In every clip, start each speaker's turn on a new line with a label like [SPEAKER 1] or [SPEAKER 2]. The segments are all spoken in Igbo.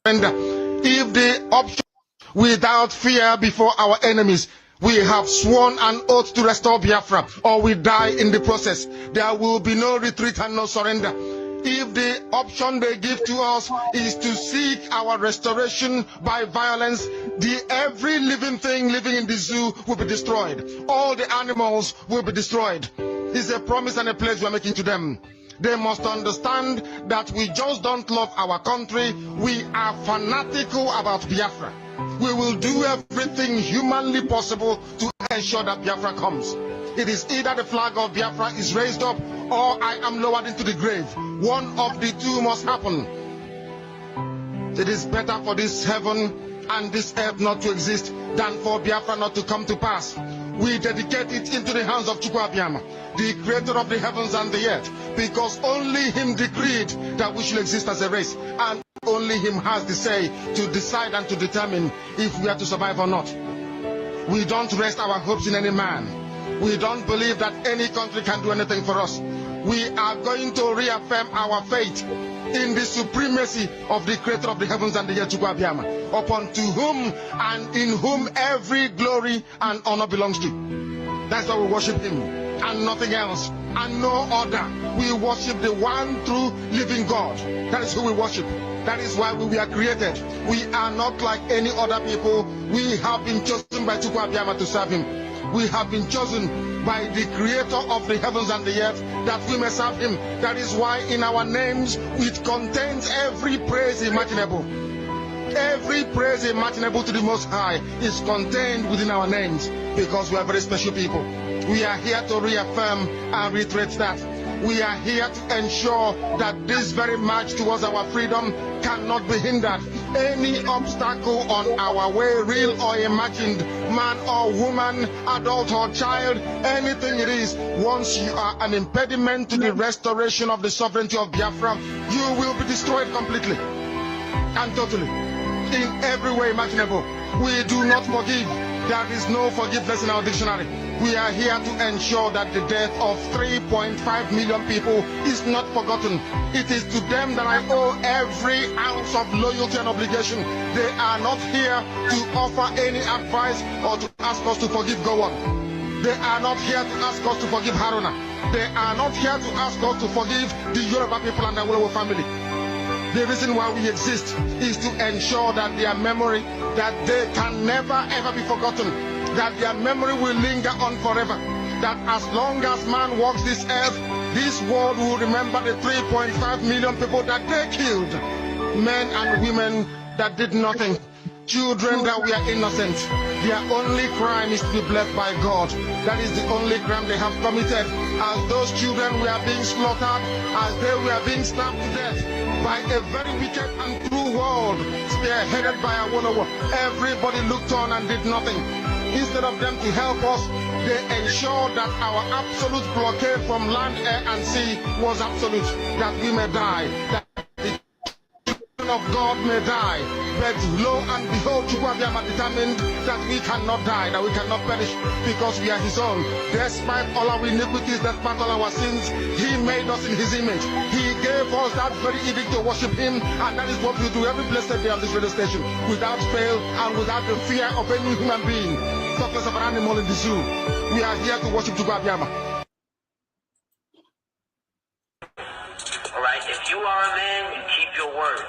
[SPEAKER 1] surrender. If the option without fear before our enemies, we have sworn an oath to restore Biafra, or we die in the process. There will be no retreat and no surrender. If the option they give to us is to seek our restoration by violence, every living thing living in the zoo will be destroyed. All the animals will be destroyed. It's a promise and a pledge we're making to them. They must understand that we just don't love our country. We are fanatical about Biafra. We will do everything humanly possible to ensure that Biafra comes. It is either the flag of Biafra is raised up or I am lowered into the grave. One of the two must happen. It is better for this heaven and this earth not to exist than for Biafra not to come to pass. We dedicate it into the hands of Chukwu Abiyama, the creator of the heavens and the earth, because only him decreed that we should exist as a race, and only him has the say to decide and to determine if we are to survive or not. We don't rest our hopes in any man. We don't believe that any country can do anything for us. We are going to reaffirm our faith in the supremacy of the creator of the heavens and the earth, Chukwu Abiyama, upon to whom and in whom every glory and honor belongs to. That's why we worship him and nothing else and no other. We worship the one true living God. That is who we worship. That is why we were created. We are not like any other people. We have been chosen by Chukwu Abiyama to serve him. We have been chosen by the creator of the heavens and the earth that we may serve him. That is why in our names it contains every praise imaginable. Every praise imaginable to the Most High is contained within our names, because we are very special people. We are here to reaffirm and reiterate that. We are here to ensure that this very march towards our freedom cannot be hindered. Any obstacle on our way, real or imagined, man or woman, adult or child, anything it is, once you are an impediment to the restoration of the sovereignty of Biafra, you will be destroyed completely and totally, in every way imaginable. We do not forgive. There is no forgiveness in our dictionary. We are here to ensure that the death of 3.5 million people is not forgotten. It is to them that I owe every ounce of loyalty and obligation. They are not here to offer any advice or to ask us to forgive Gowon. They are not here to ask us to forgive Haruna. They are not here to ask us to forgive the Yoruba people and the Awolowo family. The reason why we exist is to ensure that their memory, that they can never ever be forgotten, that their memory will linger on forever, that as long as man walks this earth, this world will remember the 3.5 million people that they killed, men and women that did nothing, children that were innocent. Their only crime is to be blessed by God. That is the only crime they have committed. As those children were being slaughtered, as they were being stabbed to death by a very wicked and cruel world, spearheaded by Awolowo, everybody looked on and did nothing. Instead of them to help us, they ensured that our absolute blockade from land, air, and sea was absolute, that we may die, that the children of God may die. But lo and behold, Chukwu Abiyama determined that we cannot die, that we cannot perish, because we are his own. Despite all our iniquities, despite all our sins, he made us in his image. He gave us that very edict to worship him, and that is what we do every blessed day on this radio station, without fail and without the fear of any human being, talk less of an animal in the zoo. We are here to worship Chukwu Abiyama.
[SPEAKER 2] Alright, if you are a man, you keep your word.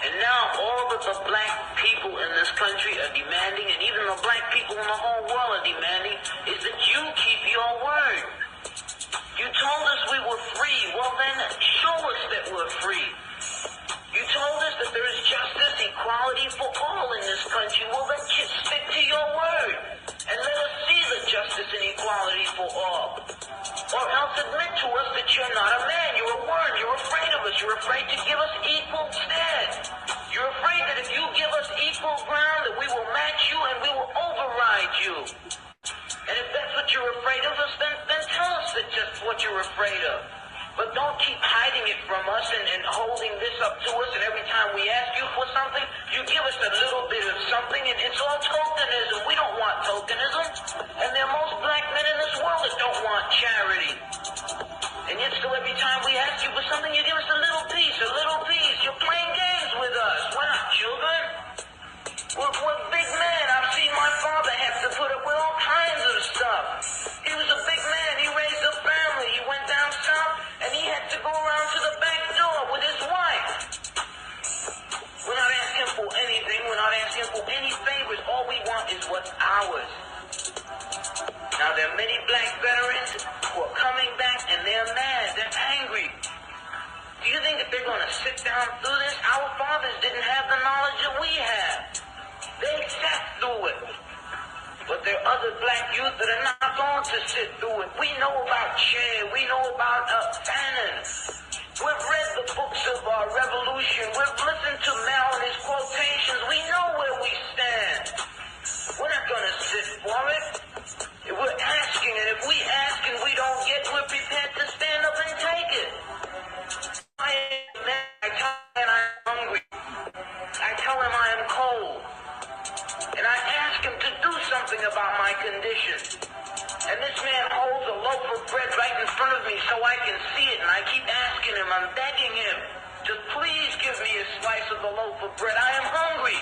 [SPEAKER 2] And now all of the black people in this country are demanding, and even the black people in the whole world are demanding, is that you keep your word. You told us we were free. Well then, show us that we're free. You told us that there is justice, equality for all in this country. Well then, stick to your word. And let us see the justice and equality for all. Or else admit to us that you're not a man. You're a word. You're afraid of us. You're afraid to give us equal stand. You're afraid that if you give us equal ground, that we will match you and we will override you. And if that's what you're afraid of us, then tell us that just what you're afraid of. But don't keep hiding it from us and holding this up to us, and every time we ask you for something, you give us a little bit of something, and it's all tokenism. We don't want tokenism. And there are most black men in this world that don't want charity. And yet still every time we ask you for something, you give us a little piece, a little piece. You're playing games with us. Why not? we're going to sit down through this. Our fathers didn't have the knowledge that we have. They sat through it. But there are other black youth that are not going to sit through it. We know about Che. We know about Fanon. We've read the books of our revolution. We've listened to Mao and his quotations. We know where we stand. We're not going to sit for it. We're asking, and if we ask and we don't get, we're prepared to stand up and take it. I tell him I'm hungry. I tell him I am cold. And I ask him to do something about my condition. And this man holds a loaf of bread right in front of me so I can see it. And I keep asking him, I'm begging him to please give me a slice of the loaf of bread. I am hungry.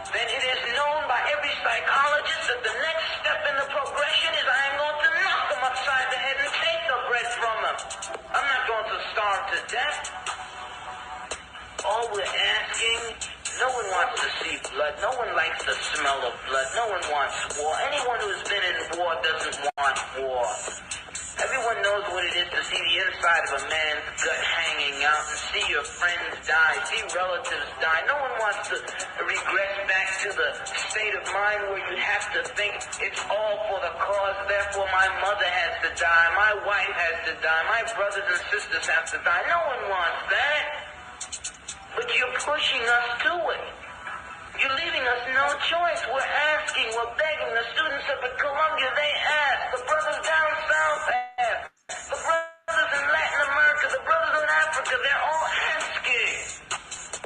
[SPEAKER 2] Then it is known by every psychologist that the next step in the progression is I am going to knock him upside the head and take the bread from him. I'm not going to starve to death. All we're asking, no one wants to see blood. No one likes the smell of blood. No one wants war. Anyone who's been in war doesn't want war. Everyone knows what it is to see the inside of a man's gut hanging out and see your friends die, see relatives die. No one wants to regress back to the state of mind where you have to think it's all for the cause, therefore my mother has to die, my wife has to die, my brothers and sisters have to die. No one wants that. But you're pushing us to it. You're leaving us no choice. We're asking, we're begging. The students up at Columbia, they ask. The brothers down south ask. The brothers in Latin America, the brothers in Africa, they're all asking.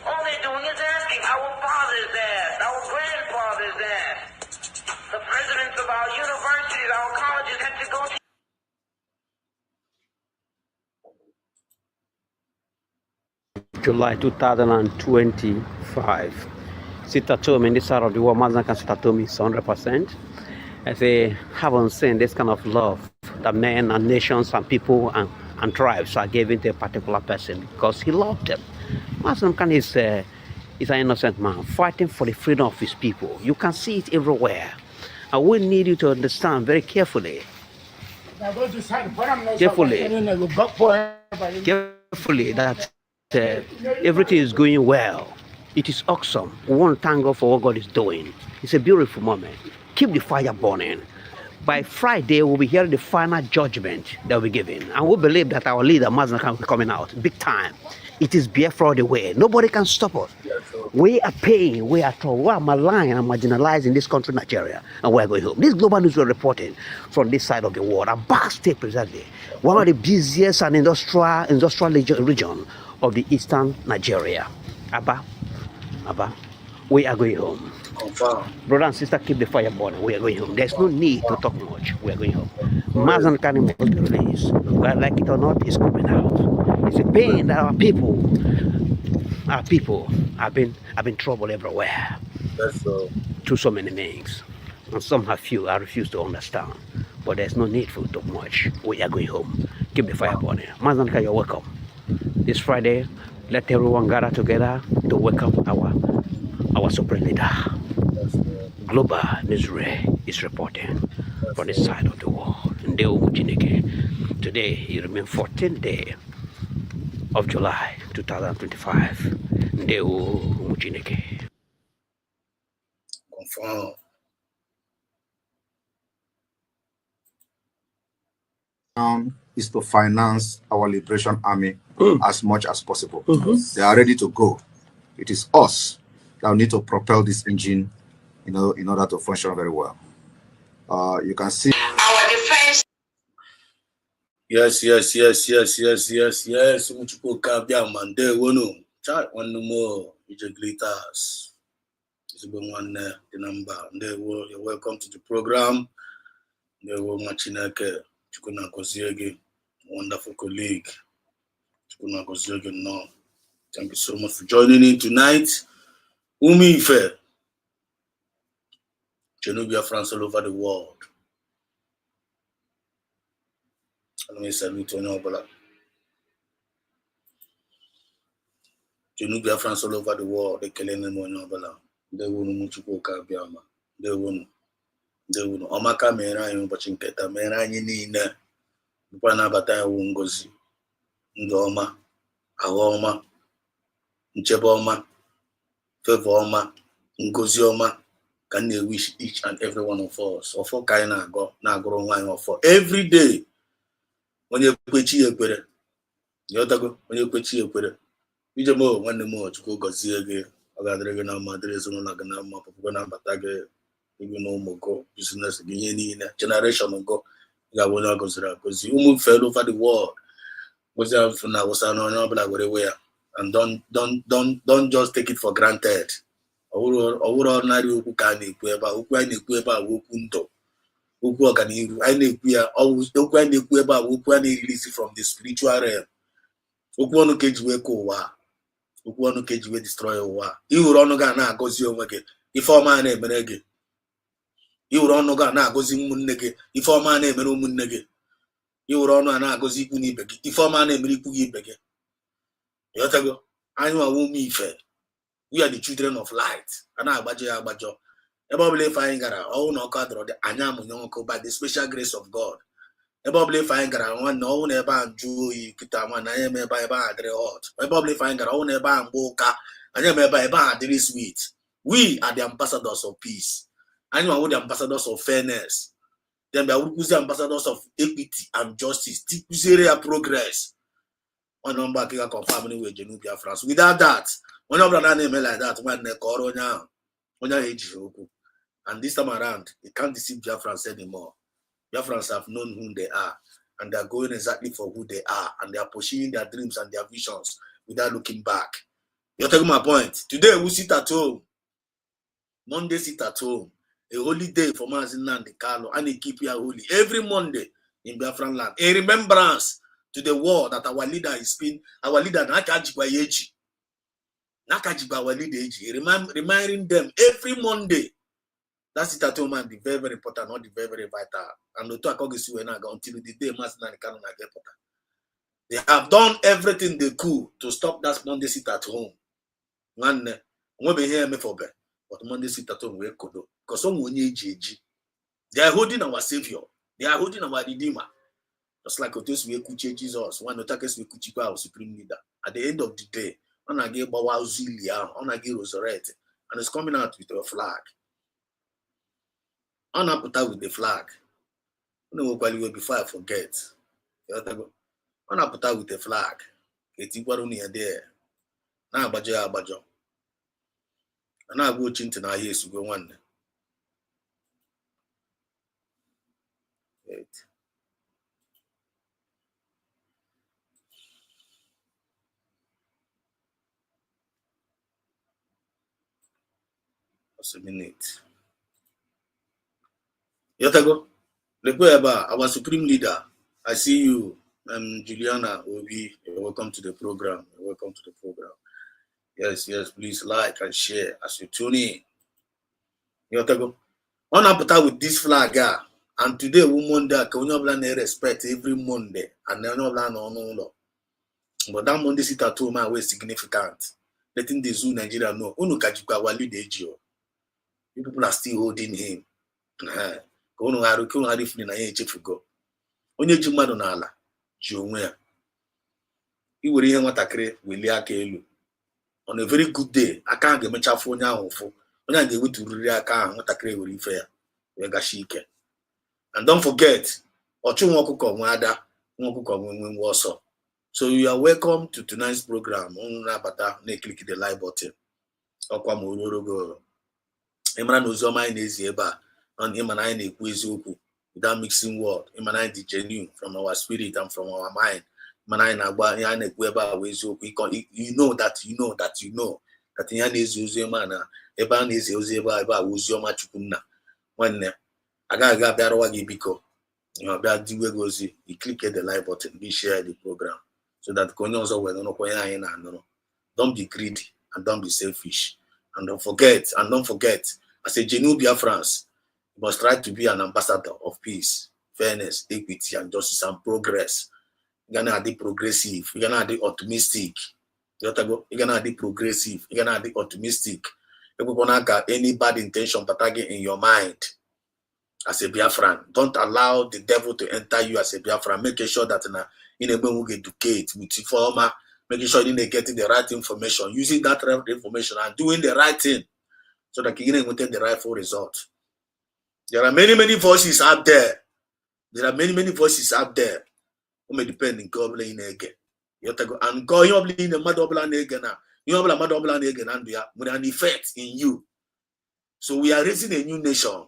[SPEAKER 2] All they're doing is asking. Our fathers asked. Our grandfathers asked. The presidents of our universities, our colleges had to go to
[SPEAKER 3] July 2025. Sit at home in this side of the world. Mazda can sit at home is 100%. I say, haven't seen this kind of love that men and nations and people and tribes are giving to a particular person because he loved them. Mazda Khan is an innocent man fighting for the freedom of his people. You can see it everywhere. I will need you to understand very carefully. Carefully that everything is going well. It is awesome. We want to thank God for what God is doing. It's a beautiful moment. Keep the fire burning. By Friday, we'll be hearing the final judgment that will be given. And we believe that our leader, Mazda Khan, will be coming out big time. It is Biafra all the way. Nobody can stop us. We are paying, we are told, we are maligned and marginalized in this country, Nigeria, and we're going home. This global news we're reporting from this side of the world, a Aba State precisely, one of the busiest and industrial region of the eastern Nigeria. Aba, we are going home.
[SPEAKER 4] Confirm.
[SPEAKER 3] Brother and sister, keep the fire burning. We are going home. There's no need to talk much. We are going home. Mazda Khan must be released. Whether like it or not, it's coming out. It's a pain that our people have been trouble everywhere.
[SPEAKER 4] That's
[SPEAKER 3] To so many things. And some have few I refuse to understand. But there's no need for talk much. We are going home. Keep the fire burning. Mazda Khan, you're welcome. This Friday, let everyone gather together to welcome our supreme leader. Global Israel is reporting from this side of the world. Today, it remains 14th day of July 2025.
[SPEAKER 4] confirm. Is to finance our liberation army as much as possible. They are ready to go. It is us that need to propel this engine, in order to function very well. You can see
[SPEAKER 2] our defense.
[SPEAKER 4] Yes. Muchukwu kabia mande wono. Chat one more. Glitters. One the number. You're welcome to the program. Machineke. Chukuna Koziege. Wonderful colleague. Chukuna Koziege. No. Thank you so much for joining in tonight. Umi Ife. Biafra all over the world. Let me salute you now, brother. Biafra all over the world. They killing them on your brother. They won't muchuko kabiama. They won't. Omaka mera yon pachinketa mera yini ne. Bwana bataya wongozi. Ndoma.
[SPEAKER 5] Awoma, Ncheboma, Favorma, Ngozioma, can they wish each and every one of us, or for Kaina go, Nagro wine or for every day when you quit your better. The other go when you quit your better. You just more one more to go see again. I got the regular Madrid, on like a number of Batage, even no more go business again, generation ago. You will not consider because you move fell over the world. Was there for now? Was I not like where? And don't just take it for granted. Ordinary ukwu ka a na-ekwu ebe a okwu anyị na-ekwu ebe a okwu ndụ okwu ọganihu anyị na-ekwu ya okwu anyị na-ekwu ebe a okwu a na-erelease from the spiritual realm okwu ọnụ ka eji wee ka ụwa okwu ọnụ ka eji wee destroy ụwa ihuru ọnụ ga na-agọzi onwe gị ife ọma na-emere gị ihuru ọnụ ga na-agọzi ụmụnne gị ife ọma na-emere ụmụnne gị ihuru ọnụ a na-agọzi ikwu na ibe gị ife ọma na-emere ikwu gị ibe gị ịghọtago anyị nwa ụmụ ife. We are the children of light. And I abajo. Ebobile fine gara. Oh no kadro de anyam nyonko by the special grace of God. Ebobile fine gara one no neba anju kita man na eme ba adre hot. Ebobile fine gara o neba amboka anyam eba adre sweet. We are the ambassadors of peace. Anyam we the ambassadors of fairness. Then we are the ambassadors of equity and justice. Area progress. One number kika confirm with Biafra. Without that, when you have a name like that, when they call on and this time around, you can't deceive Biafrans anymore. Biafrans have known who they are, and they are going exactly for who they are, and they are pursuing their dreams and their visions without looking back. You're taking my point. Today we sit at home. Monday sit at home. A holy day for Mazinland Carlo, and they keep you holy every Monday in Biafran land. A remembrance to the war that our leader is been, our leader Nakajigba Yeji. Nakajigba our leader Yeji. Reminding them every Monday. That's it at home and the very, very important, not the very, very vital. And the two until the day Mazinland Carlo get better. They have done everything they could to stop that Monday sit at home. One won't be here me for bed. But Monday sit at home we could do. Because someone they are holding our savior, they are holding our redeemer. Just like Otis we could Jesus, one attackers we could keep our supreme leader. At the end of the day, on a gay Bawa Zilia, on a gay resurrect, and it's coming out with a flag. On a put out with the flag. No, before I forget. On a put out with the flag. It's only there. Now, Bajo. And I go into now here to go one. Wait. Just a minute. Yotago, our supreme leader. I see you, Juliana Obi. Welcome to the program. Welcome to the program. Yes, please like and share as you tune in. Yotago, on up with this flag, and today we Monday, can you respect every Monday, and then no. But that Monday sit at home is significant. Letting the zoo Nigeria know, Unukajuka Wali Dejo. People are still holding him. Onye ji mmadụ n'ala ji onwe ya iwere ihe nwatakịrị welie aka elu on a very good day aka ahụ ga-emechafu onye ahụ ụfụ onye ahụ ga-eweturiri aka ahụ nwatakịrị were ife ya wee gashi ike. And don't forget ọchụ nwa ọkụkọ nwe ada nwa ọkụkọ nwe ọsọ. So you are welcome to tonight's program. Unu na-abata na-click the like button ọkwa ma olorogo ịmara na oziọma anyị na-ezi ebe a on him and I na-ekwu eziokwu without mixing word. Him and I the genuine from our spirit and from our mind. Man I na-agba ya na-ekwu ebe a eziokwu. You know that ihe na-ezi oziọma na ebe a na-ezi ozi ebe a oziọma Chukwu nna nwanne agaghị abịarụwa gị biko bịa diwe gị ozi you click the like button be share the program so that onye ọzọ wee nụrụkwa ihe anyị na-anụrụ. Don't be greedy and don't be selfish and don't forget as a genuine Biafrans you must try to be an ambassador of peace, fairness, equity, and justice and progress. You're gonna be progressive. You're gonna be optimistic. You're gonna be progressive. You're gonna be optimistic. You're gonna have any bad intention attacking in your mind as a Biafran. Don't allow the devil to enter you as a Biafran. Make sure that in a way we educate with former. making sure you're getting the right information, using that right information and doing the right thing so that you can get the rightful result. There are many voices out there. There are many voices out there who may depend in God in again. And God, you in the mother again now. You have a mother again and with an effect in you. So we are raising a new nation.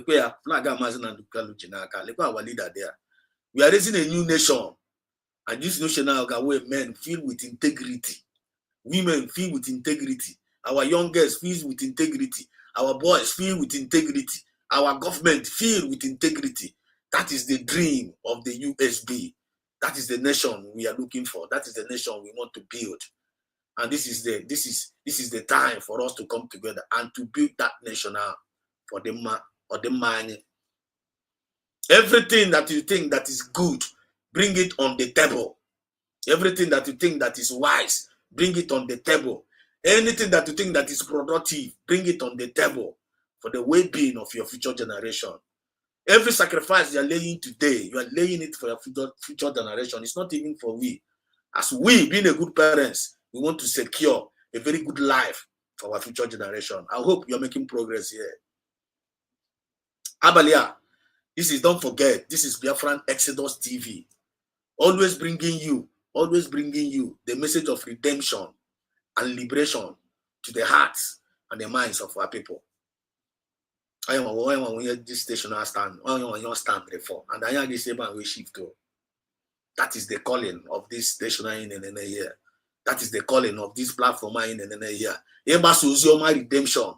[SPEAKER 5] We are our leader there. We are raising a new nation. And this nation now where men filled with integrity, women filled with integrity, our young girls filled with integrity, our boys filled with integrity, our government filled with integrity. That is the dream of the USB. That is the nation we are looking for. That is the nation we want to build. And this is the time for us to come together and to build that nation now for the man or the money. Everything that you think that is good, bring it on the table. Everything that you think that is wise, bring it on the table. Anything that you think that is productive, bring it on the table for the well-being of your future generation. Every sacrifice you are laying today, you are laying it for your future generation. It's not even for we. As we, being a good parents, we want to secure a very good life for our future generation. I hope you're making progress here. Abalia, don't forget, this is Biafran Exodus TV. Always bringing you the message of redemption and liberation to the hearts and the minds of our people. I am this station stand. I stand before, and I am this able we shift to. That is the calling of this station in a year. That is the calling of this platform in a year. My redemption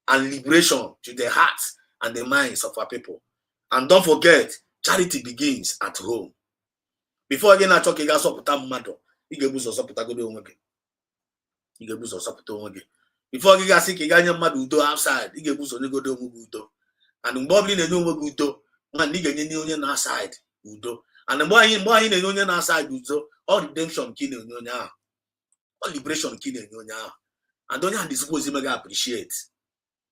[SPEAKER 5] and liberation to the hearts and the minds of our people. And don't forget, charity begins at home. Before again, I talk about support matter. You get boost or support go do again. You get boost or support again. Before you guys see Kiganya Madudo outside, you get boost or go do Mugudo. And Bobby the new Mugudo, one nigga union outside, Udo. And the boy in the union outside, Udo, all redemption killing you now, all liberation killing you now. And don't you dispose him appreciate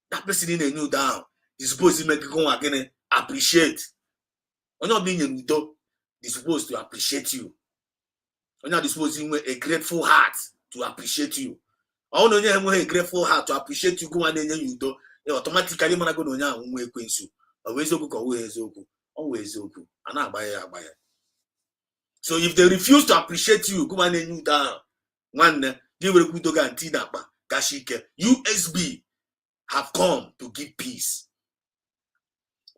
[SPEAKER 5] that person in a new down, dispose him go again, appreciate. When you're being in Udo, disposed to appreciate you. When you're disposing with a grateful heart to appreciate you. I want to have a grateful heart to appreciate you. Go and then you do automatically. Man, I go to now. Always oku, always oku, always oku. And I buy. So if they refuse to appreciate you, go and then you down. One they will go to Gantina, Kashike. USB have come to give peace.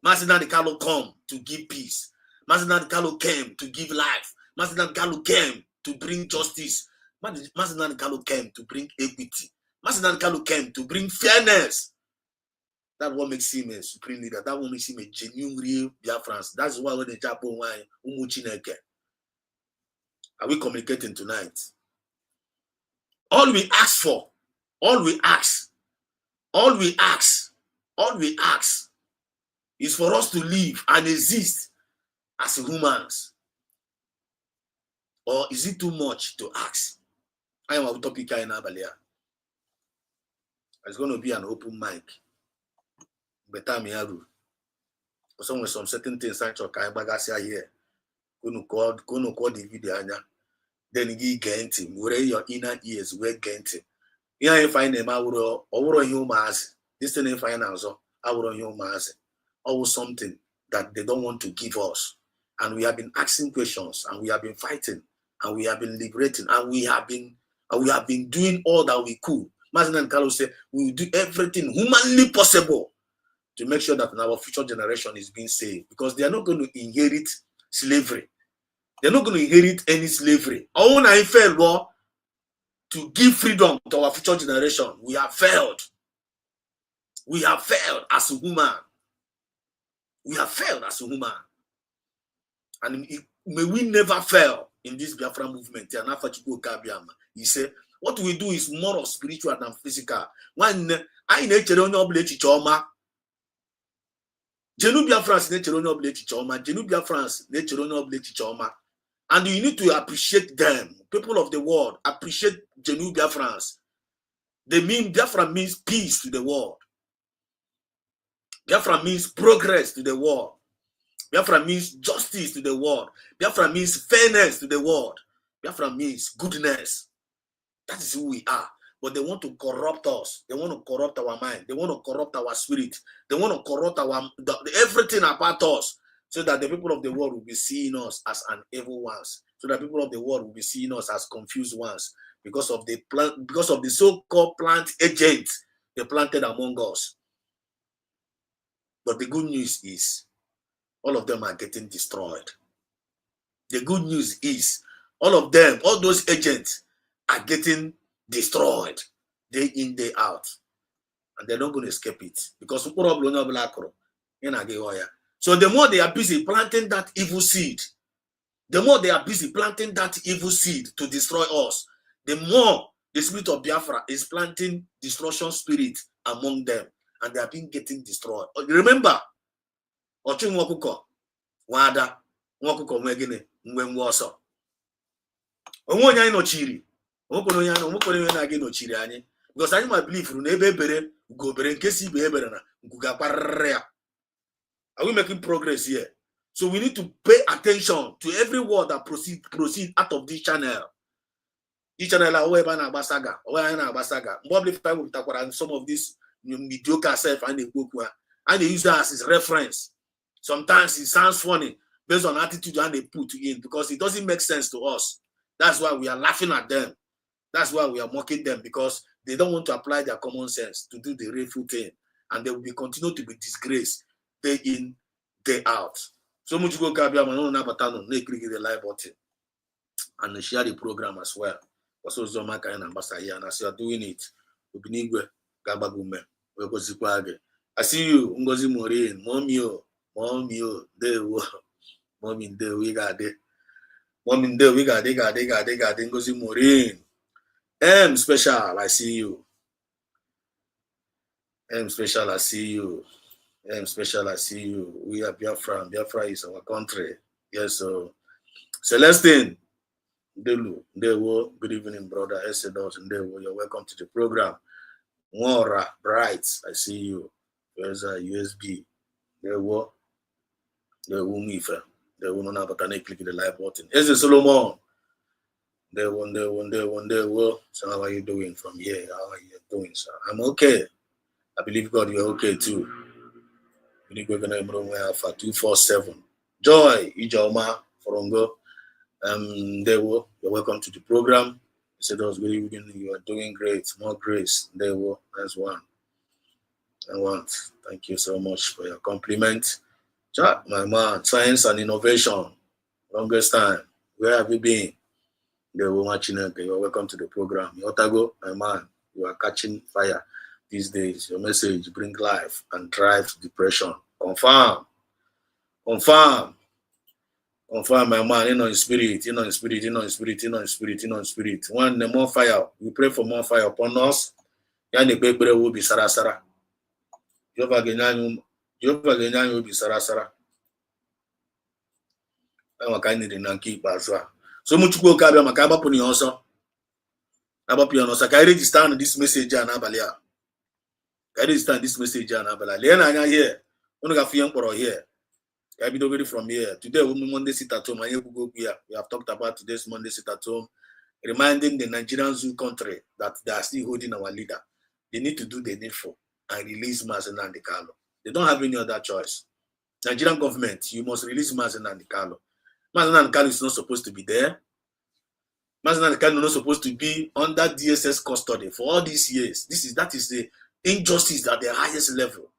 [SPEAKER 5] Masina the Carlo come to give peace. Masina the Carlo came to give life. Masina the Carlo came to bring justice. Masina the Carlo came to bring equity. Masina the Carlo came to bring fairness. That's what makes him a supreme leader. That what makes him a genuine real Biafran. That's why when the Japan wine umuchineke. Are we communicating tonight? All we ask is for us to live and exist as humans. Or is it too much to ask? I am a topic in Abalia. It's going to be an open mic. Better me have some certain things I talk about here. Gonna call the video. Then you get him. Where your inner ears were getting. Yeah, if I name over humans, this thing if I answer, our humans, always something that they don't want to give us. And we have been asking questions, and we have been fighting, and we have been liberating, and we have been doing all that we could. Mazin and Carlos said we will do everything humanly possible to make sure that our future generation is being saved, because they are not going to inherit slavery. They're not going to inherit any slavery. All I failed law to give freedom to our future generation. We have failed. We have failed as a human. We have failed as a human. And may we never fail in this Biafra movement. He said, what we do is more of spiritual than physical. When I nature on obligate choma. Genubia France nature on obligate choma. Genubia France nature on obligate choma. And you need to appreciate them. People of the world, appreciate Genubia France. They mean Biafra means peace to the world. Biafra means progress to the world. Biafra means justice to the world. Biafra means fairness to the world. Biafra means goodness. That is who we are. But they want to corrupt us. They want to corrupt our mind. They want to corrupt our spirit. They want to corrupt everything about us, so that the people of the world will be seeing us as an evil ones. So that people of the world will be seeing us as confused ones because of the so-called plant agents they planted among us. But the good news is all of them are getting destroyed. The good news is all of them, all those agents are getting destroyed day in, day out. And they're not going to escape it. Because so the more they are busy planting that evil seed, the more they are busy planting that evil seed to destroy us, the more the spirit of Biafra is planting destruction spirit among them. And they are being getting destroyed. Remember, Ochun Wakuko, Wada, Wakuko Megine, Mwenwoso. Onye no chiri. Because I might believe from Ebe go bere nkesi be ebere na nguga parrea. Are we making progress here? So we need to pay attention to every word that proceed out of this channel. This channel are where na basaga, where na basaga. Probably five will talk about some of this mediocre self and the book and they use that as his reference. Sometimes it sounds funny based on attitude and they put in because it doesn't make sense to us. That's why we are laughing at them. That's why we are mocking them, because they don't want to apply their common sense to do the real thing. And they will continue to be disgraced day in, day out. So much go Gabia, click the like button and share the program as well. Also, Zomaka and Ambassador, and as you are doing it, Ubinigwe Gabagume, I see you, Ngozi Morin, Momio, there we got it. Woman, there we got Ngozi Morin. Special, I see you. Special, I see you. Special, I see you. We are Biafra. Biafra is our country. Yes, so Celestine, good evening, brother. You're welcome to the program. Mora, Bright, I see you. There's a USB. There will Mifa. There will not click the live button. There's Solomon. There one. So how are you doing from here? How are you doing, sir? I'm okay. I believe God, you're okay too. We we're gonna Alpha 247. Joy, Ijoma, Forongo. You're welcome to the program. You said it was good evening. You are doing great. More grace. That's one. Thank you so much for your compliment. Jack, my man, science and innovation. Longest time. Where have you been? You're welcome to the program. Otago, my man, you are catching fire these days. Your message bring life and drive depression. Confirm, my man. In spirit. One, the more fire. We pray for more fire upon us. Yani baby will be sarasara. Jehovah Genyan will be sarasara. I'm a kind of Nanki Bazwa. So much go Kabia Makaba Puni also. Abapianosa. I register this message and Abalia. I register this message and Abala. Lena here. Only a few for here. I be already from here. Today, Monday sit at home. We have talked about today's Monday sit at home, reminding the Nigerian zoo country that they are still holding our leader. They need to do the needful and release Mazen and Kalo. They don't have any other choice. Nigerian government, you must release Mazen and Kalo. Mazen and Kalo is not supposed to be there. Mazen and Kalo is not supposed to be under DSS custody for all these years. That is the injustice at the highest level.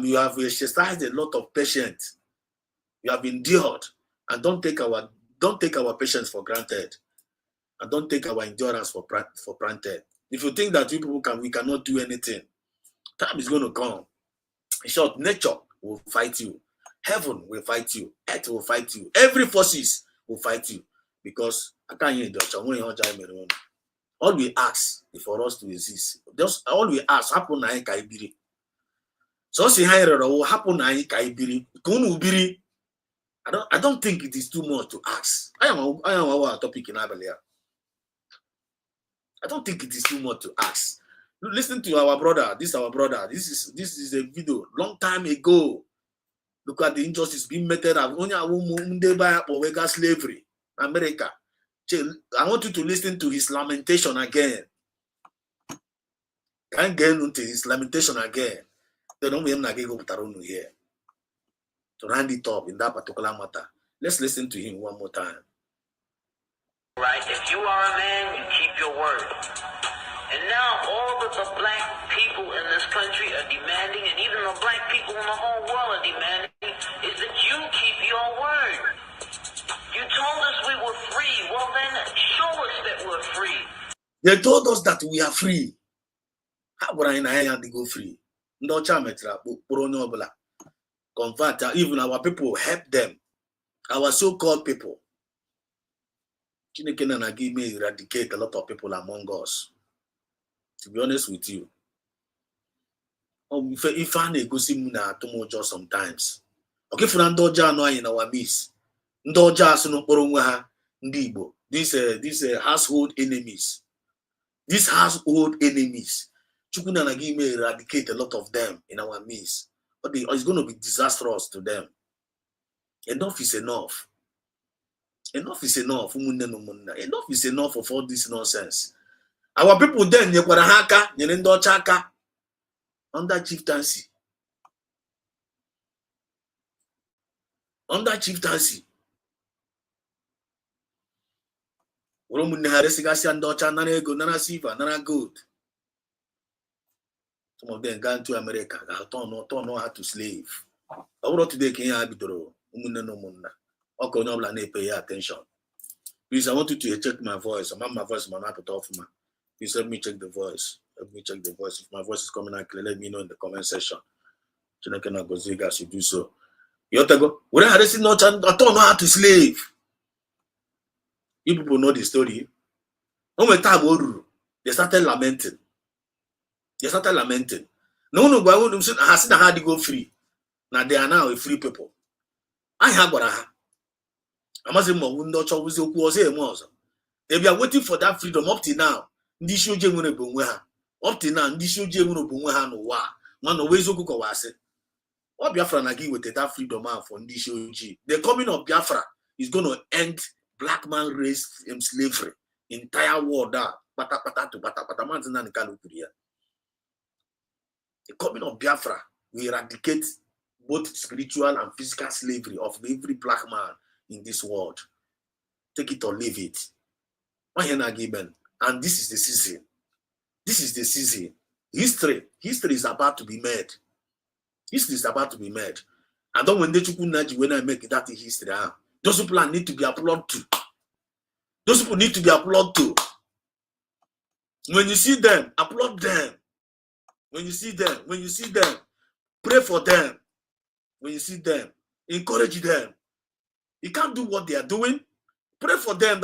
[SPEAKER 5] You have exercised a lot of patience. You have endured, and don't take our patience for granted, and don't take our endurance for granted. If you think that we cannot do anything, time is going to come. In short, nature will fight you, heaven will fight you, earth will fight you, every forces will fight you, because all we ask is for us to exist. Just all we ask happen na ibiri. So see how happen na ibiri. Ubiri. I don't think it is too much to ask. I am our topic in Abelia. I don't think it is too much to ask. Listen to our brother. This is our brother. This is a video long time ago. Look at the injustice being meted at only a woman by slavery. America. I want you to listen to his lamentation again. Can't get into his lamentation again. They don't even go here to round it up in that particular matter. Let's listen to him one more time.
[SPEAKER 2] Right? If you are a man, you keep your word. And now all that the black people in this country are demanding, and even the black people in the whole world are demanding, is that you keep your word. You told us we were free. Well then, show us that we're free.
[SPEAKER 5] They told us that we are free. How would I go free? No chametra, convert, even our people help them. Our so-called people. Chineke na give me eradicate a lot of people among us. To be honest with you. If I go see na too much sometimes. Okay, for Ndoja no in our midst. Ndoja no kporo ha ndị Igbo. These household enemies. These household enemies. Chukuna na give me eradicate a lot of them in our midst. But it's going to be disastrous to them. Enough is enough. Enough is enough. Enough is enough of all this nonsense. Our people then nyekwara ha aka, nyere ndị ọcha aka under chieftaincy. Under chieftaincy. Ụmụnne ha resigasịa ndị ọcha nara ego, nara silver, nara gold. Some of them got to America. Turn her to slave. I would today can you bidoro ụmụnne na ụmụnna. Okay, no plan pay attention. Please, I want you to check my voice. I'm my voice, my map off. Please help me check the voice. Help me check the voice. If my voice is coming out clear, let me know in the comment section. So I can go see guys, you do so. You have to go. When I had not I don't know how to slave. You people know the story. They started lamenting. They started lamenting. No, I said I had to go free. Now they are now a free people. I have what I have. I must say, they are waiting for that freedom up till now. Up till now, no man always go say. What Biafra nagi with that freedom for the coming of Biafra is going to end black man race in slavery. Entire world that. The coming of Biafra will eradicate both spiritual and physical slavery of every black man in this world. Take it or leave it. And this is the season. This is the season. History is about to be made. History is about to be made. And then when I make that history, those people need to be applauded to. Those people need to be applauded to. When you see them, applaud them. When you see them, pray for them. When you see them, encourage them. You can't do what they are doing. Pray for them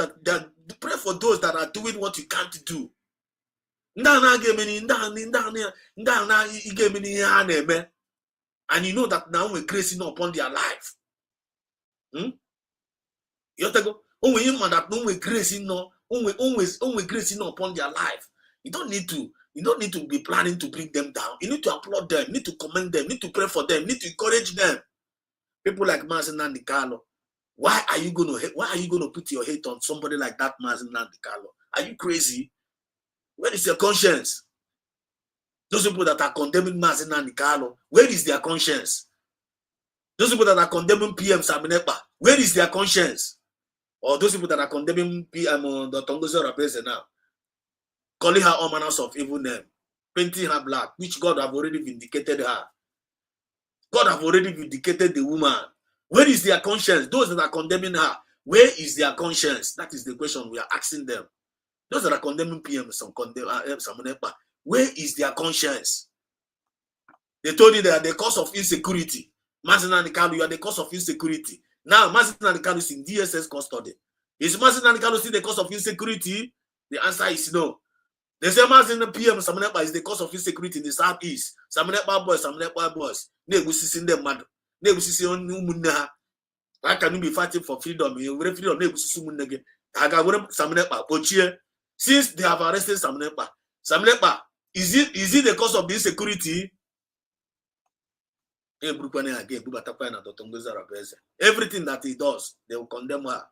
[SPEAKER 5] pray for those that are doing what you can't do. And you know that now we're gracing upon their life. You have to go. We're gracing upon their life. You don't need to be planning to bring them down. You need to applaud them, you need to commend them, you need to pray for them, you need to encourage them. People like Mazen Nandikalo, why are you gonna put your hate on somebody like that, Mazen Nandikalo? Are you crazy? Where is your conscience? Those people that are condemning Mazen Nandikalo, where is their conscience? Those people that are condemning PM Saminepa, where is their conscience? Or those people that are condemning PM the Tongozo Rapese now, calling her all manners of evil name, painting her black, which God have already vindicated her. God have already vindicated the woman. Where is their conscience? Those that are condemning her, where is their conscience? That is the question we are asking them. Those that are condemning PM, where is their conscience? They told you they are the cause of insecurity. Mazina Nikalu, you are the cause of insecurity. Now, Mazina Nikalu is in DSS custody. Is Mazina Nikalu still the cause of insecurity? The answer is no. They say Mazina PM Samanepa is the cause of insecurity in the southeast. Samanepa boys. Negusisi them mad. Negusisi on Muna. How can you be fighting for freedom? You will freedom. Negusisi Munage. Hagawem Samanepa. Pochie. Since they have arrested Samanepa, is it the cause of the insecurity? Everything that he does, they will condemn her.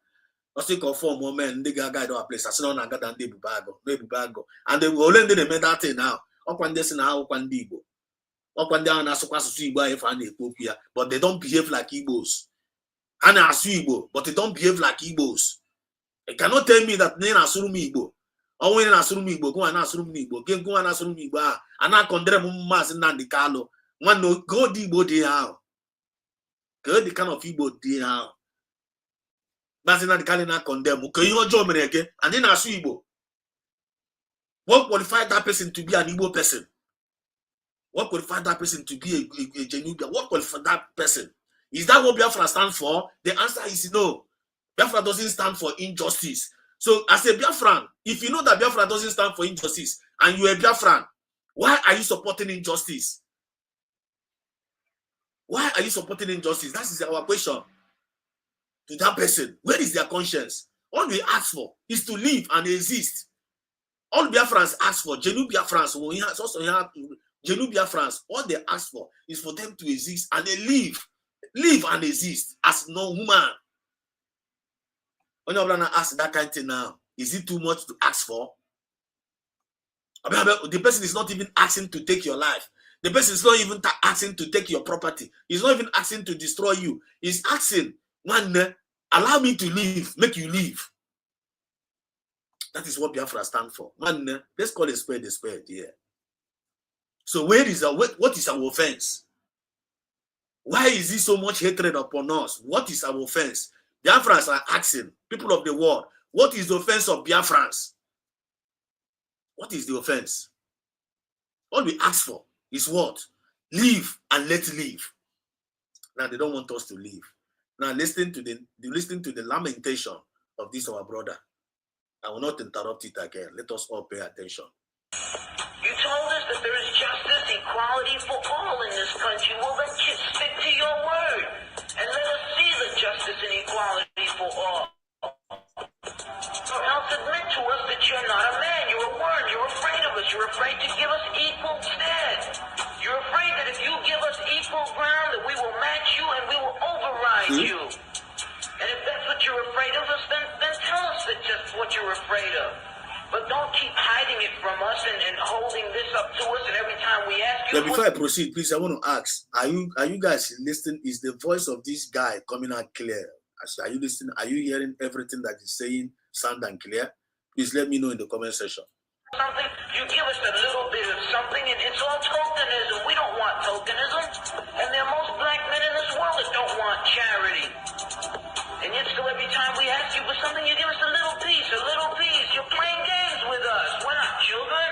[SPEAKER 5] Also call for more men, they got guide our place. I said on I got and they bubago, maybe bago. And they will only they made that thing now. Up one day now, one digo. Up one down as a see by if I need Popia, but they don't behave like Igbos. And I see Igbo, but they don't behave like Igbos. You cannot tell me that Nena Surumi Igbo. Or when I Surumi Igbo, go and ask Surumi Igbo, go and ask Surumi Igbo, and I condemn Mas and Nandi Carlo. One no go Igbo de how. Go the kind of Igbo de how. That's not the kind of condemn. Okay, you join me again, and then I see Igbo. What qualified that person to be an Igbo person? What qualified that person to be a genuine? What qualified that person? Is that what Biafra stands for? The answer is no. Biafra doesn't stand for injustice. So, as a Biafran, if you know that Biafra doesn't stand for injustice, and you are a Biafran, why are you supporting injustice? Why are you supporting injustice? That is our question to that person. Where is their conscience? All we ask for is to live and exist. All Biafrans ask for, genuine Biafrans, genuine Biafrans, all they ask for is for them to exist and they live and exist as no human. When you're ask that kind of thing now, is it too much to ask for? The person is not even asking to take your life. The person is not even asking to take your property. He's not even asking to destroy you. He's asking, one, allow me to live, make you live. That is what Biafra stands for. One, let's call a spade, yeah. So what is our offense? Why is there so much hatred upon us? What is our offense? Biafrans are asking, people of the world, what is the offense of Biafrans? What is the offense? All we ask for is what? Live and let live. Now they don't want us to live. Now listen to the lamentation of this our brother. I will not interrupt it again. Let us all pay attention.
[SPEAKER 2] You told us that there is justice, equality for all in this country. Well, then stick to your word and let us see the justice and equality for all. Or else admit to us that you're not a man. You're a word. You're afraid of us. You're afraid to give us equal stead. You're afraid that if you give us equal ground, that we will match you and we will override you. And if that's what you're afraid of us, then tell us that just what you're afraid of. But don't keep hiding it from us and holding this up to us. And every time we ask you,
[SPEAKER 5] before I proceed, please, I want to ask: Are you guys listening? Is the voice of this guy coming out clear? Are you listening? Are you hearing everything that he's saying sound and clear? Please let me know in the comment section.
[SPEAKER 2] Something, you give us a little bit of something, and it's all tokenism. We don't want tokenism. And there are most black men in this world that don't want charity. And yet still every time we ask you for something, you give us a little piece, a little piece. You're playing games with us. We're not children.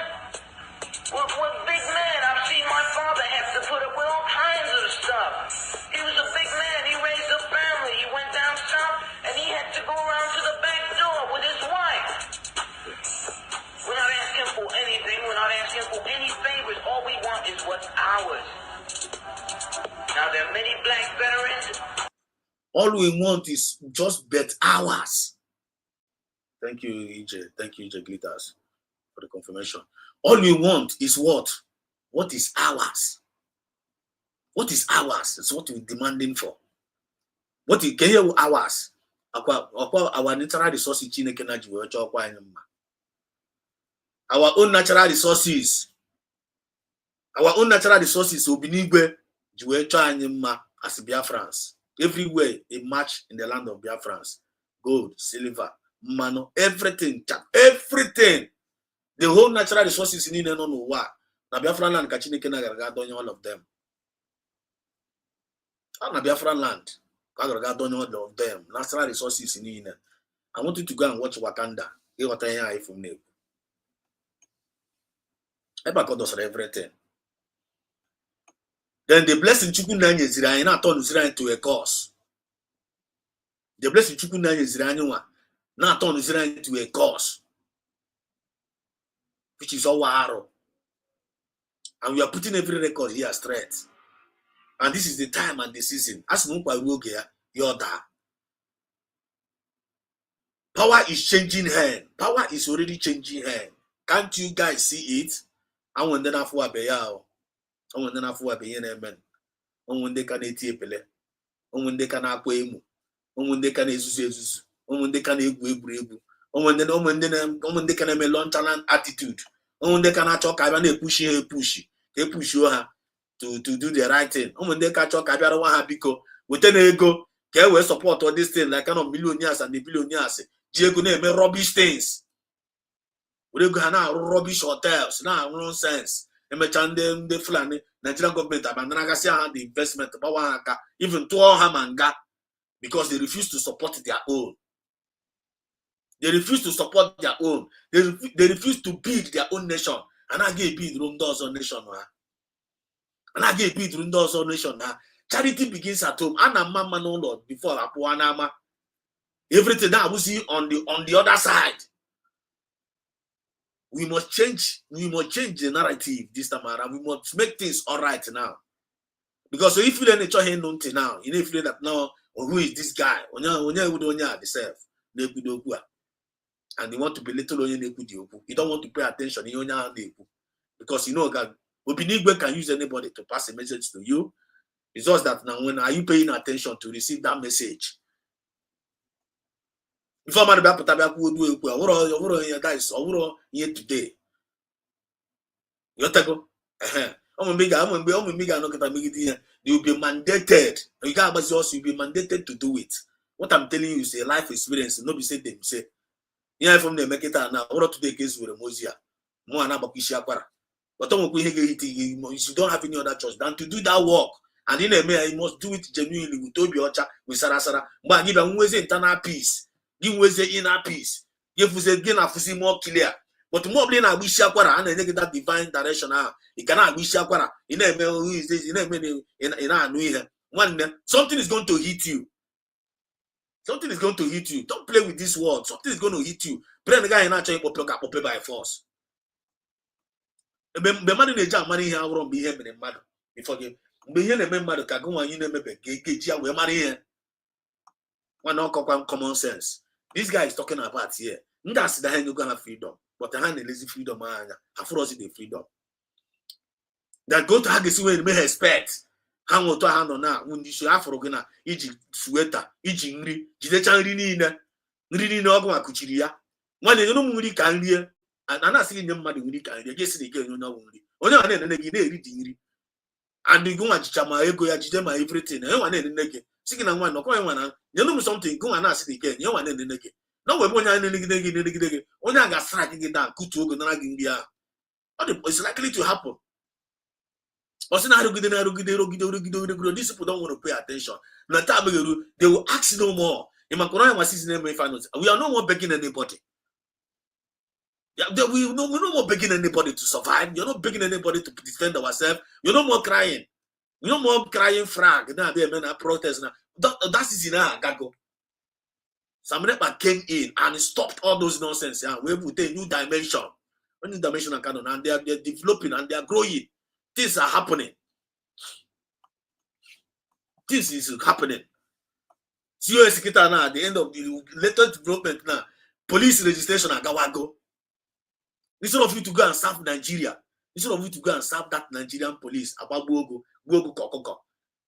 [SPEAKER 2] We're big men. I've seen my father have to put up with all kinds of stuff. He was a big man. He raised a family. He went down south, and he had to go around to the back door with his wife. We're not asking for anything. We're not asking for any favors. All we want is what's ours. Now, there are many black veterans.
[SPEAKER 5] All we want is just bet ours. Thank you, EJ. Thank you, EJ Glitters, for the confirmation. All we want is what? What is ours? What is ours? It's what we're demanding for. What you can hear ours? Our natural resources, our own natural resources. Our own natural resources will be as Biafrans. Everywhere a match in the land of Biafrans. Gold, silver, mano, everything. The whole natural resources in India no wa. Na Biafran land kachineke na garga all of them. Na Biafran land garga all of them. Natural resources in India. I want you to go and watch Wakanda. Get what I hear from you. Eba does everything. Then the blessing Chukunanya Zirani not turn Zirani to a cause. The blessing Chukunanya Zirani not turn Zirani to a cause, which is our arrow. And we are putting every record here straight. And this is the time and the season. As Mumpa will get your da. Power is changing hand. Power is already changing hand. Can't you guys see it? I want to know for a bayao. I want to know for a bayan. On when they can eat pele, on when they can acquaim, on when they can ezus, Omunde can egwu. Omunde can eme nonchalant attitude. Omunde can achọ ka abịa na-epushi ha to do the right thing. Omunde ka achọ ka abịa rụwa ha biko wete na ego ka e wee support all this thing like kind of millionaires and the billionaires ji ego na-eme rubbish things. Were ego ha na-arụ rubbish hotels na-arụ nonsense. Emecha ndị Fulani Nigerian government abandonagasi ha the investment gbawa ha aka even tụọ ha manga because they refuse to support their own. They refuse to support their own. They refuse to build their own nation. And I get build room doors on nation. And I get build room doors on nation. Charity begins at home. And a mama no Lord before Apuanama. Everything that we see on the other side. We must change the narrative this time around. We must make things all right now. Because if you don't enjoy him now, you know feel that now, who is this guy? And you want to belittle Onye you don't want to pay attention because you know God Obinigwe can use anybody to pass a message to you. It's just that now when are you paying attention to receive that message? Before man about guys here today. You go you'll be mandated. You can't also be mandated to do it. What I'm telling you is a life experience. Nobody say them say. Yeah, from the make it now. What today case with Mozia? More an abakisha. But you don't have any other choice than to do that work. And in a way, you must do it genuinely with Toby Ocha, with Sarasara. But give them ways internal peace. Give ways inner peace. Give us again a more clear. But more than I wish Aquara and I that divine direction now. It cannot wish Aquara. In a who is this? In a minute in our new one something is going to hit you. Something is going to hit you. Don't play with this word. Something is going to hit you. Pray the guy in actually pop by force. The man in the jam money here won't be here in the mad. Before you be here, the member can go and you never get we marry here. One not common sense. This guy is talking about here. That's the hand you're gonna have freedom. But the hand is lazy freedom, man. I force the freedom. That go to Hagis way may expect. Hang on to hand on now. When you should have for Gana, Iji sweater, Iji Nri, Jidechan Rinina, Rini Nogma Kuchiria. One is no movie can hear, and I'm not seeing them money when you can hear. Yes, they get you know only. Only one and again, reading. And they go at Chama, Ego, Ajima, everything. No one in the naked. Singing and one, no one. You know something, go and ask it again. You one in the naked. No one in the naked. Only I got striking it down, good to go, India. It's likely to happen. These people don't want to pay attention. They will ask no more. We are no more begging anybody. We're no more begging anybody to survive. You're not begging anybody to defend ourselves. You're no more crying. You're no more crying frag. Now they men are protest now. That is in our gago. Somebody came in and stopped all those nonsense. Yeah, we put a new dimension. A new dimension and they're developing and they're growing. Things are happening. This is happening. COS now at the end of the latest development now, police registration at Gawago. Instead of you to go and serve Nigeria, instead of you to go and serve that Nigerian police, Abagogo, Kokoko.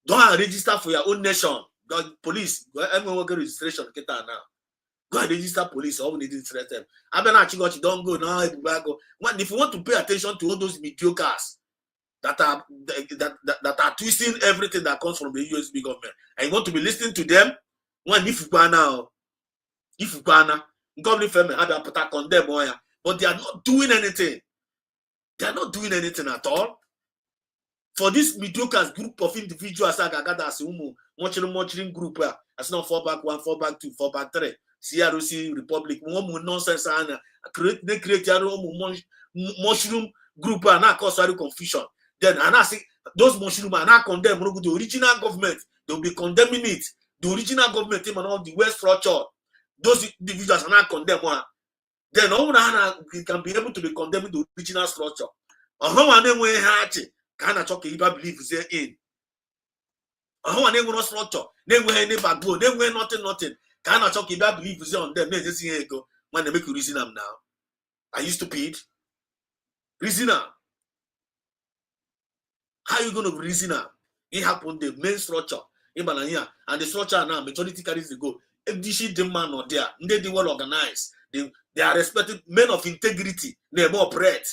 [SPEAKER 5] Don't register for your own nation. God, police, go registration now. Go and register police. All we need is them. Don't go now. If you want to pay attention to all those mediocres that are twisting everything that comes from the USB government, and you want to be listening to them, if you government family have to condemn, but they are not doing anything. They are not doing anything at all. For this mediocre group of individuals, watching group, as not 4 back 1, 4 back 2, 4 back 3, CROC Republic, nonsense, and create your own mushroom group and not cause confusion. Then and I say those mushroom are not condemned. The original government, they'll be condemning it. The original government team and all the West structure, those individuals are not condemned. Then all can be able to be condemning the original structure. How are they way hatchet? Can I talk about believe they're in? How are they going to structure? They were any backbone, they were nothing. Can I talk about believe they're on them? They just here go when they make you reason them now. Are you stupid? Reason now. How are you going to reason now? It happened the main structure in Balania, and the structure now majority carries the go. FDC demand or they well organized. They are respected men of integrity. They more operate.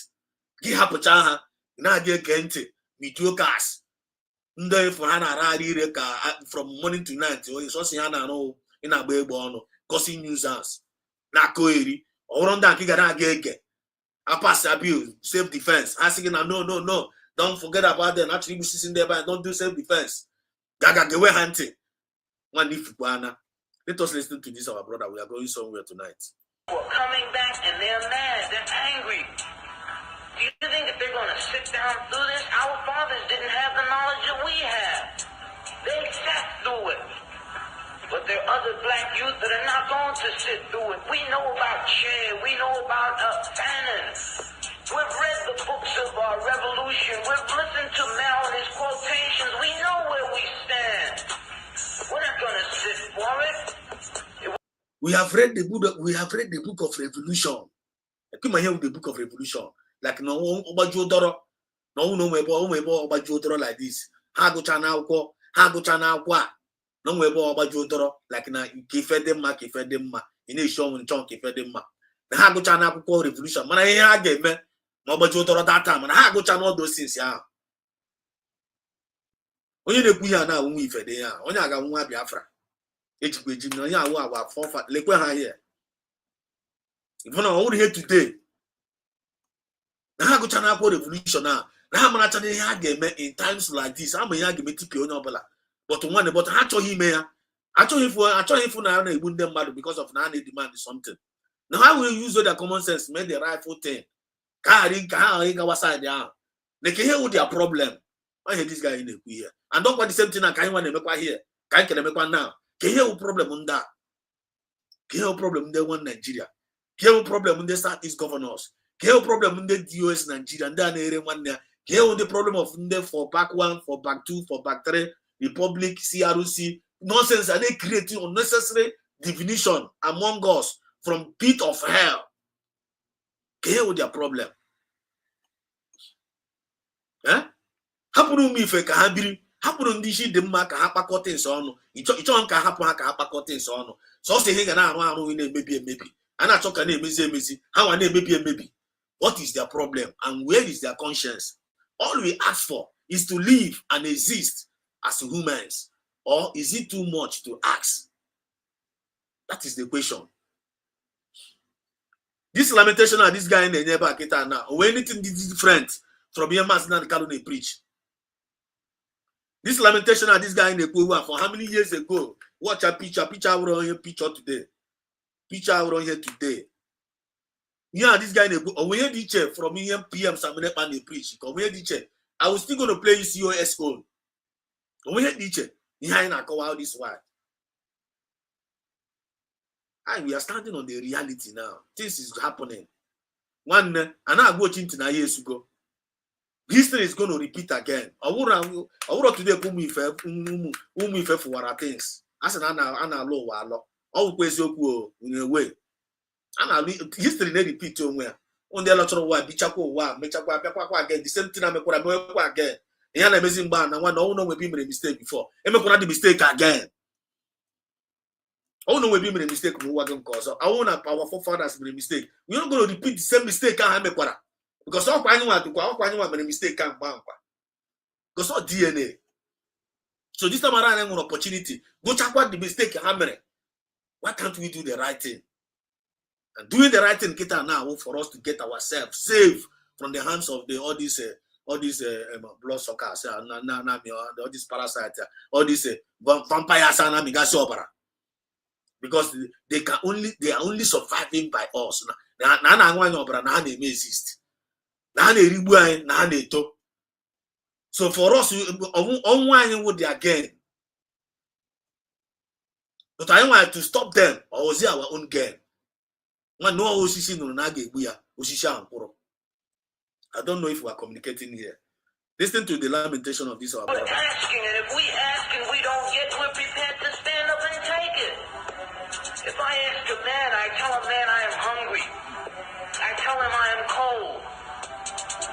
[SPEAKER 5] Give up a chaha. Now they get mediocres. Nde for hana rari from morning to night. Oh, so see hana no in a baby bono causing nuisance. Na koeri. Or that kigana gege. I pass abuse, self defense. Asking no. Don't forget about them. Actually, we sitting there, but don't do self defense. Gaga the way hunting. One if let us listen to this, our brother. We are going somewhere tonight.
[SPEAKER 2] We're coming back and they're mad. They're angry. Do you think that they're going to sit down through this? Our fathers didn't have the knowledge that we have. They sat through it. But there are other black youth that are not going to sit through it. We know about Che. We know about Fanon. We've read the books of our revolution. We've listened to Mao and his quotations. We know where we stand. We're not going to sit for it.
[SPEAKER 5] We have read the book. We have read the book of revolution. I come here with the book of revolution. Like no Obajodoro, no Obajodoro like this. Ha go chana kwa. No Obajodoro like na kifedemma. In a show when chunk kifedemma. The ha go chana kwa revolution. Man, I gave me no Obajodoro that time. And ha go chana all those things ya. Onye na kuya na unwi fede ya. Onye aga unwa Biafra. Ejigbeji no ya wa fofa lekwe ha here. Even on here today. Now go chana for revolution now. Now man chana ya game in times like this. I'm ya game tipi onye obala. But one but acho him ya. Acho him for na ebu dem mad because of na they demand something. Now how will you use the common sense make the rifle thing? Ka ga side ya. They can hear with their problem. I hear this guy in the here. And don't want the same thing I can want to make here. Can make one now. Can hear problem on that. Can hear problem there one Nigeria. Can hear problem on the Southeast governors. Can hear problem on the US Nigeria and then area one there. Can hear the problem of them for back 1, for back 2, for back 3, Republic, CRC. Nonsense, and they creating unnecessary division among us from pit of hell. Can hear their problem. Eh? Hapụrụ m ife ka ha biri, hapụrụ ndị isi dị mma ka ha kpakọta nso ọnụ, ịchọ nka hapụ ha ka ha kpakọta nso ọnụ. Sọsọ ihe ga na-arụ na-emebi. A na-achọ ka na-emezi, ha nwa na-emebi. What is their problem and where is their conscience? All we ask for is to live and exist as humans, or is it too much to ask? That is the question. This lamentation of this guy in the neighbor now, or anything different from here, Master Kalu they preach. This lamentation of this guy in the Kuwa for how many years ago? Watch a picture on here, picture today. Picture on here today. Yeah, this guy in the Kuwa. When you teacher from here, PM Samine and they preach. When you teacher, I was still going to play COS own. When you teacher, behind I call out this why. And we are standing on the reality now. This is happening. One, and I go into na years ago. History is going to repeat again. I would today for what are things. As an ana low wallow. Always in a way. History may repeat somewhere. On the electoral war, Bichako war, Mechakwa again. The same thing I make again. The other amazing ban. And one no will be made a mistake before. I make the mistake again. Oh no, we be made a mistake. I want our forefathers made a mistake. We're not going to repeat the same mistake. I make what. Because all anyone made a mistake can't bound. Because all DNA. So this time around, I have an opportunity. Go check what the mistake hammering. Why can't we do the right thing? And doing the right thing, kita now for us to get ourselves saved from the hands of all these blood suckers, all these parasites, all these vampires, because they are only surviving by us. Now they may exist. So for us, on would they again. But I want to stop them, or was it our own game? I don't know if we are communicating here. Listen to the lamentation of this.
[SPEAKER 2] We're asking, and if we ask and we don't get, we're prepared to stand up and take it. If I ask a man, I tell a man I am hungry. I tell him I am cold.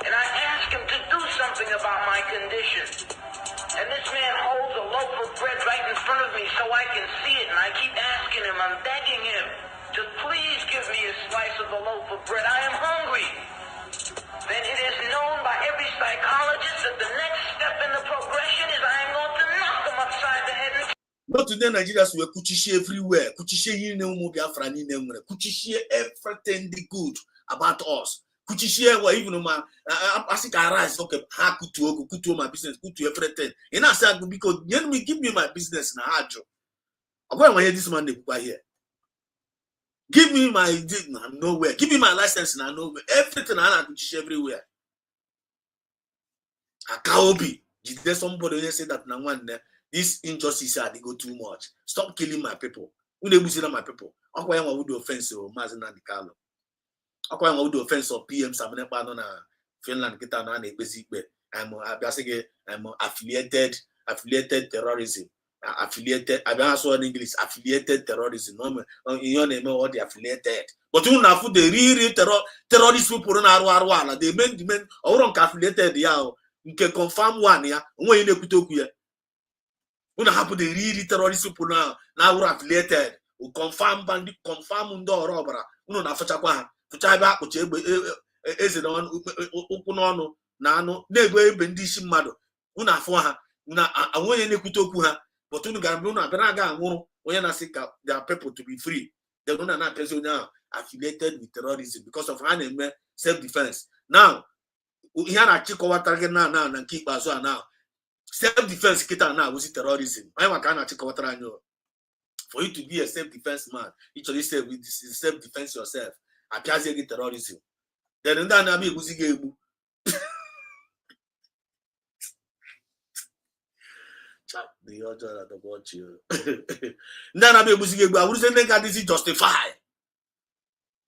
[SPEAKER 2] And I ask him to do something about my condition. And this man holds a loaf of bread right in front of me so I can see it, and I keep asking him, I'm begging him to please give me a slice of the loaf of bread. I am hungry. Then it is known by every psychologist that the next step in the progression is I am going to knock him upside the head.
[SPEAKER 5] Not today, Nigerians were kuchishi everywhere. Kuchishi Biafra, kuchishi everything the good about us. Kuchishi, even my asik arise, okay, ha kutu my business, kutu everything. And I said, because you give me my business na hajo. I'm going to hear this man here. Give me my I'm nowhere. Give me my license and I nowhere. Everything I kuchishi everywhere. Akaobi. Is there somebody who say that na one there? This injustice they go too much. Stop killing my people. Who they see my people? Akwai would do offense of Mazina Di Carlo. Akwai would do offense of PM Samanepa na Finland kita na bezikbe. I'm affiliated terrorism. Affiliated. I don't know in English. Affiliated terrorism. No, in your name what they affiliated. But you know for the real terrorist people na arwa. They men or affiliated ya. You can confirm one ya. When you put here. When happen the real terrorist people now we're affiliated. We confirm ndo robara. Uno na facha kwa facha ba ko chegbe eze don okwu n'ọnụ na anụ na-egbe ebe ndị isi mmadụ unu afọ ha na onye na-ekwute okwu ha but unu gara unu abịa ga anwụrụ onye na-asị ka their people to be free then unu na-apịazi onye ahụ affiliated with terrorism because of ha na-eme self defense. Now ihe a na-achịkọwatara gị na nke ikpeazụ a now self-defense kita now was terrorism. I want to check for you to be a self-defense man. Actually say with self-defense yourself. Appears against terrorism. Then in that be buzigebu. The other at the watch you. Then be buzigebu. I would say that this is justified.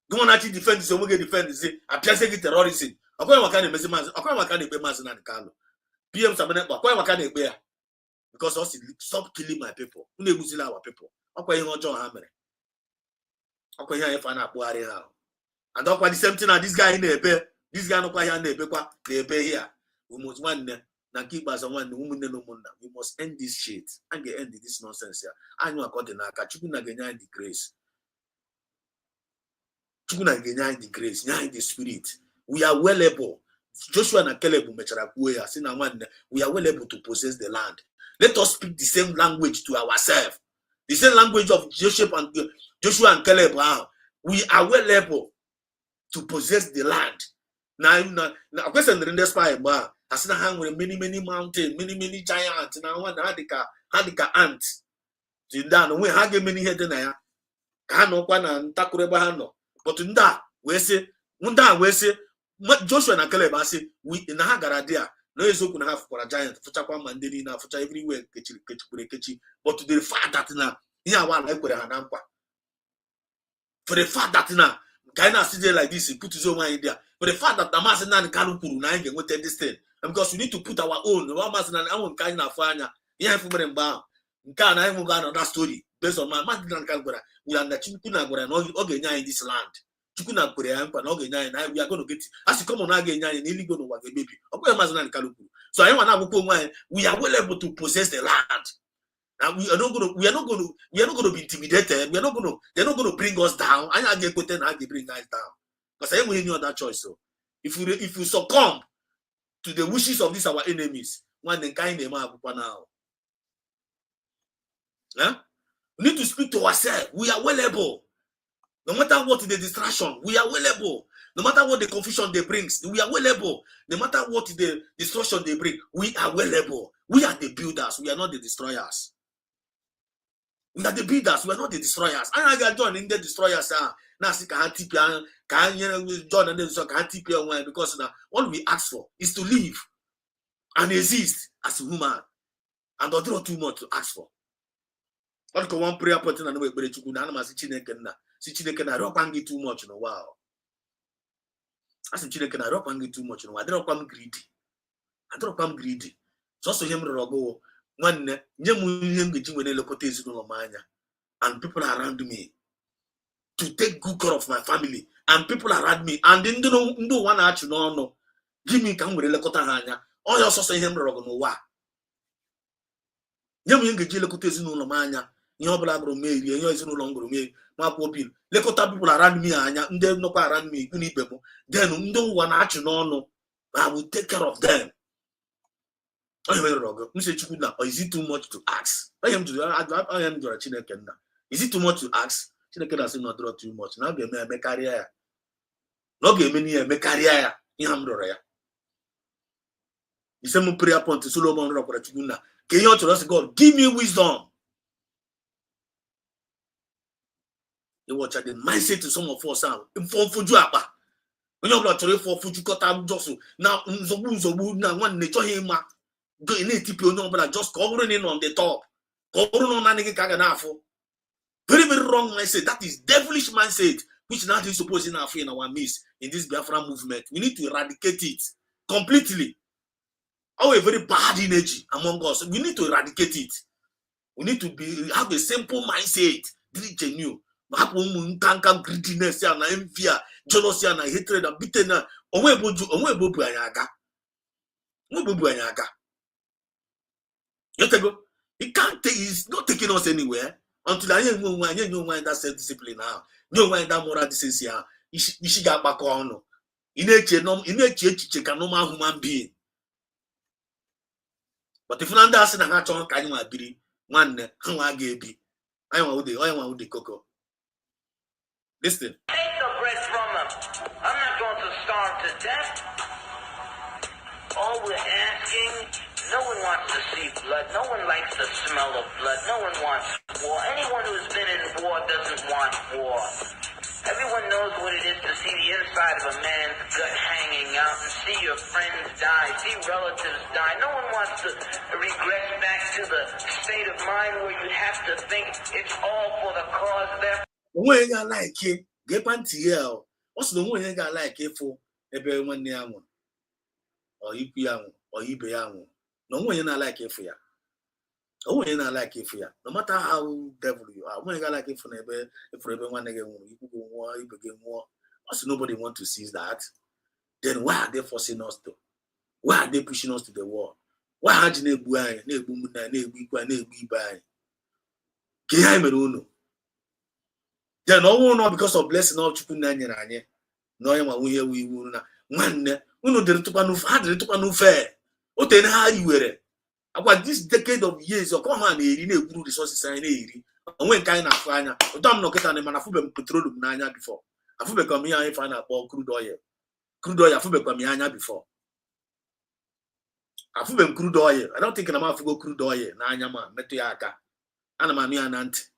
[SPEAKER 5] Go on actually defend this, we defend this. Appears against terrorism. Akwa makani message. Akwa makani be mass na Carlo. PM Samanepa, because us stop killing my people. Our people. And the same thing this guy in the this guy no kwaya here. We must one na keep us one woman no munda. We must end this shit and get end this nonsense here. I know according to Chukuna genya the grace. Chukuna genya the grace, the spirit. We are well able. Joshua and Caleb we are well able to possess the land. Let us speak the same language to ourselves. The same language of Joshua and Caleb. We are well able to possess the land. Now, a question in this part, I said, hang with many mountains, many giants. Now, one hadika ants. Then we have many head in there. Kano and Takureba. But in that, we say, Joshua and Caleb say we in Hagaradia. No is open half for a giant for Chapa Mandini now for everywhere but to the fact that now here one like with a hanampa. For the fact that now Kaina sit like this, he put his own mind there. For the fact that the mass and Kalukuru now can go take this thing. And because we need to put our own mass and our kind of fire. Yeah, for them bound. Can I move on that story based on my Martin Calgora? We are not Chukuna in this land. We are going to get as you come on again nearly going to work a baby. So I want to we are well able to possess the land. And we are not going to be intimidated. They're not going to bring us down. I get put and they bring us down. Because I have no other choice. So if you succumb to the wishes of these our enemies, one then kind them up now. Huh? We need to speak to ourselves. We are well able. No matter what the distraction, we are well able. No matter what the confusion they bring, we are well able. No matter what the destruction they bring, we are well able. We are the builders. We are not the destroyers. We are the builders. We are not the destroyers. I got John in the destroyers. Now, John and then because now all we ask for is to live and exist as a human, and not too much to ask for. What one prayer point and way, but you could si Chineke na rock get too much no wow. As Chineke na rock get too much no I don't come greedy. So him rogo one nyem get when lokote no manya and people around me to take good care of my family and people around me and then do one act no give me come with lokota hanya all your so him rogo no wa nye m ngeji elekọta ezinụlọ m anya ihe ọbụla gụrụ m eri ihe ezinụlọ m gụrụ m eri ma kwụọ bil lekọta people around me anya ndị nọkwa around me ikwu na ibe m then ndị ụwa na-achụ n'ọnụ I will take care of them. Is it too much to ask? I am Chineke nna. Is it too much to ask? Chineke doesn't not draw too much. Now give me a career. No give me a career. You say prayer point to Solomon rock. Can you to us God? Give me wisdom. You watch at the mindset to some of us now. Inform for Juapa. When you're not for Fuji cut out Josu. Now Zobu now one nature him. Go in a tip just covering in on the top. Covering on any kaganafo. Very, very wrong mindset. That is devilish mindset, which not is supposed in our midst in this Biafra movement. We need to eradicate it completely. Our very bad energy among us. We need to eradicate it. We need to have a simple mindset. Genuine. Greediness and envy, jealousy and hatred and bitterness. He can't take, he's not taking us anywhere until I know that self-discipline now. No one that moral decency. She got back on. In a church, can normal human being. But if you understand how to can you be one, how I gave be. I want the cocoa. Listen.
[SPEAKER 2] Take the bread from them. I'm not going to starve to death. All we're asking, no one wants to see blood. No one likes the smell of blood. No one wants war. Anyone who's been in war doesn't want war. Everyone knows what it is to see the inside of a man's gut hanging out and see your friends die, see relatives die. No one wants to regress back to the state of mind where you have to think it's all for the cause there.
[SPEAKER 5] When you like it, get pantiel. What's the one you got like it for? Ebe one yamu or ipiamu or ibeyamu. No one you not like it for ya. Oh, you not like it for ya. No matter how devil you are, when you got like it for everyone again, you could go more, you begin more. Also, nobody want to see that. Then why are they forcing us to? Why are they pushing us to the wall? Why are you not buying? Then no because of blessing of Chukunanya. No, I'm aware we will not. One, uno de Tupanu had the Tupanu fair. What then how you were? About this decade of years, or come on, in a good resources and when kind of finer, don't look at an Manafube petroleum nine before. I feel become here if I bought crude oil. Crude oil, I feel become here before. I feel crude oil. I don't think I'm out to go crude oil. Nanyama, Metiaka, Anamami and Aunt.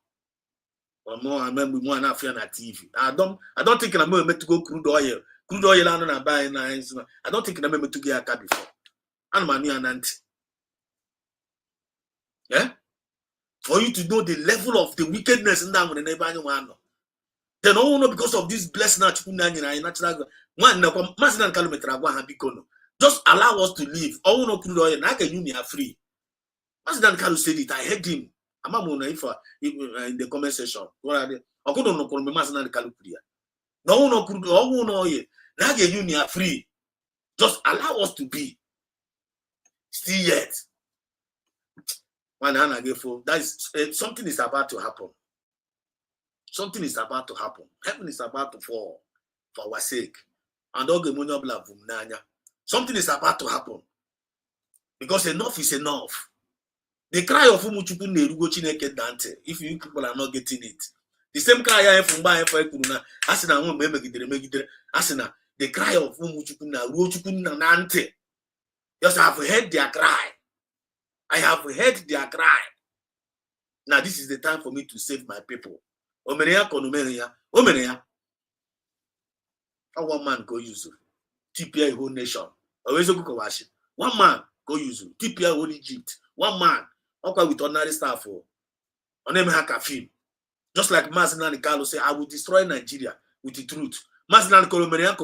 [SPEAKER 5] Or more, I remember one after on TV. I don't think I'm meant to go crude oil. Crude oil, and buy nines. I don't think I'm meant to get a car before. Anamami and Aunt. Yeah? For you to know the level of the wickedness in that one, then all because of this blessing natural one just allow us to live. All no crude oil, now can you are free. President Kalu said it. I heard him. I'm in the comment section. What are they? I couldn't know President Kalu. No crude oil. Now can you are free. Just allow us to be. Still yet. That is something is about to happen. Something is about to happen. Heaven is about to fall for our sake. And something is about to happen. Because enough is enough. The cry of Umuchuku Nerugo Chineke Dante, if you people are not getting it. The same cry I have from Kuruna, Asina won't Megidre, Asina, the cry of Umuchuku Narugo Nante. Just have heard their cry. I have heard their cry. Now this is the time for me to save my people. Omereya konumereya. Omereya. How one man go use it? TPI whole nation. One man go use it. TPI whole Egypt. One man. Okay, with ordinary staff. On them film. Just like Mazinan Kalo say, I will destroy Nigeria with the truth. Mazinan konumereya.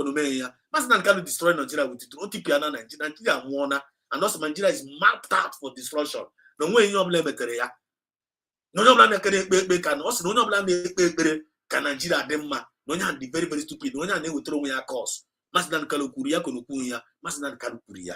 [SPEAKER 5] Mazinan Kalo destroy Nigeria with the truth. TPI na Nigeria warner. And also Nigeria is mapped out for destruction. No way you blame it. No blame can also no blame can Nigeria Denmark. No one be very, very stupid. No one will throw away a cause. Masdan Kalukuria, Konukuria, Masdan Kalukuria.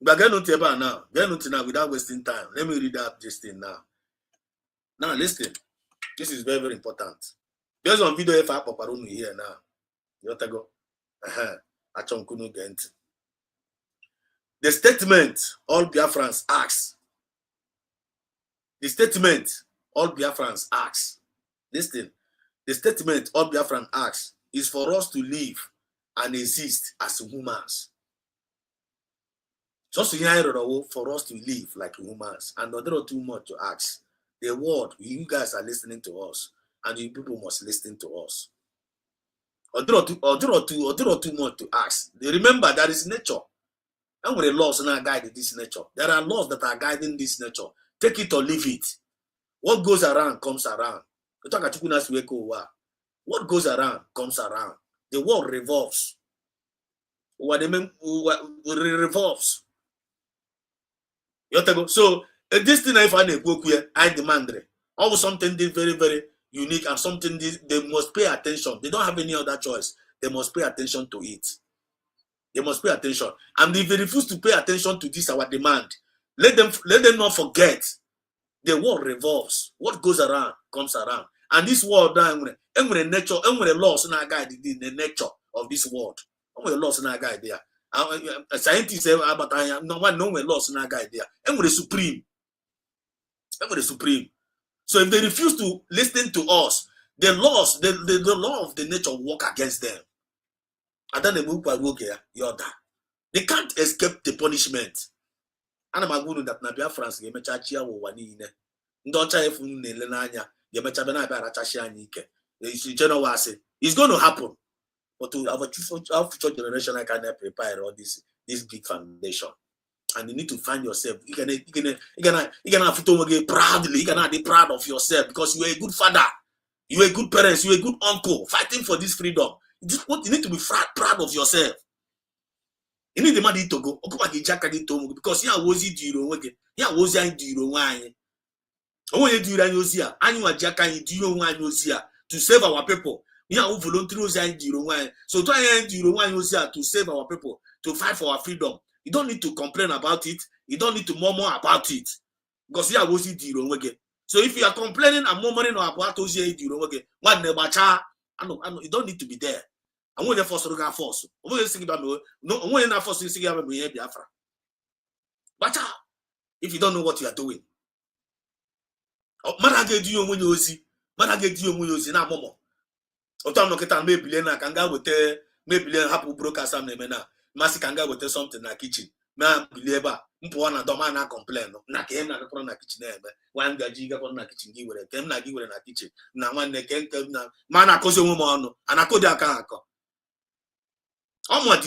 [SPEAKER 5] But get note now. Get note now without wasting time. Let me read out this thing now. Now listen. This is very, very important. There's one video if I pop around here now. You want to go? The statement all Biafrans ask. The statement all Biafrans ask. Listen. The statement all Biafrans ask is for us to live and exist as humans. Just for us to live like humans, and not too much to ask. The word, you guys are listening to us, and you people must listen to us. Or too much to ask. Remember, there is nature. And with the laws now guiding this nature. There are laws that are guiding this nature. Take it or leave it. What goes around comes around. What goes around comes around. The world revolves. Revolves. So this thing I demand it. Always something very, very unique and something they must pay attention. They don't have any other choice. They must pay attention to it. They must pay attention. And if they refuse to pay attention to this, our demand, let them not forget. The world revolves. What goes around comes around. And this world, nature, laws in our guide in the nature of this world. Laws in our guide there. Scientists say about no one laws in our guide there. And with the supreme. So if they refuse to listen to us, the laws, the law of the nature work against them. And then they move by work here. They can't escape the punishment. And I'm going that Nabia France game chachia wani ne. Ndocha efu nele nanya. Yemecha bena ba chachia nike. It's going to happen. But to our future generation, I can prepare all this big foundation. And you need to find yourself. You can have to proudly. You can be proud of yourself because you are a good father. You are a good parents. You are a good uncle fighting for this freedom. You need to be proud of yourself. You need the money to go. Because here was it you know again. Here was I do you why? Oh, you do that annual jacka to save our people. Here who volunteers and do why. So try and do why to save our people, to fight for our freedom. You don't need to complain about it. You don't need to murmur about it. Because here was it you know again. So if you are complaining and murmuring about those you know again, what never you don't need to be there. I want to force to go force. I want to think about no. I want to force to think about Biafra. But if you don't know what you are doing, man, I get you when you see. Man, I get you when you see. Na momo. Otam no keta maybe na kanga wote maybe hapu broker some name na. Masi kanga wote something na kitchen. Man, believer. Mpo na doma na complain. Na kem na ko na kitchen na. Wan gaji ga ko na kitchen gi were. Kem na gi were na kitchen. Na wan ne kem na. Man akoso mo no. Anakodi aka akọ. That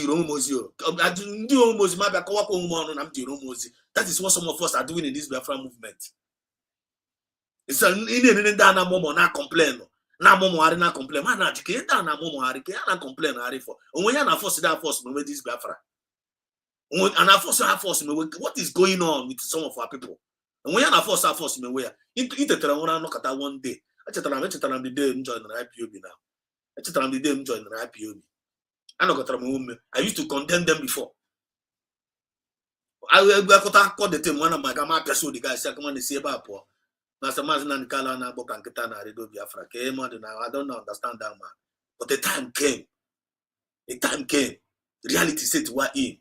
[SPEAKER 5] is what some of us are doing in this Biafra movement. It's a na momo na complain. Na momo ari na complain. Man na jike na momo ari ke na complain ari for. Onwe ya na force that force me with this Biafra. And I force me what is going on with some of our people. Onwe ya na force me where. Itetara wona no kata one day. Achetara the day I'm joining the IPOB now. Achetara the day I'm joining the IPOB. I used to condemn them before. I call the team one of my gamma pursue the guy second one is about poor. Master Mazan Kalana Bokanketana Redo Biafra came on now. I don't understand that man. But the time came. Reality said what in.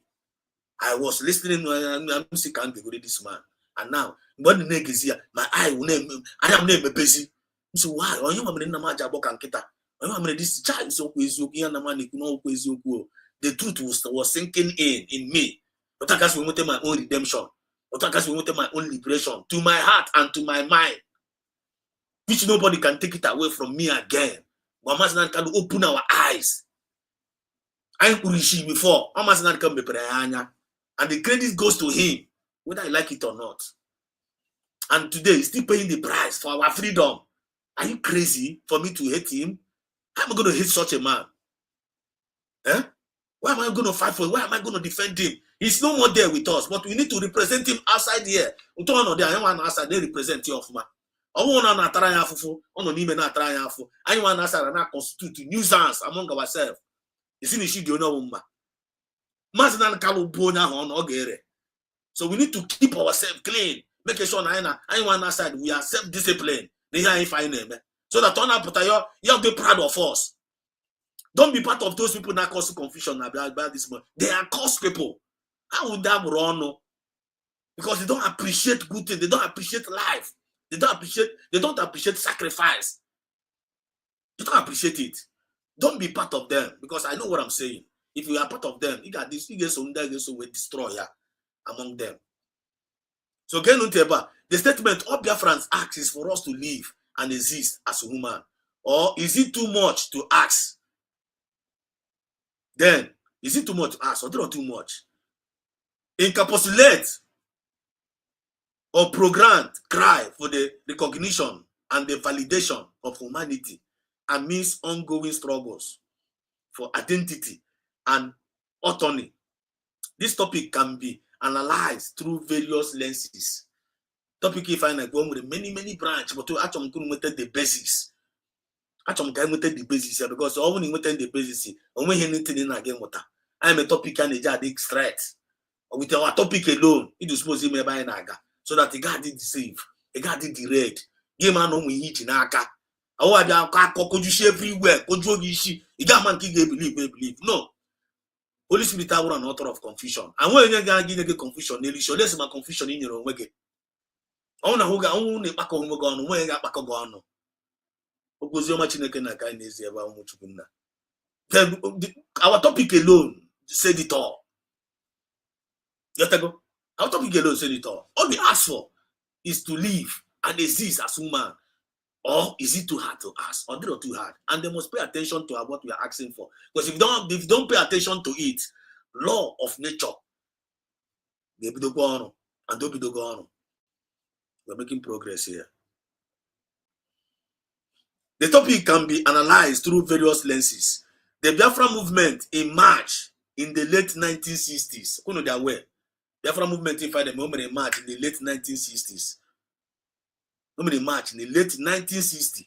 [SPEAKER 5] I was listening I'm sick and with this man. And now when the neck is here, my eye will name I am named busy. So why are you in the Maja Bokanketa? This child is so the truth was sinking in me. But I guess we wanted my own redemption. But I guess we wanted my own liberation to my heart and to my mind, which nobody can take it away from me again. But can open our eyes. I Urishi before. And the credit goes to him, whether I like it or not. And today he's still paying the price for our freedom. Are you crazy for me to hate him? How am I going to hate such a man? Why am I going to fight for him? Why am I going to defend him? He's no more there with us, but we need to represent him outside here. They represent you of man. I want to constitute nuisance among ourselves. You see, she do know. So we need to keep ourselves clean, making sure anyone outside we are self-disciplined. So that on up, you'll be proud of us. Don't be part of those people that cause confusion about this money. They are cause people. How would that run? Because they don't appreciate good things. They don't appreciate life. They don't appreciate sacrifice. You don't appreciate it. Don't be part of them, because I know what I'm saying. If you are part of them, you get this, you get some will destroy among them. So again, the statement all Biafrans ask is for us to live and exist as a human. Or is it too much to ask? Then, is it too much to ask or not too much? Encapsulate or programmed cry for the recognition and the validation of humanity amidst ongoing struggles for identity and autonomy. This topic can be analyzed through various lenses. Topic if I go with many branches, but to actually the basis. Actually, the basis because all when you the basis, only anything in again water. I am a topic and a threat. With our topic alone, it is supposed to be by naga, so that the guy did deceive, the guy did the red. Game man on we eat in aka. Oh, I could you share everywhere? Could you man believe? No. Holy Spirit are an author of confusion. And when you're going to get confusion, nearly show less my confusion in your own way. Oh, no, who got only back on Mogon, where I got back on. Was your much in a kind is about our topic alone said it all. Our topic alone said it all. All we ask for is to live and exist as human. Or is it too hard to ask? Or not too hard? And they must pay attention to what we are asking for. Because if you don't pay attention to it, law of nature, they be go on and don't be go on. We're making progress here. The topic can be analyzed through various lenses. The Biafra movement emerged in the late 1960s. You know they are aware. Biafra movement in the moment emerged in the late 1960s. March in the late 1960s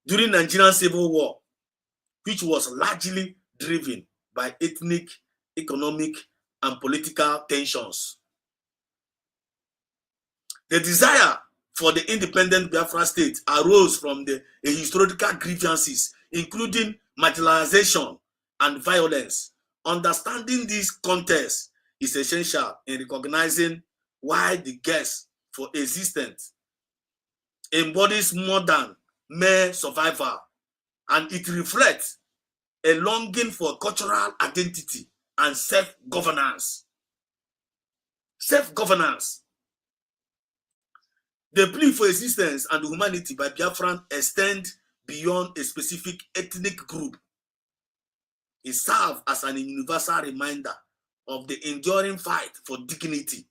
[SPEAKER 5] during Nigerian Civil War, which was largely driven by ethnic, economic, and political tensions. The desire for the independent Biafra state arose from the historical grievances, including marginalization and violence. Understanding this context is essential in recognizing why the guess for existence embodies more than mere survival, and it reflects a longing for cultural identity and self-governance. Self-governance. The plea for existence and humanity by Biafran extend beyond a specific ethnic group. It serves as an universal reminder of the enduring fight for dignity,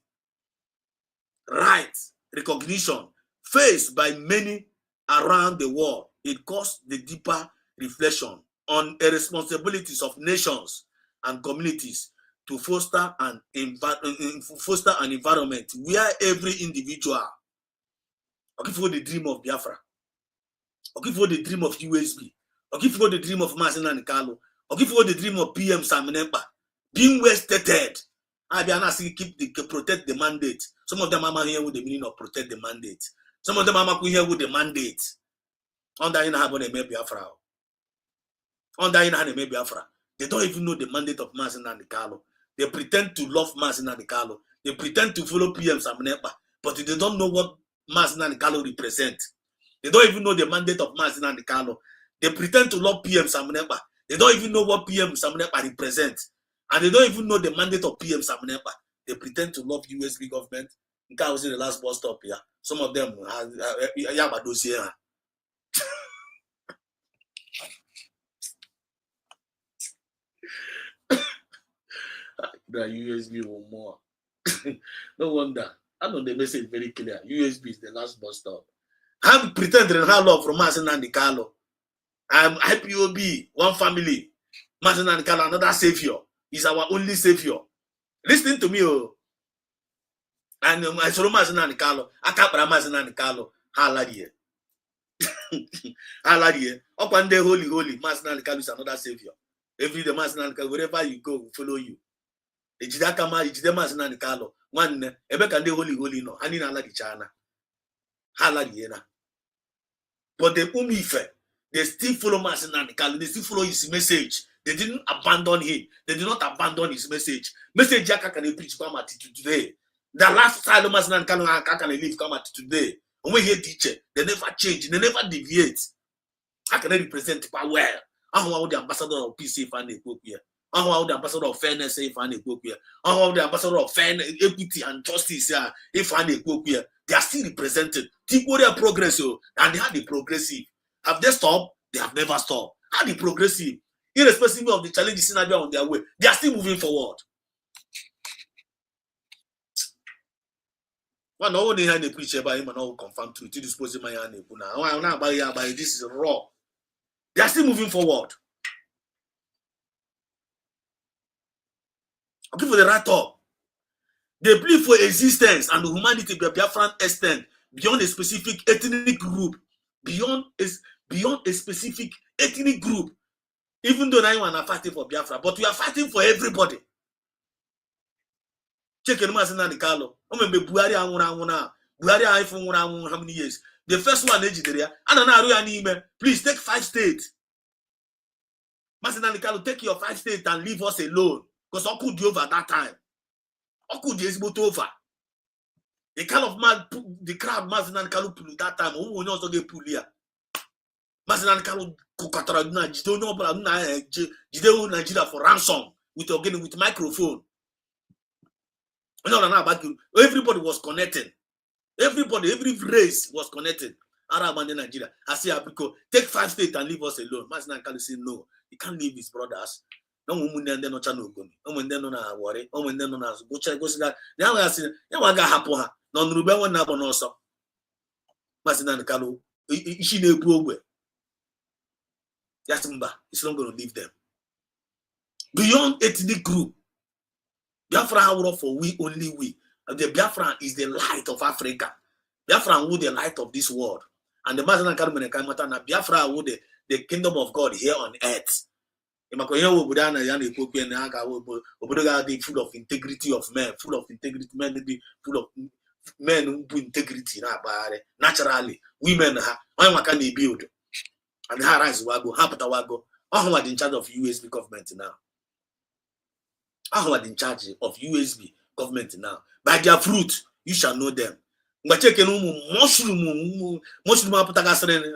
[SPEAKER 5] rights, recognition, faced by many around the world. It caused the deeper reflection on the responsibilities of nations and communities to foster an environment where every individual, okay, for the dream of Biafra, okay, for the dream of USB, okay, for the dream of Masina Nikalo, okay, for the dream of PM Samenepa, being well stated. I be asking protect the mandate. Some of them are here with the meaning of protect the mandate. Some of them are here with the mandate. Under in Biafra. Under in Biafra. They don't even know the mandate of Masina Nikalo. They pretend to love Masina Nikalo. They pretend to follow PM Samenepa, but they don't know what Masina Nikalo represents. They don't even know the mandate of Masina Nikalo. They pretend to love PM Samenepa. They don't even know what PM Samenepa represents. And they don't even know the mandate of PM Samenepa. They pretend to love USB government. I was in the last bus stop here. Some of them have a dossier. The USB or more. No wonder. I know the message very clear. USB is the last bus stop. I'm pretending how love from Masina and Carlo. I'm IPOB, one family. Masina and Carlo, another savior. Is our only savior. Listen to me, oh. And I saw Masina and Carlo. I can't put Masina and Carlo. Haladia. Haladia. Up and there, holy. Masina and Carlo is another savior. Every day, Masina and Carlo, wherever you go, will follow you. Ejidakama, Ejidema Masina and Carlo. One, Ebeka de holy no, and in Aladichana. Haladiena. But the Umife, they still follow Masinandikalu, they still follow his message. They didn't abandon him. They did not abandon his message. Message Jaka can preach come at today. The last time Masinandikalu can live come at today. And we hear teacher, they never change, they never deviate. How can they represent power well? How the ambassador of peace if I here? How the ambassador of fairness if I here? How the ambassador of fairness, equity, and justice if I here? They are still represented. People are progressive, and they have the progressive. Have they stopped? They have never stopped. How the progressive, irrespective of the challenges on their way, they are still moving forward. One no one they preach about him and all confirm truth. To dispose of my hand. This is raw. They are still moving forward. Okay, for the right up. They believe for existence and humanity be Biafran extent beyond a specific ethnic group, beyond a specific ethnic group. Even though now are fighting for Biafra, but we are fighting for everybody. Check your mass in the Carlo. Buhari how many years? The first one, Nigeria, and please take 5 states. Masinandikalu, take your 5 states and leave us alone. Because I could do over that time. I could do over. The kind of man, the crowd Masinandikalu pull that time. Who will also get pull here? Masinandikalu Kukataraguna, Jideo Nigeria for ransom with microphone. Everybody was connected. Everybody, every race was connected. Arab and Nigeria. I say, take 5 states and leave us alone. Masinandikalu say no. He can't leave his brothers. No woman then no channel go. No one then no worry. No one then no go check go see that. Now I say, now what got happen? No Rube one na bonoso. Masinandikalu, she ne buogwe. Yasimba, it's not going to leave them. Beyond ethnic group, Biafra have for we only we. The Biafra is the light of Africa. Biafra is the light of this world. And the Masinandikalu Biafra is the kingdom of God here on earth. Full of integrity of men, full of integrity, full of men who integrity naturally. Women can build. And her rise wago, Hapatawago. How are in charge of USB government now? How are in charge of USB government now? By their fruit, you shall know them. Mushroom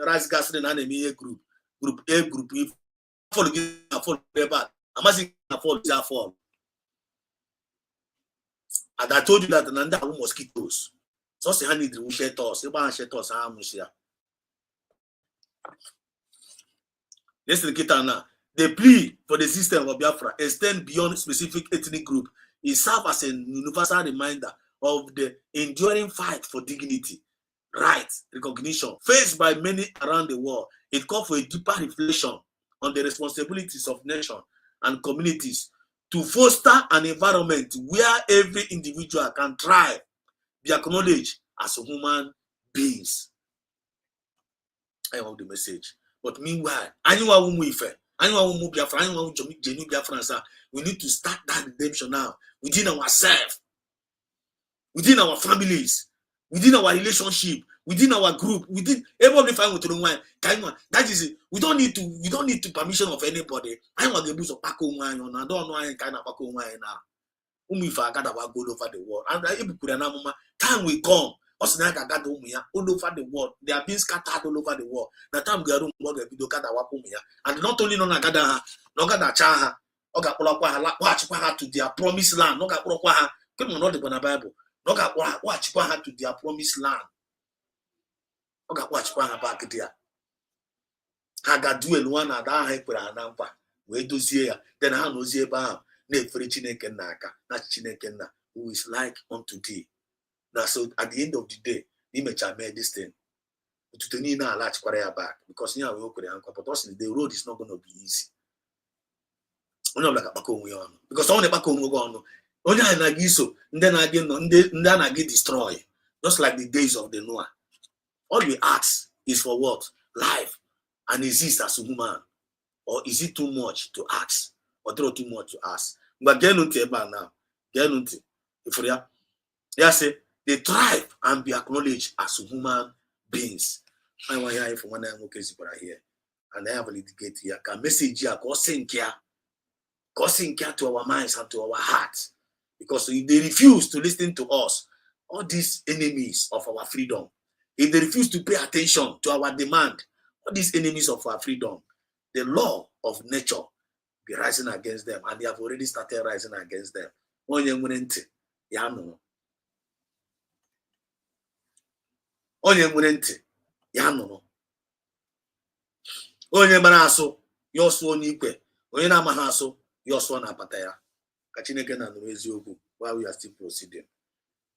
[SPEAKER 5] rice gasoline and group A, group E. Fall back. I'm asking fall. And I told you that Nanda mosquitoes. So say honey the shelters. Listen to now. The plea for the system of Biafra extend beyond specific ethnic group. It serves as a universal reminder of the enduring fight for dignity, rights, recognition faced by many around the world. It calls for a deeper reflection on the responsibilities of nations and communities to foster an environment where every individual can thrive, be acknowledged as human beings. I want the message. But meanwhile, we need to start that redemption now within ourselves, within our families, within our relationship, within our group, within everybody find with one. That is it. We don't need to permission of anybody. I want the boost of Paco wine on. I don't know any kind of Paco wine now. If I got about go over the world, and can we come? All over the world, they are being scattered all over the world. The time we are and not only no Nagada, no Gada Chaha, watch to their promised land, no Gapoha, come on, not the Bible, no watch to their promised land. No watch back there. Haga do and one at that hyper and ampa. Wait to see then I know see about ne free Chineke Naka, not Chinekena, who is like unto thee. Now, so at the end of the day, image I made this thing. To need now large career back because now we but also the road is not going to be easy. Because only back home on only I so then I get destroyed. Just like the days of the Noah. All we ask is for what? Life and exist as a human. Or is it too much to ask? Or too much to ask? But get on now. Get on if Yes, they thrive and be acknowledged as human beings. I want to hear from one here. And I have a litigate here. Can message here, causing care to our minds and to our hearts. Because if they refuse to listen to us, all these enemies of our freedom, if they refuse to pay attention to our demand, all these enemies of our freedom, the law of nature be rising against them, and they have already started rising against them. Onye nwere ntị ya nụrụ. Onye nwere ntị ya nụrụ. Onye mara asụ ya ọsụọ n'ikwe. Onye na-amaghị asụ ya ọsụọ na-apata ya. Ka Chineke na-anụrụ eziokwu while we are still proceeding.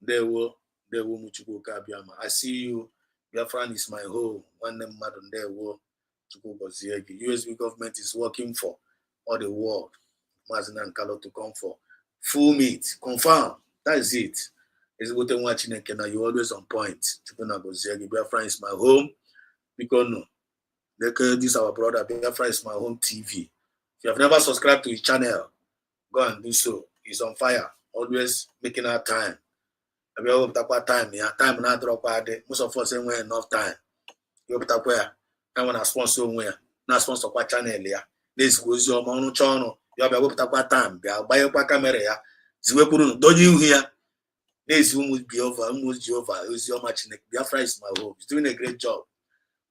[SPEAKER 5] Ndewo Muchukwu Kabiama. I see you. Biafra is my home. One name mmadụ ndewo. Chukwu gozie gị. USB government is working for all the world. Mazina Nkalo to come for full meat. Confirm. That is it. Ezigbote nwa Chineke na you always on point. Chukwu na gozie gị. Biafra is my home. Because no. This our brother. Biafra is my home TV. If you have never subscribed to his channel, go and do so. He's on fire. Always making our time. We have time. Yeah, time not drop most of us ain't enough time. You have to I want to sponsor somewhere. Not sponsor kwa channel ya. This goes your monu channel. You have to time. Buy your camera ya. Ziwe puru don't you hear? This must be over. Must be over. It's your match. Biafra is my home. He's doing a great job.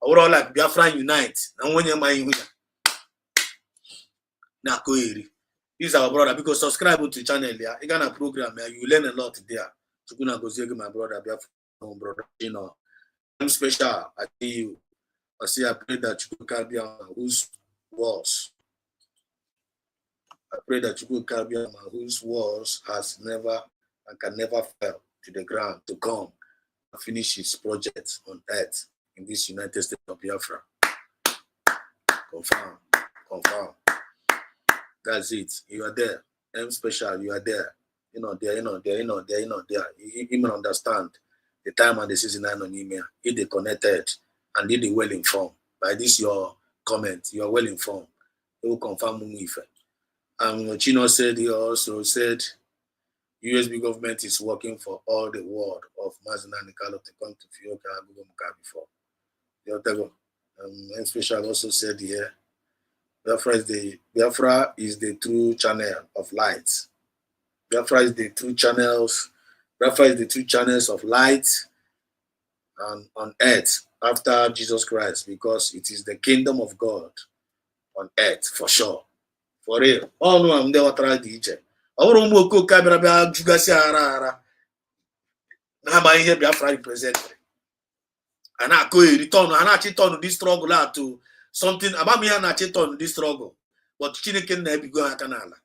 [SPEAKER 5] Overall, like Biafra unite. And when you're my na koiri. This is our brother because subscribe to the channel here. You gonna program here. You learn a lot there. Chukuna gozie my brother, Biafra brother. You know, I'm special. I see you. I pray that you can be on whose walls. I pray that you can be on whose walls has never and can never fail to the ground to come and finish his project on earth in this United States of Biafra. Confirm. That's it. You are there. I'm special. You are there. You know there. You even understand the time and the season on email. If they connected and if they well informed. By this your comment, you are well informed. You will confirm if. Chino said he also said USB government is working for all the world of Mazina Nikalo to come to Fioka before. Special also said here. Biafra is the true channel of light. Biafra is the true channels. Biafra is the two channels of light and on earth after Jesus Christ, because it is the kingdom of God on earth for sure. For real. Oh no, I'm there trying to eat. Biafra represent. And I go return and I turn this struggle out to something about me and I turn this struggle. But Chineke na be go kanala.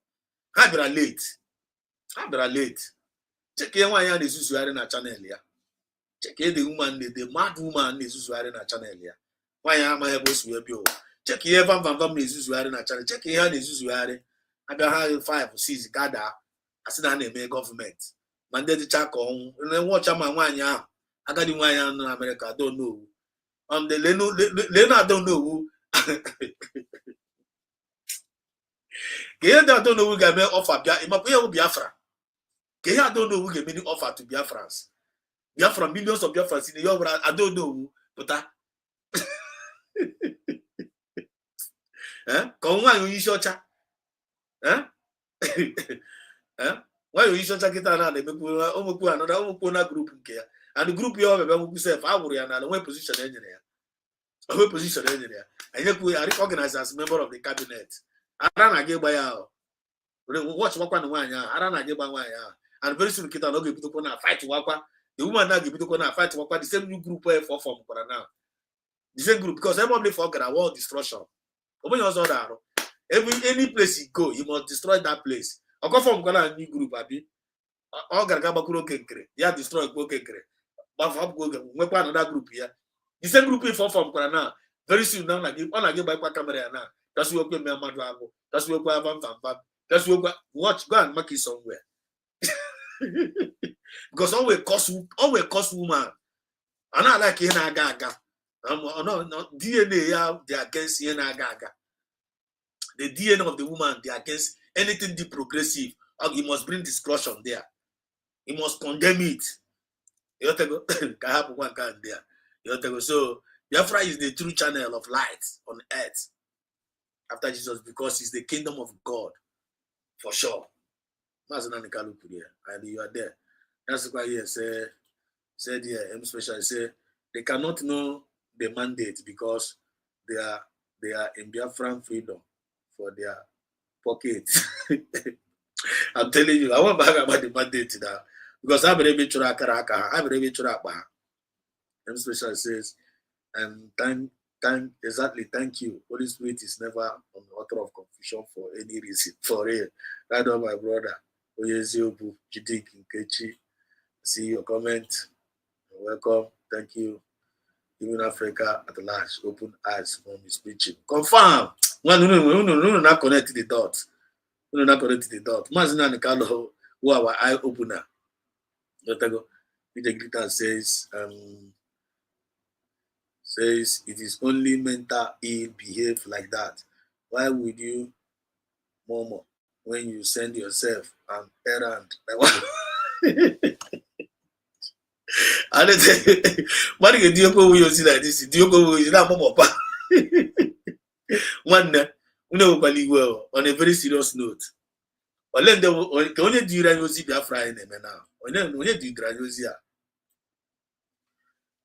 [SPEAKER 5] I better late. Check here why and is na channel ya. Check here the woman, the mad woman is na channel ya. Why am I able to be? Check here van is na channel. Check here is I got 5 or 6 gather. I said I name government. Mandate the check on and then watch my one ya. I got the one in America. I don't know. The Lena don't know who. I don't know who get me offer. Biafra. I don't know who get me offer to Biafrans. Biafra, millions of Biafrans in the young. I don't know who, but come on, you short. Why you short get another? Another group here. And the group you have self, I will and one position engineer. A position engineer. And you are recognized as a member of the cabinet. I don't get by out. Watch what one. I don't get by one. And very soon, Kita no give to fight to Waka. The woman now give to fight to Waka. The same new group for form now. The same group because everybody forget about destruction. Any place you go, you must destroy that place. I go from a new group, Abi. All Gargabakuro Kenkre. Yeah, destroy Kenkre. But another group here. The same group in form now. Very soon now, I give by camera now. That's what we me Madrago. That's what we have. That's what watch. Go and make it somewhere. Because always cost woman. And I like Yena Gaga. No, DNA, they are against Yena Gaga. The DNA of the woman, they are against anything progressive. You must bring discussion there. He must condemn it. So Biafra is the true channel of light on earth after Jesus, because he's the kingdom of God for sure. And you are there. That's why he said here, M special say they cannot know the mandate because they are in Biafran freedom for their pocket. I'm telling you, I want to talk about the mandate now because I'm very sure I'm very sure. M special says, thank you. Holy Spirit is never an author of confusion for any reason. For real. Right on, my brother. Oyeziobu, Jidik, Nkechi. See your comment. You're welcome. Thank you. Even Africa at large, open eyes from his preaching. Confirm. No, not connect the dots. No, not connect the dots. Mazina Nikalo, who our eye opener. The greeter says, it is only mental ill behave like that. Why would you murmur when you send yourself an errand? I don't say, what do you do you see like this? Do you go with that murmur? One well, on a very serious note. Or let them only do you see Biafra in them now. Only do you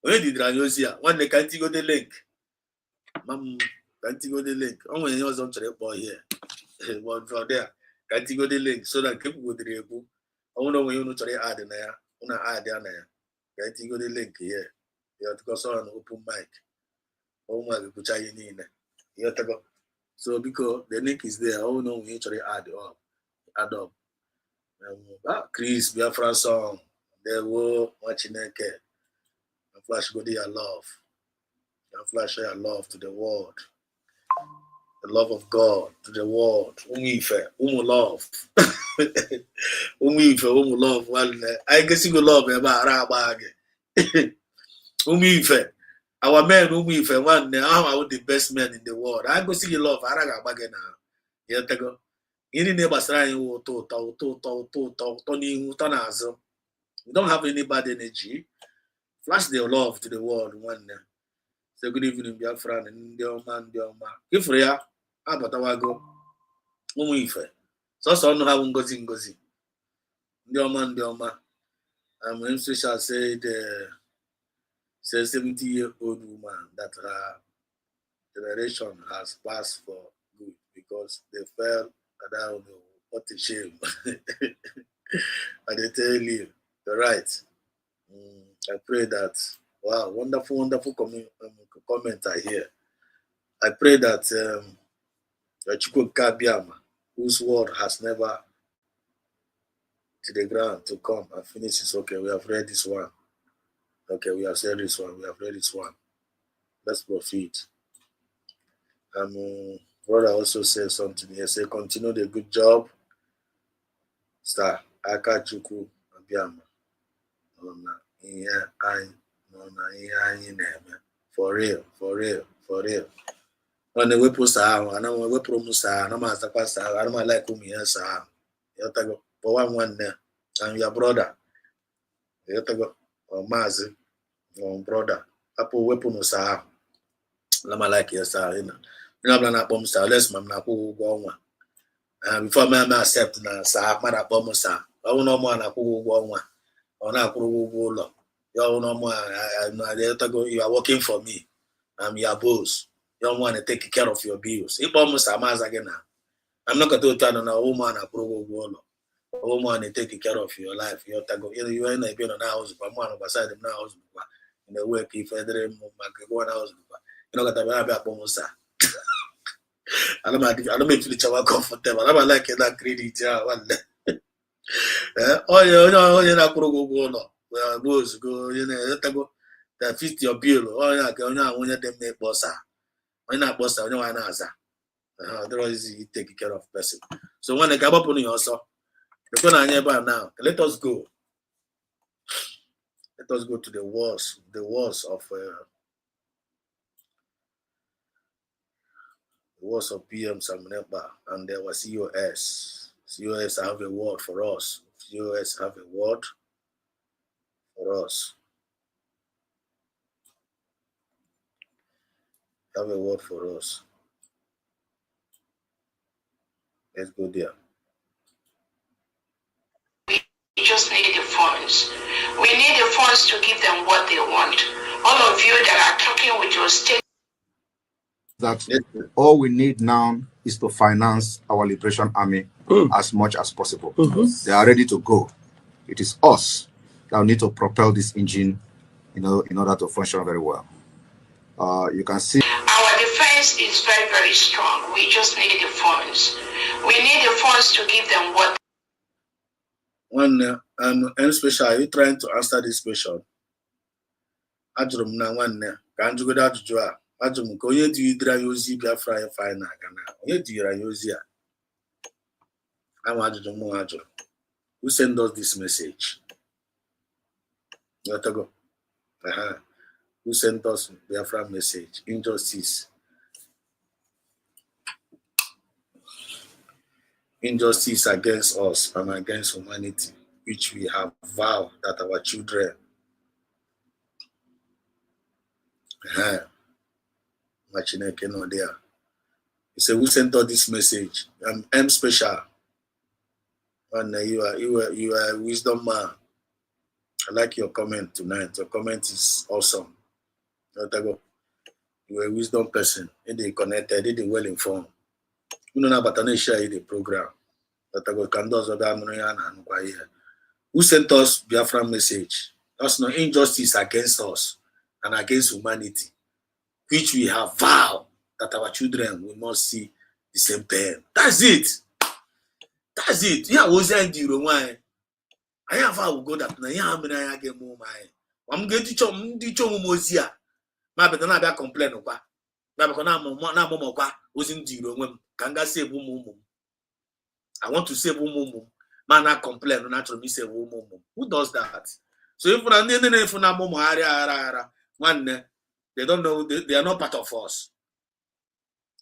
[SPEAKER 5] Only did Ranyosia, one they can't go the link. Mam can't go the link. Only was on the boy here. One from there. Can't go the link so that people would be able. I wonder when you know to add in there. Una add there. Can't go the link here. You have to go on open mic. Oh my God, put you in. You have to go. So because the link is there, I don't know when you try add up. Add up. Chris Biafra song. They were watching that. Flash go there love. And flash your love to the world. The love of God to the world. Umife, love. Umife, love. Well, I guess you love about Arabag. Umife. Our men, Umife, one now are the best men in the world. I go see you love Arabag now. You take go. Any neighbors trying to you don't have any bad energy. Flash their love to the world one day. So good evening, Biafra and Ndioma. If we are Abatawago, Umuife. So no have ngozi. Ndioma. I'm special said 70-year-old woman that her generation has passed for good because they fell down. What a shame. And they tell you, you're right. I pray that, wow, wonderful comment I hear. I pray that Chukwuka whose word has never to the ground to come and finish this. Okay, we have read this one. Okay, we have said this one. We have read this one. Let's proceed. Brother also said something here. Say, continue the good job. Star Aka Chukwu Abiama. For real. When they whip us out, I know we promise I don't like whom you are. You go for one there, and your brother. You go or Mazi, or brother. Apple weapon us out. Lama like yes, you know. You know, I'm bomb star. Let's man, go one. Before me accept na sa mara bomb star. I will no more na go one. Or na go low. You no more. You are working for me. I'm your boss. You don't want to take care of your bills. If almost a mass again now, I'm not going to turn on a woman approve a woman and take care of your life. You ain't been on a house, but one beside them now in the work. If I didn't go on house, you know that I have a bonus. I don't make you feel comfortable. I don't like that credit. Oh, you're not going to go. Boss go, you know, that fit your bill. Oh, yeah, when you make boss. When I boss, I know an answer. Otherwise, you take care of person. So when I come up on you also, the one I now. Let us go. Let us go to the wars of PM Samnepa, and there was COS. COS have a word for us. COS have a word. for us. Have a word for us. Let's go there.
[SPEAKER 2] We just need the funds. We need the funds to give them what they want. All of you that are talking with your state.
[SPEAKER 4] That all we need now is to finance our liberation army as much as possible. They are ready to go. It is us that need to propel this engine, in order to function very well. You can see
[SPEAKER 2] our defense is very, very strong. We just need the funds. We need the funds to give them what.
[SPEAKER 5] One, M special, are you trying to answer this question? Ajụrụ m na nwanne ka m jụgodo ajụjụ a. Ajụrụ m ka onye dịrị anyị ozi Biafra ya fine na Ghana. Onye dịrị anyị ozi a? Ama ajụjụ m ajụrụ. Who sent us this message? Let go. Who sent us Biafra message? Injustice. Injustice against us and against humanity, which we have vowed that our children Machineke no there. He said, who sent us this message? I'm M special. And you are a wisdom man. I like your comment tonight. Your comment is awesome. You are a wisdom person. They connected, they well informed. You know about share the program. Who sent us Biafra message? That's no injustice against us and against humanity, which we have vowed that our children will not see the same pain. That's it. That's it. Yeah, was I do why? I have our go that na ya me na get more my. I'm going to chom mozia. My better not be complain over. Na because na mo kwa ozi ndi ro nwem kanga save mumu. I want to save mumu. Man not complain na to me save mumu. Who does that? So if na mumu ara one they don't know they are not part of us.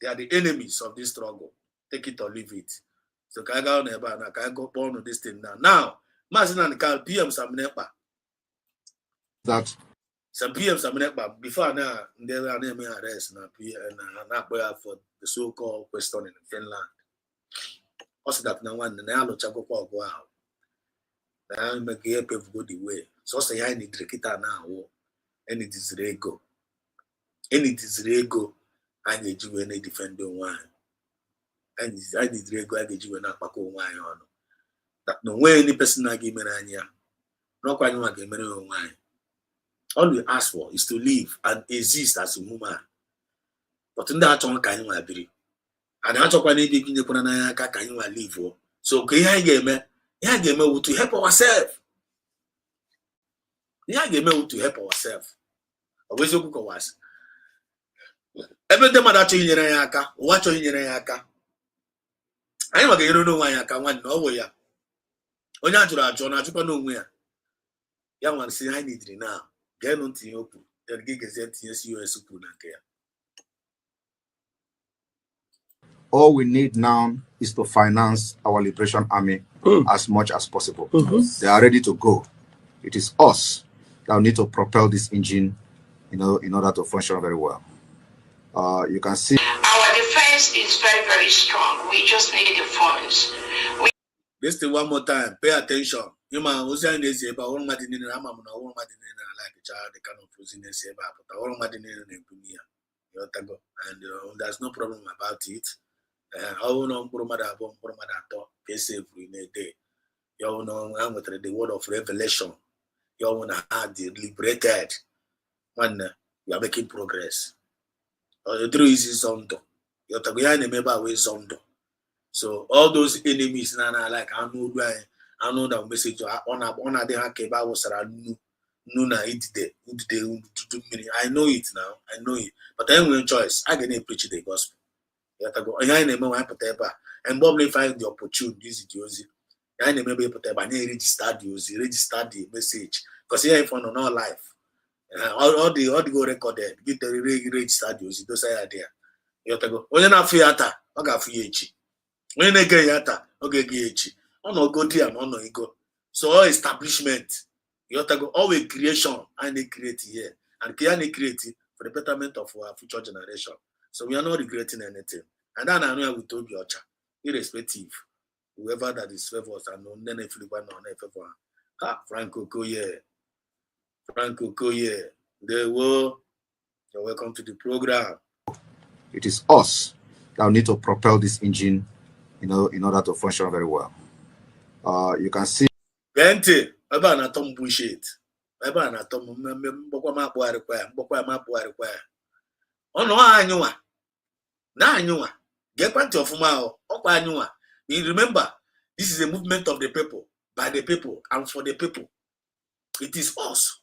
[SPEAKER 5] They are the enemies of this struggle. Take it or leave it. So can I go on about now? Can I go on with this thing now? Now, Mazin and Carl PM Saminepa.
[SPEAKER 4] that
[SPEAKER 5] Some PM Saminepa before now they were naming arrest now and for the so-called question in Finland. Also that now one now look go out. Now make help go the way. So say I need Rekita now. And it is Rego. And it is Rego. I need you when they defend the one. And I need Rego. I need you when I pack on wine on. That no way any person I give me anya. No quite no give me no wine. All we ask for is to live and exist as a human. But in that one can you agree? And that's why we need to put an eye can you live. So can you get me to help ourselves? Yeah, get me to help ourselves. Always you go was. Every time that you in aka, watch you in aka. I am going to know why I can one no way. Only to John, I took no where. Young one say I need it now. Get on to you. The gig is yes, you are super.
[SPEAKER 4] all we need now is to finance our liberation army as much as possible. They are ready to go. It is us that need to propel this engine, in order to function very well. You can see
[SPEAKER 2] Our defense is very, very strong. We just need the funds.
[SPEAKER 5] This thing one more time. Pay attention. You man, who's saying this about all my dinner? I'm not all my dinner like a child. They cannot losing this about all my dinner in Punia. And there's no problem about it. How no Burmada bomb Burmada talk, they save in a day. You know, I'm with the word of revelation. You want to have the liberated. When you are making progress. The truth is zondo. You're talking about way zondo. So all those enemies now like I know that message on the hakeba was nuna it I know it now. I know it. But I have choice. I can preach the gospel. You have to go. And probably find the opportunity to use it. I never be put register the message because here if on our life. All the go recorded, get the registered use those idea. You have to go. Only na fiata, I got free echi. When they get yata, okay, echi. On no go there, on no ego. So all establishment, You have to go always creation and they create here. And can they create for the betterment of our future generation. So we are not regretting anything. And then I know we told you, irrespective, whoever that is favors and then if you want to favor. Franco Koye. Franco Koye. They will. You're welcome to the program.
[SPEAKER 4] It is us that need to propel this engine, in order to function very well. You can see.
[SPEAKER 5] Bente, eba na tom bullshit. Eba na tom mbokwa mapu require, mbokwa mapu require. Ono anywa. Na anywa. Get plenty of mao. Okwa anywa. You remember, this is a movement of the people, by the people, and for the people. It is us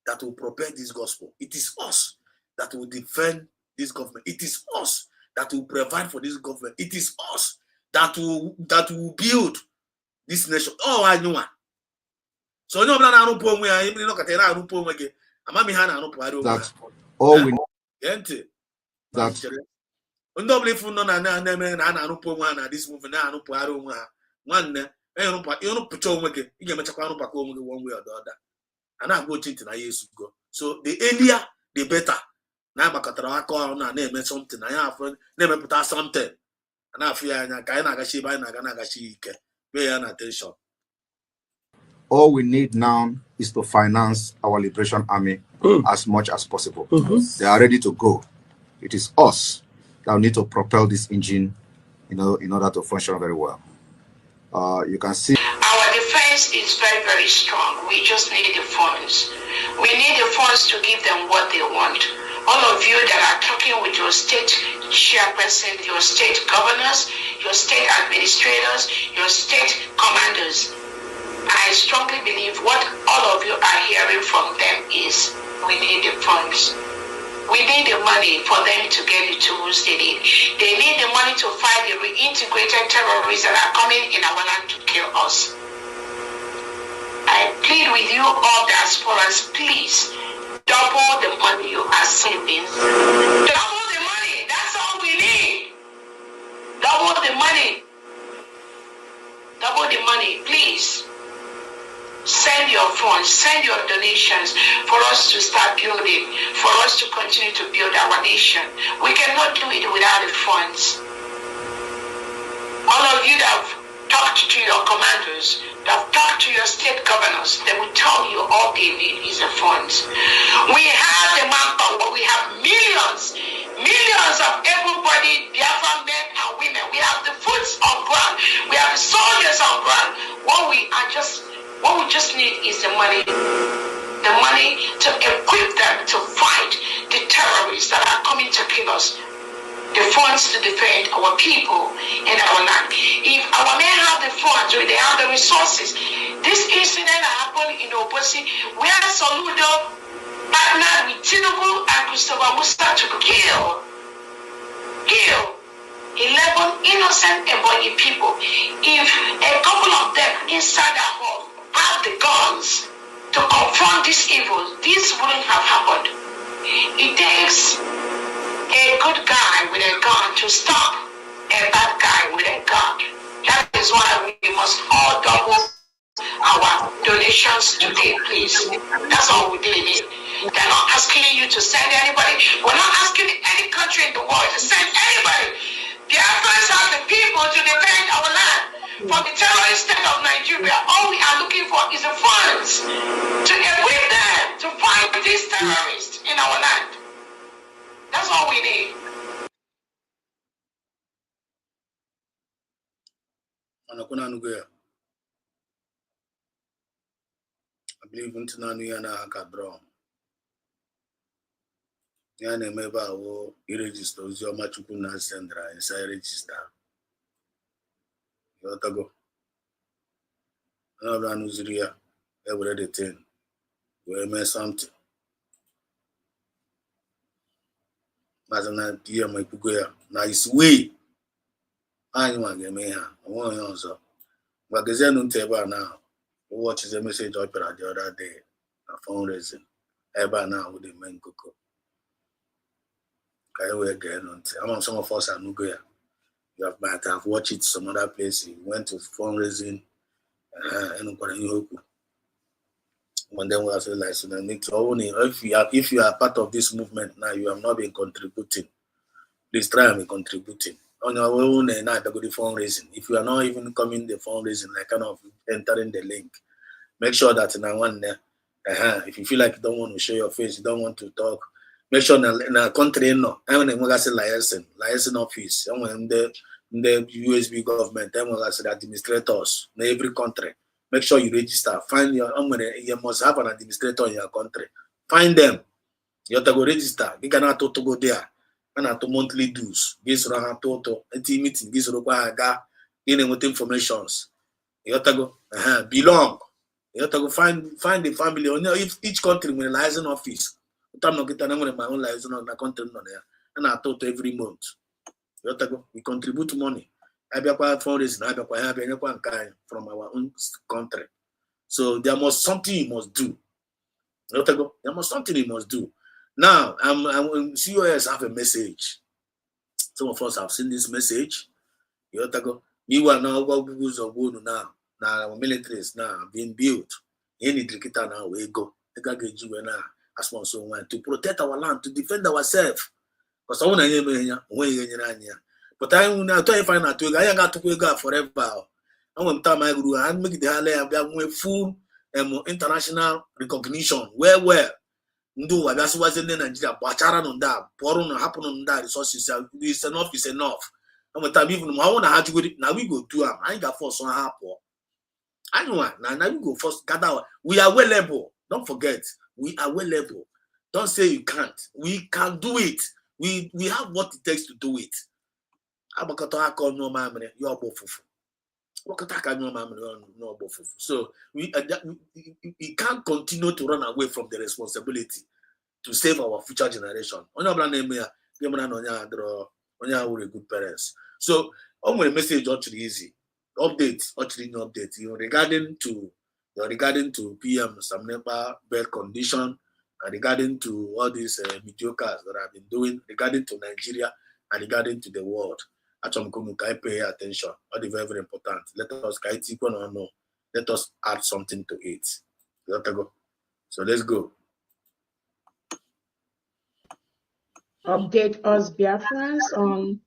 [SPEAKER 5] that will propel this gospel. It is us that will defend this government. It is us that will provide for this government. It is us that will build this nation. Oh, I know. So no na arupo onwe ya, imi no katera arupo onwe ge. Amami ha na arupo ari onwe.
[SPEAKER 4] That all we
[SPEAKER 5] Gente.
[SPEAKER 4] that
[SPEAKER 5] Ndo believe no na eme na arupo onwe na this movie na arupo ari onwe ha. Nwanne, arupo cho onwe ge, ị ga-emechakwa arupo ka onwe ge one way or the other. Ana go chinti na Yesu go. So the earlier the better. Na makatara aka ọrụ na eme something na ya afọ na emepụta something. Ana afọ ya anya ka anyị na-agachi ebe anyị na-agachi ike. Pay an attention.
[SPEAKER 4] all we need now is to finance our liberation army as much as possible. They are ready to go. It is us that need to propel this engine, in order to function very well. You can see
[SPEAKER 6] our defense is very, very strong. We just need the funds. We need the funds to give them what they want. All of you that are talking with your state chairperson, your state governors, your state administrators, your state commanders, I strongly believe what all of you are hearing from them is we need the funds. We need the money for them to get the tools they need. They need the money to fight the reintegrated terrorists that are coming in our land to kill us. I plead with you all diasporas, please double the money you are saving. Double the money. That's all we need. Double the money. Double the money, please. Send your funds, send your donations for us to start building, for us to continue to build our nation. We cannot do it without the funds. All of you that have talked to your commanders, that have talked to your state governors, they will tell you all they need is the funds. We have the manpower, we have millions of able-bodied Biafra men and women. We have the foots on ground, we have the soldiers on ground. What we just need is the money to equip them to fight the terrorists that are coming to kill us, the funds to defend our people and our land. If our men have the funds, they have the resources. This incident happened in Obosi, where Soludo partnered with Tinubu and Christopher Musa to kill 11 innocent Ebonyi people. If a couple of them inside the hall have the guns to confront this evil, this wouldn't have happened. It takes a good guy with a gun to stop a bad guy with a gun. That is why we must all double our donations today, please. That's all we really need. They're not asking you to send anybody. We're not asking any country in the world to send anybody. The Biafrans are the people to defend our land from the terrorist state of Nigeria. All we are looking for is the funds to equip them to fight these terrorists in our land. That's all we need.
[SPEAKER 5] I believe in Tanana Cadron. Yana meba wo register your machukuna sendra inside register. Yotago. Another Nuziria, every thing. We may something. Mazana dear my Puguya. Nice way. I want to me. I want to answer. But there's no table now. What is the message opera the other day? A fundraising. Eba now with the men cocoa. Among some of us are Nugoya. You might have watched it some other place. You went to fundraising and And then we are saying, like, so if you are part of this movement now, you have not been contributing. Please try and be contributing. On your own and not the fundraising. If you are not even coming the fundraising, like kind of entering the link, make sure that in one there, if you feel like you don't want to show your face, you don't want to talk, make sure in a country no. I mean, we say liaison office. And when the USB government, then we say administrators in every country. Make sure you register. Find you must have an administrator in your country. Find them. You have to go register. You cannot to go there. And to monthly dues. This round to meeting. This round in with informations. You have to go belong. You have to go find the family. If each country with a liaison office. I'm not getting my own liaison on the country and I thought every month. You have to go. We contribute money. I be acquired fundraising. I be acquired from our own country. So there must something you must do. You have to go. There must something you must do. Now, COS have a message. Some of us have seen this message. You have to go. You are now now. Now our militaries now being built. Any cricketer now we go. As one so want to protect our land, to defend ourselves. Because I want to hear. But I will try to find out. I got to go forever. I want to my guru and make the full international recognition. Where Ndu abasi wazende Nigeria bachara no nda poru no happen no nda resources is enough. No time even I want to have to go now we go do am. I got force on happen. I know now we go first gather. We are well able. Don't forget, we are well able. Don't say you can't. We can do it. We have what it takes to do it. Abakato call no man you are both. So we can't continue to run away from the responsibility to save our future generation. We are good parents. So my message actually easy. Update, actually no update. Regarding to PM Samnepa bed condition, and regarding to all these mediocres that I've been doing, regarding to Nigeria and regarding to the world. Actually, can pay attention. All the very, very important. Let us add something to it. You have to go. So let's go.
[SPEAKER 6] Update us Biafrans on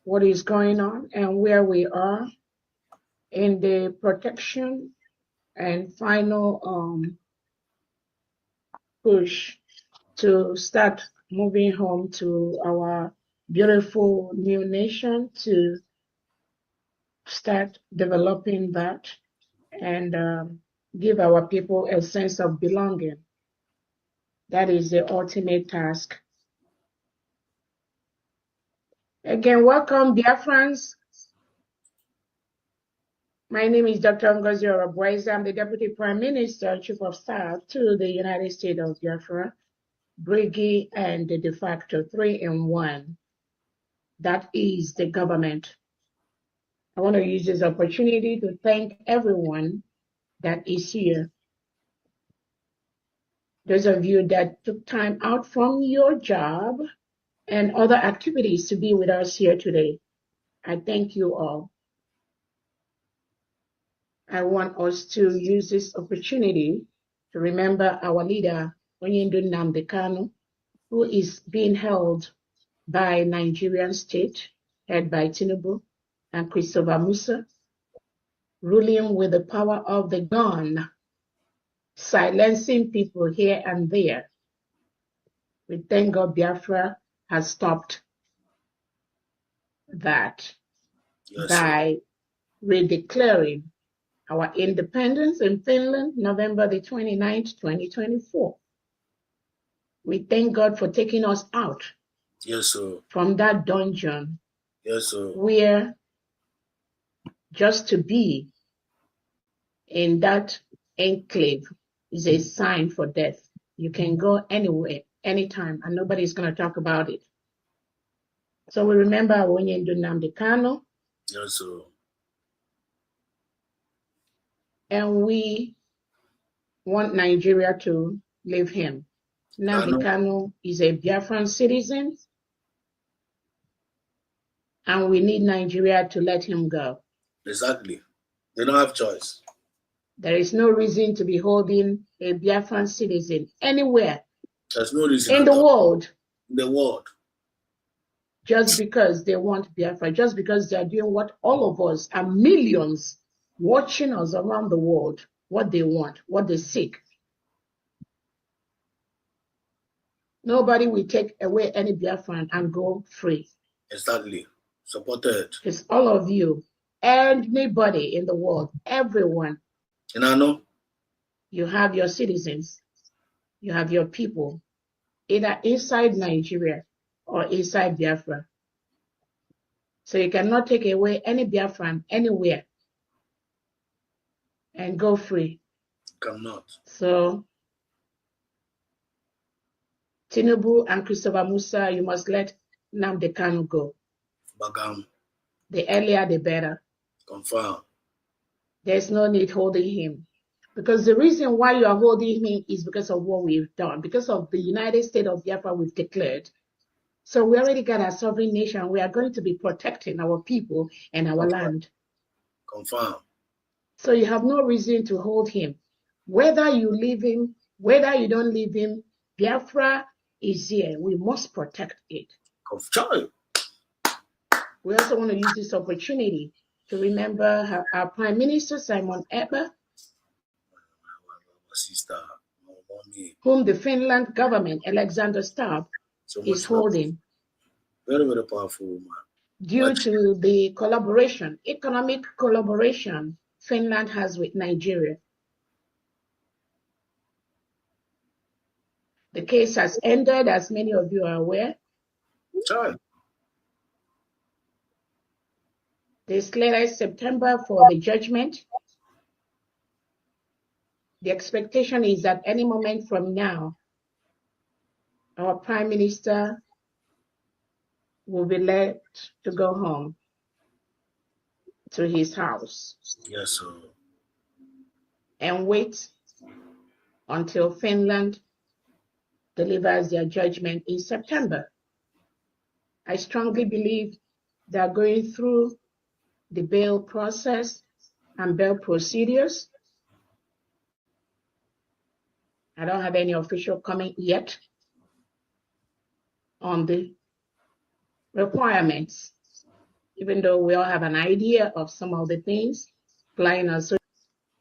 [SPEAKER 6] what is going on and where we are in the protection and final push to start moving home to our beautiful new nation, to start developing that and give our people a sense of belonging. That is the ultimate task. Again, welcome, Biafrans. My name is Dr. Ngozi Orobwaiza. I'm the Deputy Prime Minister, Chief of Staff to the United States of Biafra, Briggy, and the de facto 3-in-1. That is the government. I want to use this opportunity to thank everyone that is here. Those of you that took time out from your job and other activities to be with us here today, I thank you all. I want us to use this opportunity to remember our leader, Unyielding Kanu, who is being held by Nigerian state, led by Tinubu and Christopher Musa, ruling with the power of the gun, silencing people here and there. We thank God Biafra has stopped that by redeclaring our independence in Finland, November the 29th, 2024. We thank God for taking us out from that dungeon where just to be in that enclave is a sign for death. You can go anywhere, anytime, and nobody's going to talk about it. So we remember Unyielding Kanu. And we want Nigeria to leave him. Nnamdi Kanu is a Biafran citizen, and we need Nigeria to let him go.
[SPEAKER 5] Exactly. They don't have choice.
[SPEAKER 6] There is no reason to be holding a Biafran citizen anywhere.
[SPEAKER 5] There's no reason
[SPEAKER 6] in
[SPEAKER 5] at
[SPEAKER 6] the
[SPEAKER 5] all.
[SPEAKER 6] world.
[SPEAKER 5] In the world.
[SPEAKER 6] Just because they want Biafra, just because they're doing what all of us and millions watching us around the world, what they want, what they seek. Nobody will take away any Biafran and go free.
[SPEAKER 5] Exactly. Supported.
[SPEAKER 6] It's all of you, anybody in the world, everyone.
[SPEAKER 5] And I know.
[SPEAKER 6] You have your citizens, you have your people, either inside Nigeria or inside Biafra. So you cannot take away any Biafran anywhere and go free.
[SPEAKER 5] Cannot.
[SPEAKER 6] So Tinubu and Christopher Musa, you must let Nnamdi Kanu go.
[SPEAKER 5] Bagam.
[SPEAKER 6] The earlier, the better.
[SPEAKER 5] Confirm.
[SPEAKER 6] There's no need holding him. Because the reason why you are holding him is because of what we've done, because of the United States of Biafra we've declared. So we already got our sovereign nation. We are going to be protecting our people and our land.
[SPEAKER 5] Confirm.
[SPEAKER 6] So you have no reason to hold him. Whether you leave him, whether you don't leave him, Biafra is here. We must protect it.
[SPEAKER 5] Confirm.
[SPEAKER 6] We also want to use this opportunity to remember our Prime Minister, Simon Ekpa,
[SPEAKER 5] Sister, mommy.
[SPEAKER 6] whom the Finland government, Alexander Stubb, is holding.
[SPEAKER 5] Very, very powerful woman.
[SPEAKER 6] Due to the collaboration, economic collaboration Finland has with Nigeria. The case has ended, as many of you are aware.
[SPEAKER 5] Child.
[SPEAKER 6] They slated September for the judgment. The expectation is that any moment from now, our Prime Minister will be let to go home to his house.
[SPEAKER 5] Yes, sir.
[SPEAKER 6] And wait until Finland delivers their judgment in September. I strongly believe they are going through the bail process and bail procedures. I don't have any official comment yet on the requirements, even though we all have an idea of some of the things flying on.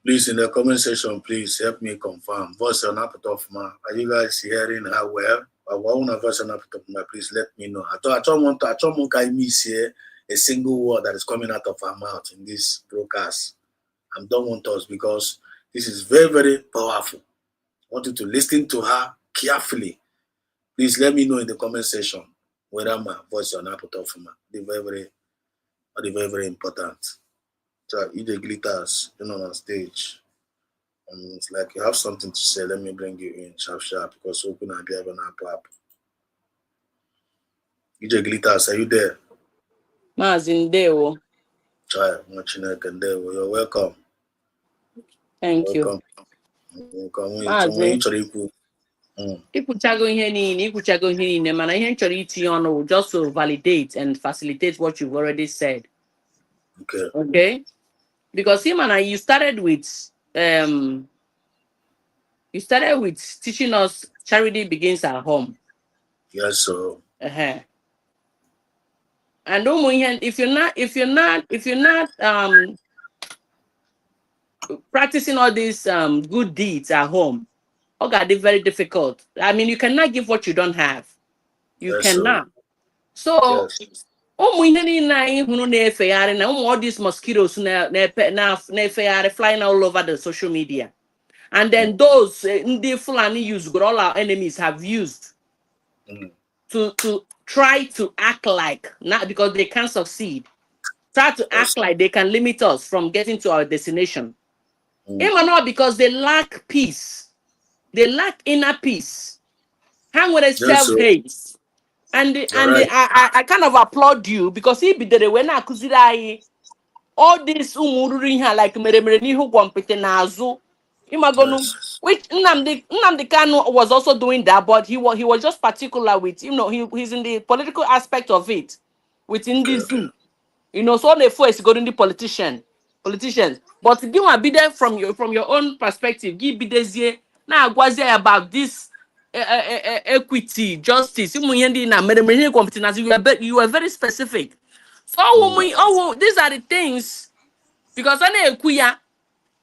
[SPEAKER 5] Please, in the comment section, please help me confirm. Voice on up of my. Are you guys hearing how well? I want to voice on up of my. Please let me know. I don't want to miss here a single word that is coming out of our mouth in this broadcast. I don't want us because this is very, very powerful. I want you to listen to her carefully. Please let me know in the comment section whether my voice on up of my. Very, very important. So you the glitters, on stage. It's like you have something to say. Let me bring you in sharp because open and have an app. You the glitters, are you there?
[SPEAKER 7] Mazindeo.
[SPEAKER 5] Try watching you're welcome.
[SPEAKER 7] Thank you.
[SPEAKER 5] Welcome.
[SPEAKER 7] Ikwuchago ihe niile mana ihe nchọrọ itinye ọnụ just to validate and facilitate what you've already said. Okay? Because you started with teaching us charity begins at home.
[SPEAKER 5] Yes, sir.
[SPEAKER 7] And if you're not practicing all these good deeds at home, okay, very difficult. I mean, you cannot give what you don't have. You cannot. So, all these mosquitoes flying all over the social media. And then those the Fulani use, all our enemies have used to try to act like, not because they can't succeed, try to act like they can limit us from getting to our destination. Even not because they lack peace. They lack inner peace. Hang with a self-hate. I kind of applaud you because he be the way na kuzira all this umururi here like mere ni hu gwampete na azu. Imagonu which Nnamdi Kanu was also doing that, but he was just particular with he's in the political aspect of it within this zoo. So the first going the politician. politicians. But give a bit there from your own perspective. Give be there now about this equity, justice. You are very specific. So these are the things because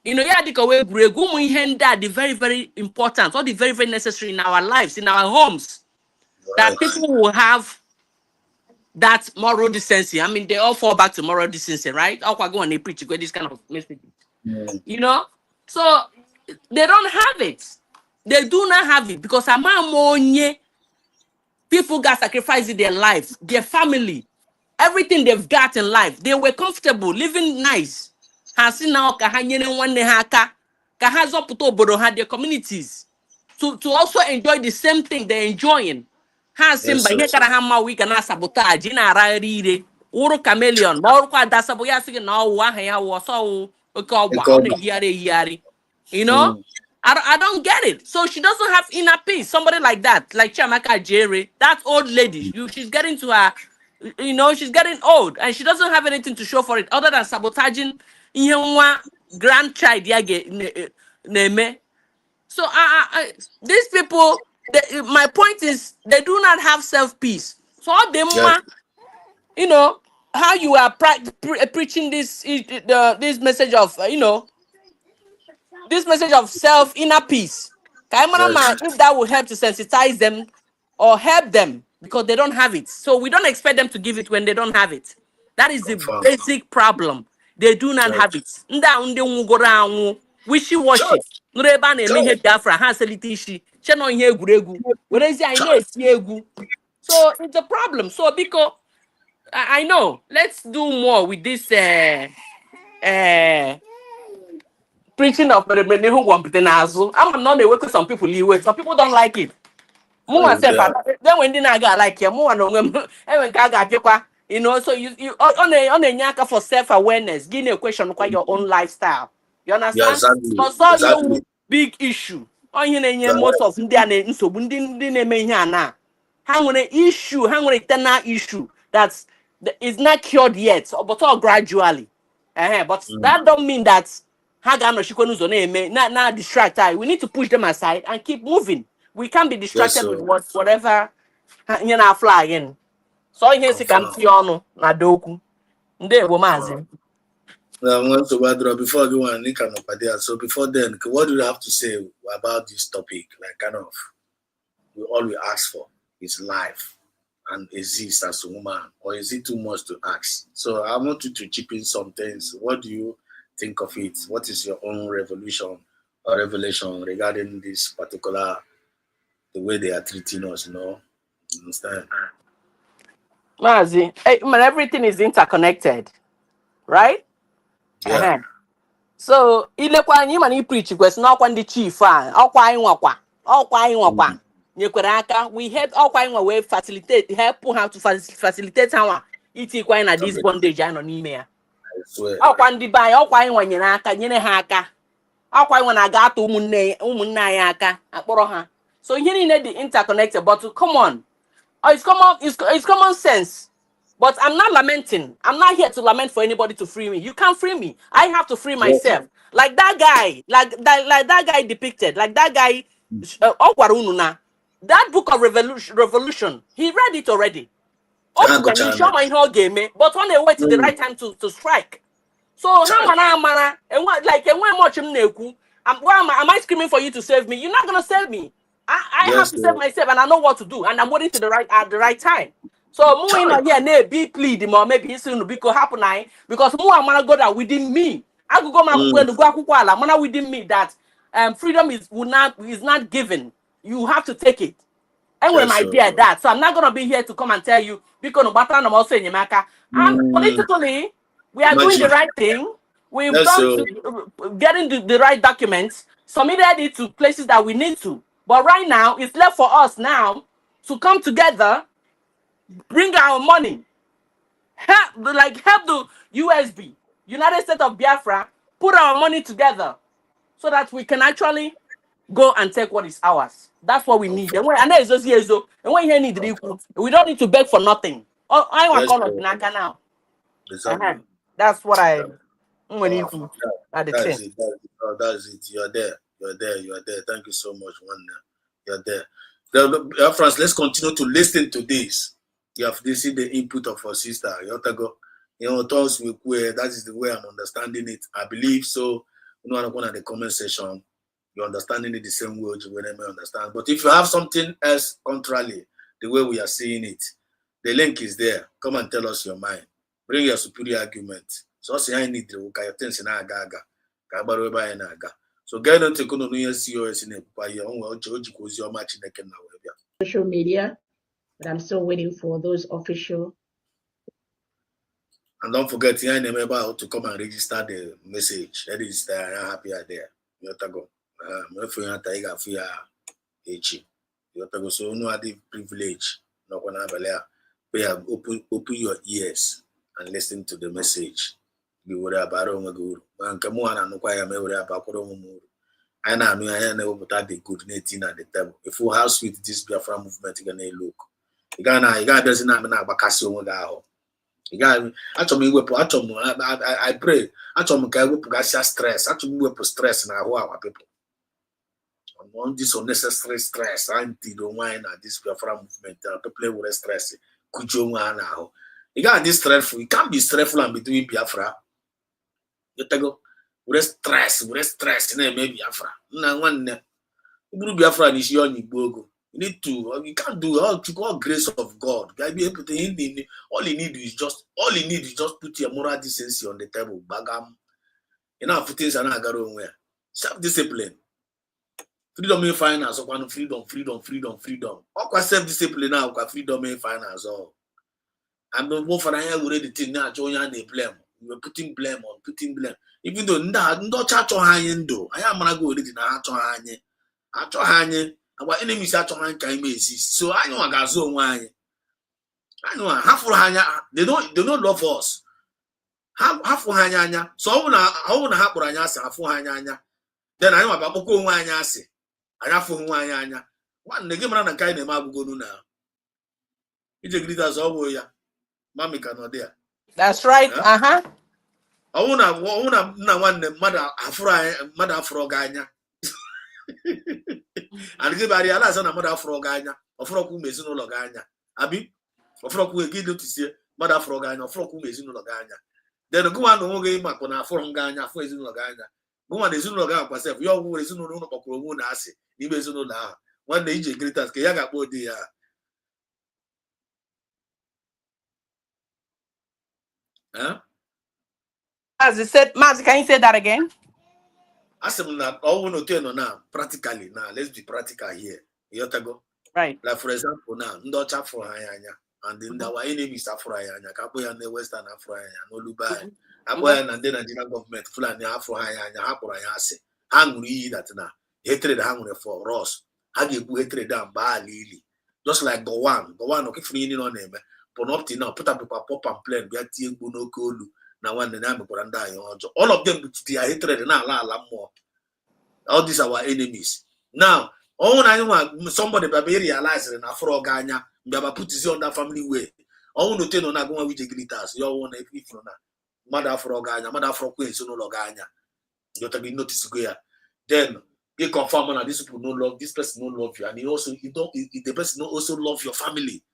[SPEAKER 7] you know, yeah, the very, very important, or the very, very necessary in our lives, in our homes, that people will have that moral decency. I mean, they all fall back to moral decency, right? I'll go and they preach this kind of message. You know, so they don't have it. They do not have it because people got sacrificed their life, their family, everything they've got in life. They were comfortable, living nice. Hasi now kahanyene one haka, kahazo puto obodo had their communities to also enjoy the same thing they're enjoying. Hasim by hekara we can sabotage in a rire, uru chameleon, more da saboya sing no wahaya was so okay, you know. I don't get it. So she doesn't have inner peace. Somebody like that, like Chiamaka Jerry, that old lady, she's getting to her, you know, she's getting old and she doesn't have anything to show for it other than sabotaging grandchild. So these people, my point is, they do not have self-peace. So all them, you know, how you are preaching this message of, you know, this message of self inner peace. If that will help to sensitize them or help them because they don't have it. So we don't expect them to give it when they don't have it. That is the basic problem. They do not have it. Wishy-washy. Nureba na-eme Biafra ha selitishi. Cheno ihe egwuregwu. Werezi anyị na-esi egwu. So it's a problem. So because I know, let's do more with this preaching of I'm not away some people leeway. Some people don't like it. Then when I got like you, you know, so you on a nyaka for self-awareness, give a question about your own lifestyle. You understand?
[SPEAKER 5] Yeah,
[SPEAKER 7] So big issue. Most of them so hang on an issue, hang on a eternal issue that is not cured yet, but all gradually. But that don't mean that not distract. We need to push them aside and keep moving. We can't be distracted with whatever flying. So here see can see on na doku. Ndewo mazi.
[SPEAKER 5] Before I go on, so before then, what do you have to say about this topic? Like kind of, all we ask for is life and exist as a woman, or is it too much to ask? So I want you to chip in some things. What do you think of it? What is your own revelation regarding this particular, the way they are treating us, you know? You understand?
[SPEAKER 7] Mazi, everything is interconnected, right?
[SPEAKER 5] Yeah.
[SPEAKER 7] So ilekwa anyị mana preach kwesị n'ọkwa ndị chief a ọkwa anyị nwakwa nyekwere aka we help ọkwa anyị nwa wee facilitate help how to facilitate ha itikwa anyị na this bondage anyị nọ n'ime ya ọkwa ndị be anyị ọkwa anyị nwanyere aka nyere ha aka ọkwa anyị nwa na-aga atụ ụmụnne anyị aka akpọrọ ha so ihe niile dị interconnected but come on it's common sense. But I'm not lamenting. I'm not here to lament for anybody to free me. You can't free me. I have to free myself. Like that guy, like that guy depicted, like that guy, that book of revolution, he read it already. But on the way to the right time to strike. So am I screaming for you to save me? You're not gonna save me. I have to save myself, and I know what to do, and I'm waiting to at the right time. So moving on here, be plead more maybe it's soon because happen because more I'm go that within me. I could go my within me that freedom is not given. You have to take it. And when my dear that, so I'm not gonna be here to come and tell you because no matter I'm also in Yamaka. And politically, we are doing the right thing. We've done to getting the right documents, submitted it to places that we need to. But right now, it's left for us now to come together. Bring our money, help the USB, United States of Biafra, put our money together so that we can actually go and take what is ours. That's what we need. And when you need we don't need to beg for nothing. I want to call it now. That's what I When you at the
[SPEAKER 5] That's
[SPEAKER 7] 10.
[SPEAKER 5] it. That's it. You're there. Thank you so much, one. You're there. Friends, let's continue to listen to this. You have to see the input of our sister. Thoughts that is the way I'm understanding it. I believe so. You know, I'm going to the comment section. You're understanding it the same way you may understand. But if you have something else contrary, the way we are seeing it, the link is there. Come and tell us your mind. Bring your superior argument. So say I need to your things in Agaga. So get on to COS in a
[SPEAKER 6] social media, but I'm still waiting for those official.
[SPEAKER 5] And don't forget, you ain't about to come and register the message. That is there. I'm happy there. You have to go. You have to go. So no other privilege. No one have a open your ears and listen to the message. You would have about and come on and acquire me about I know I never put out the good nating at the table. If you have sweet this Biafra movement, you're gonna look. You got doesn't have an abacasio now. You got actually I pray. Actually, we put stress. Actually, we put stress in our people. On this unnecessary stress, anti the wine at this Biafra movement, people with stress. Could you now? You got this stressful. You can't be stressful and be doing Biafra. You go. With stress, maybe Biafra. Now one Biafra is your Bogo. You need to, you can't do all to all grace of God. All you need is just put your moral decency on the table. Bagam. You know, things are not going where. Self-discipline. Freedom in finance, freedom. All self-discipline now, freedom in finance. All. I'm not for I already think now, join the blame. We're putting blame. Even though no church on high end, I am gonna go already now. Achọ hanye our enemies achọ hanye ka exist. So I know agazo nwanye. I know half for hanya they don't love us. Half for hanya anya. So how na ha kpọrọ anya asị afọ hanya anya. Then anyị maba kpọkọ onwe anyị asị. Anyị afọ nwe anya. Nwanne gị mara na kai na-eme agụgonu na. Ije greeters ọ bụ ya. Mami ka no there.
[SPEAKER 7] That's right. Uh-huh.
[SPEAKER 5] Ọwụ na nna nwanne mmadụ afụrụ ga anya. And give a realize on a mother froganya, or froku mezino loganya. Abi, or froku a gido to see mother froganya, or froku mezino loganya. Then go on the game up on a fronganya, for izino loganya. Go on the zunoga myself, your who is no Okromun assi, Ibezuno la. One day, greatest Kayaga body.
[SPEAKER 7] As I said, Mazi, can you say that again?
[SPEAKER 5] I said, all no turn on now, practically now. Let's be practical here. You have to go.
[SPEAKER 7] Right.
[SPEAKER 5] Like, for example, now, Ndocha for Hayanya, and then our enemies are for Hayanya, Kapoya and the Western Afro, no Lubai, Aboyan and then Nigerian government, Fulani Afro Hayanya, Haporayase, hungry that now, hatred hungry for Ross, Hagi hatred down by Lily. Just like go one, okay, free on name, but up to now, put up a pop and plan, get Tia Buno Kolu. Now one the name all of them with their hatred and more. All these are our enemies. Now, all I want somebody by realizing in Afro Ganya, Baba put his on that family way. All no ten on a go with the glitters. You want if you know Mother Afro Ganya, Mother Afro Queen, so no Loganya. You have to be noticed here. Then you confirm that this people don't love this person, don't love you, and the person also love your family.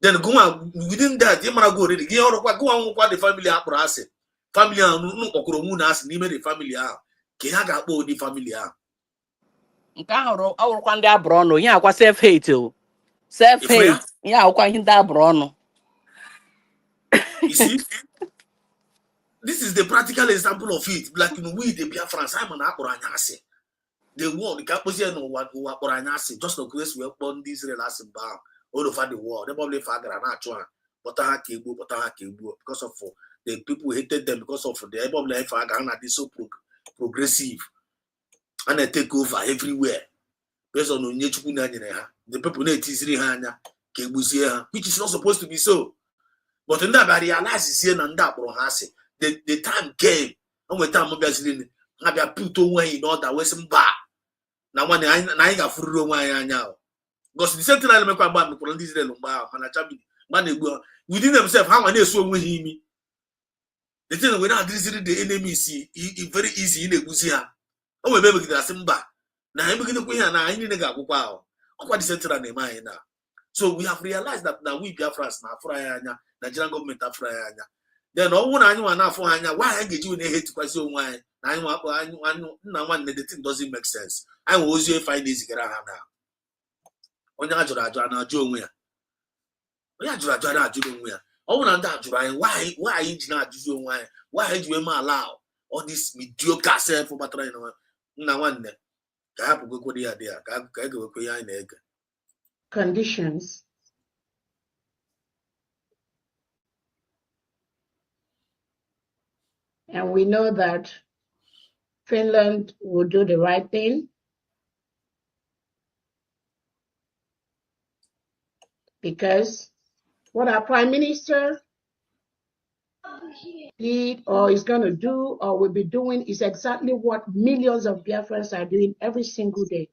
[SPEAKER 5] Then go on within that, you might go already. Go on what the family are processing. Family are no Okromuna, the family are. Kihaga bo the family are.
[SPEAKER 7] Our Kwanda Brono, yeah, what self-hate. Self-hate. Yeah, quite in that Brono.
[SPEAKER 5] You see, this is the practical example of it. Like we the Biafra Simon Akoranyase. The war, the Caposian or what Akoranyase, just no place we upon these relations bound. All over the world, they probably father and actual, but because of the people hated them because of the probably and they so progressive and they take over everywhere. Based on the people need to which is not supposed to be so. But in that I realize is here and that the time came and when time obviously have put away in order with some bar. Now when I got through now. Because the same thing I make about me, this man within themselves, how are they so with him? The thing we not visiting the enemy see very easy in the Guzia. Oh, we maybe get Simba. Now I'm beginning to hear now. I need to go wow. What is central in my now? So we have realized that now we Biafrans now Frayanya, Nigerian government are Frayanya. Then all one I know enough for Anya. Why I get you in a hate to question why? I know one the thing doesn't make sense. I will also find this now. When you are Joe, where? When you are Joe, where? Oh, why you not do why do you allow all this mediocre self for battery? No one there. I have to go with the idea. I go with the egg.
[SPEAKER 6] Conditions. And we know that Finland will do the right thing because what our Prime Minister did or is going to do or will be doing is exactly what millions of Biafrans are doing every single day.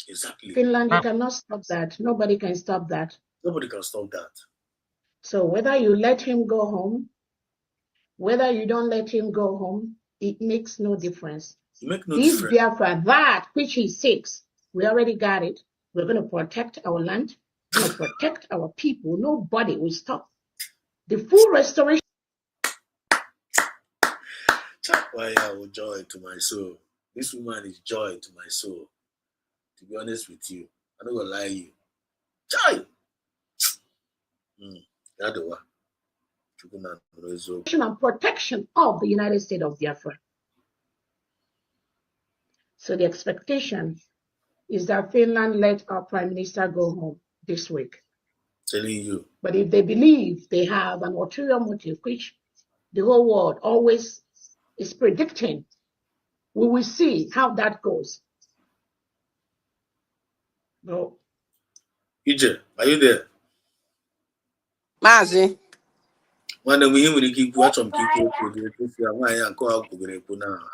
[SPEAKER 5] Exactly.
[SPEAKER 6] Finland, you cannot stop that. Nobody can stop that.
[SPEAKER 5] Nobody can stop that.
[SPEAKER 6] So whether you let him go home, whether you don't let him go home, it makes no difference. This Biafra, that which he seeks, we already got it. We're going to protect our land. We're going to protect our people. Nobody will stop. The full restoration.
[SPEAKER 5] Why I will joy to my soul. This woman is joy to my soul. To be honest with you, I'm not gonna lie to you. Joy. That's the one.
[SPEAKER 6] And protection of the United States of Biafra. So the expectation is that Finland let our Prime Minister go home this week.
[SPEAKER 5] Telling you.
[SPEAKER 6] But if they believe they have an ulterior motive, which the whole world always is predicting, we will see how that goes. No.
[SPEAKER 5] EJ, are you there?
[SPEAKER 7] Mazi.
[SPEAKER 5] When we keep watching people, I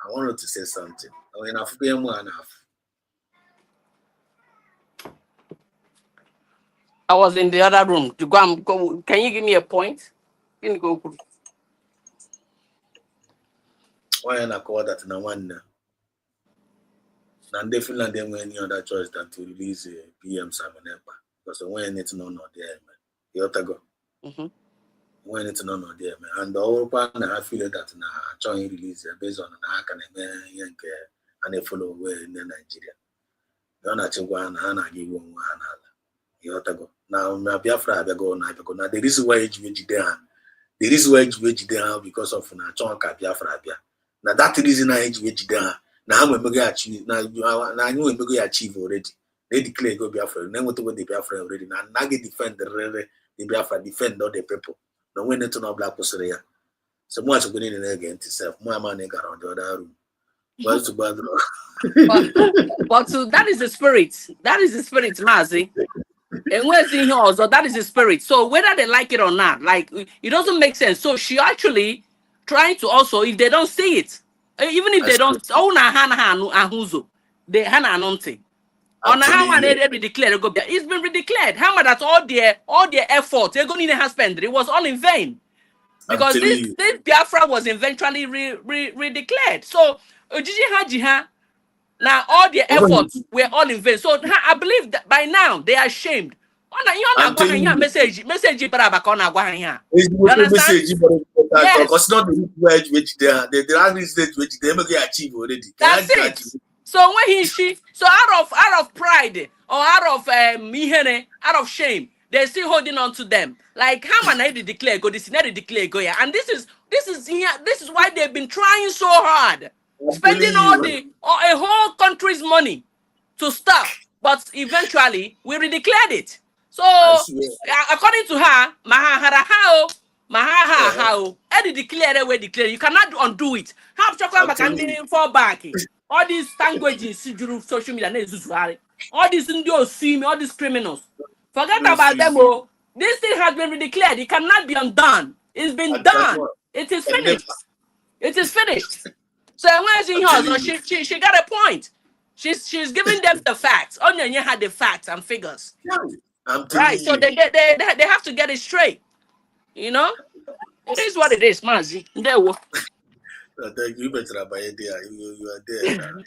[SPEAKER 5] wanted to say something.
[SPEAKER 7] I was in the other room. To go, can you give me a point?
[SPEAKER 5] Why I call that na one? And they feel like they have any other choice than to release a PM Samanepa. Because when it's not there, man. You have to go. When it's not there, man. And the whole partner, I feel that now trying release based on how can and they follow where in Nigeria. You're not going to give one. You have to go. Now, my Biafra, I go now. Now, the reason why you there, the reason why you there because of Nachonka Biafra. Now, that reason I there. Now I'm going to achieve. Now I knew I'm going to achieve already. They declare go Biafra. Then what the Biafra already. Now I defend the Biafra, defend all the people. Now when it's not black person here, so much going in again to self. My man ain't got on the other room. What's too bad?
[SPEAKER 7] But so that is the spirit. That is the spirit, Mazi. And we're seeing here also that is the spirit. So whether they like it or not, like it doesn't make sense. So she actually trying to also, if they don't see it. Even if they don't, oh na hana ahuzo, they hana anonte. On how they declared it's been redeclared. How much that's all their effort they're going to have spent. It was all in vain because this Biafra was eventually redeclared. So now all their efforts were all in vain. So I believe that by now they are ashamed. Message para bakona gwa
[SPEAKER 5] message because not the word which they are which they make achieve already.
[SPEAKER 7] That's it. So when so out of pride or out of shame, they're still holding on to them. Like how man I declare go this never declare go and this is why they've been trying so hard, spending a whole country's money to stop, but eventually we redeclared it. So according to her, Eddie declare we declare. You cannot undo it. Have chocolate fall back. All these languages through social media, all these Indios see me, all these criminals. Forget about them. Oh. This thing has been redeclared. It cannot be undone. It's been done. It is finished. It is finished. So when she got a point. She's giving them the facts. Onyanya had the facts and figures. Right. So they have to get it straight. You know? It is what it is, Mazi.
[SPEAKER 5] Thank you, better by idea. You are there.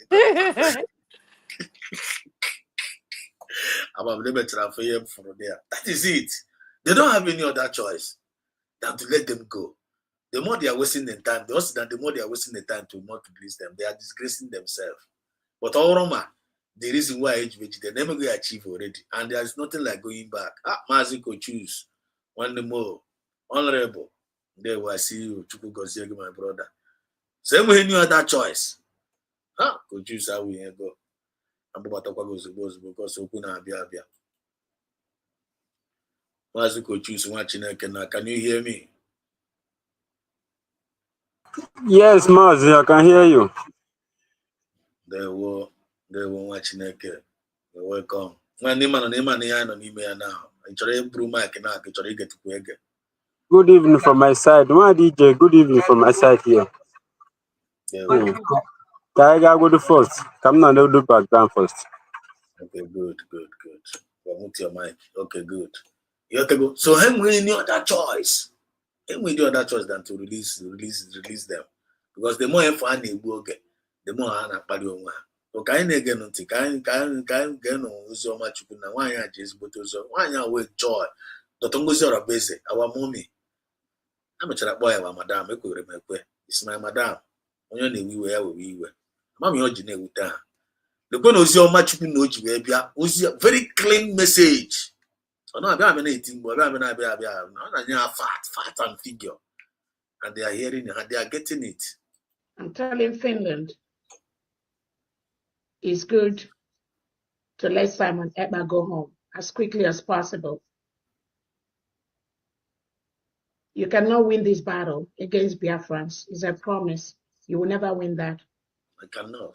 [SPEAKER 5] About the better for you from there. That is it. They don't have any other choice than to let them go. The more they are wasting their time, the more they are wasting the time to not release them, they are disgracing themselves. But Oroma, the reason why HVG, they never go achieve already. And there is nothing like going back. Maziko choose one more honorable. There will see you, Chuku Gosiegi, my brother. Same way any other choice. Could choose how we go. I'm about to go because Okuna Abia. Maziko choose one Chineke. Can you hear me?
[SPEAKER 8] Yes, Mazi, I can hear you.
[SPEAKER 5] They were watching it. You're welcome. My name and now. I try to improve my can I try to get to Quake.
[SPEAKER 8] Good evening from my side. My DJ, good evening from my side here. Tiger, go to first. Come now, do background first.
[SPEAKER 5] Okay, good. Mute your mic. Okay, good. You have to go. So him we any other choice. Him we the other choice than to release them. Because the more fun they will get, the more Anna Padio. So can you get nothing? Can get no so much you know why I just but so why you with joy. The Tongo's your base, our mommy. I'm a child boy, our madam, it's my madam. Only we were. Mammy Ojine with her. The one who's your much you know you was a very clean message. So now I'm 18, but I'm fat and figure. And they are hearing it, and they are getting it.
[SPEAKER 6] I'm telling Finland it's good to let Simon Ekpa go home as quickly as possible. You cannot win this battle against Biafrans. It's a promise. You will never win that.
[SPEAKER 5] I cannot.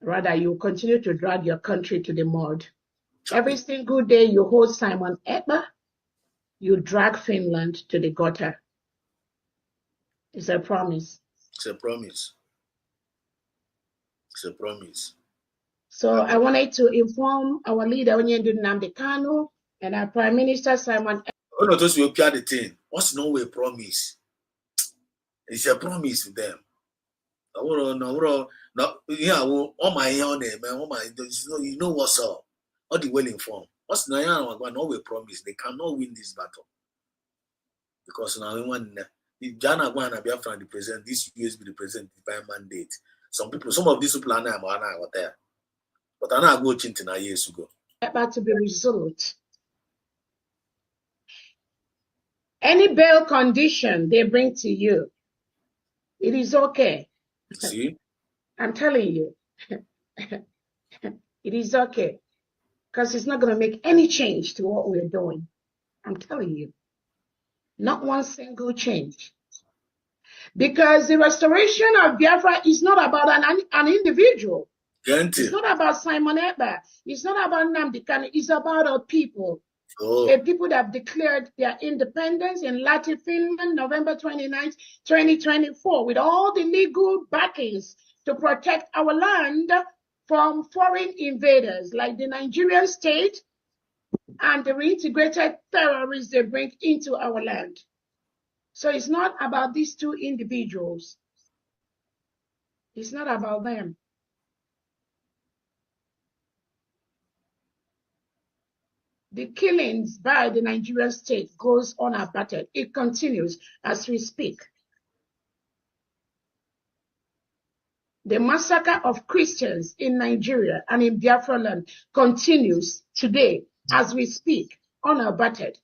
[SPEAKER 6] Rather, you continue to drag your country to the mud. Every single day you hold Simon Ekpa, you drag Finland to the gutter. It's a promise.
[SPEAKER 5] It's a promise. It's a promise.
[SPEAKER 6] So I wanted to inform our leader, Unyielding and our Prime Minister, Simon Ekpa.
[SPEAKER 5] Oh, no, those will appear the thing. What's no way promise? It's a promise to them. No, yeah, all my own name, all my, you know what's up. All the well informed. What's no way promise? They cannot win this battle. Because now if Jana Gwana Biafra represent this USB represent divine mandate. Some of these people are not there. But I know go chintina years ago.
[SPEAKER 6] About to be resolved. Any bail condition they bring to you, it is okay.
[SPEAKER 5] See?
[SPEAKER 6] I'm telling you. It is okay. Because it's not going to make any change to what we're doing. I'm telling you. Not one single change. Because the restoration of Biafra is not about an individual. It's not about Simon Ekpa. It's not about Nnamdi Kanu. It's about our people. A people that have declared their independence in Latin Finland, November 29th, 2024, with all the legal backings to protect our land from foreign invaders like the Nigerian state and the reintegrated terrorists they bring into our land. So it's not about these two individuals. It's not about them. The killings by the Nigerian state goes unabated. It continues as we speak. The massacre of Christians in Nigeria and in Biafra land continues today as we speak, unabated.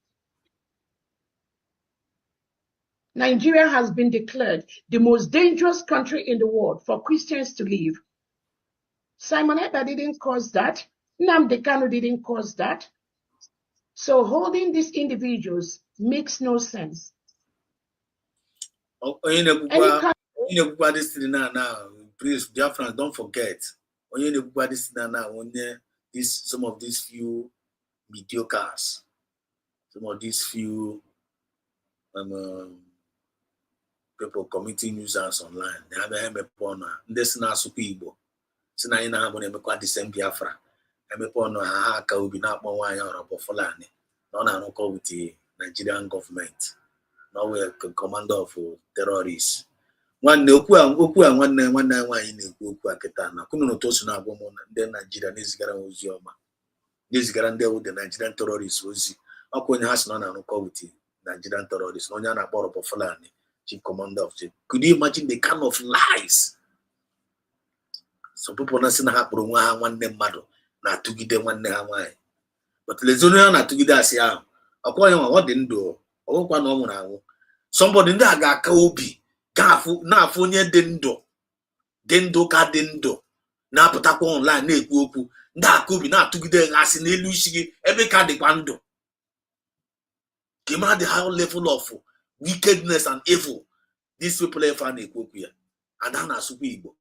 [SPEAKER 6] Nigeria has been declared the most dangerous country in the world for Christians to live. Simon Ekpa didn't cause that. Nnamdi Kanu didn't cause that. So holding these individuals makes no sense.
[SPEAKER 5] This thing now, please, Biafra, don't forget. This now, some of these few mediocres, some of these few people committing nuisance online. They have a pona. This na super Igbo. So now you have when you the same Biafra. Ka ubi na akpọ nwaanyị ọrọbọ Fulani. No na with the Nigerian government. Now we're commander of terrorists. Nwanne okwu a nwanne nwaanyị na-ekwu okwu a kịta na kunu n'otu o si na-agwa m ndị Naijiria na-ezigara m ozi ọma na-ezigara ndị ewu the Nigerian terrorists ozi ọkwa onye ha si na-arụkọ with Nigerian terrorists na onye a na-akpọ Robo Fulani chief commander of chief. Could you imagine the kind of lies some people na-asị na ha kpụrụ nwa ha nwanne mmadụ na-atụgide nwanne ha nwaanyị but lezonye ha na-atụgide asị ahụ ọkwa onye nwa ọ dị ndụ ọgwụkwa na ọ nwụrụ anwụ somebody ndị a ga-aka obi na-afụ onye dị ndụ ka dị ndụ na-apụtakwa online na-ekwu okwu ndị aka obi na-atụgide asị n'elu isi gị ebe ka dịkwa ndụ ka the high level of wickedness and evil these people efe na-ekwu okwu ya and ha na-asụkwa Igbo.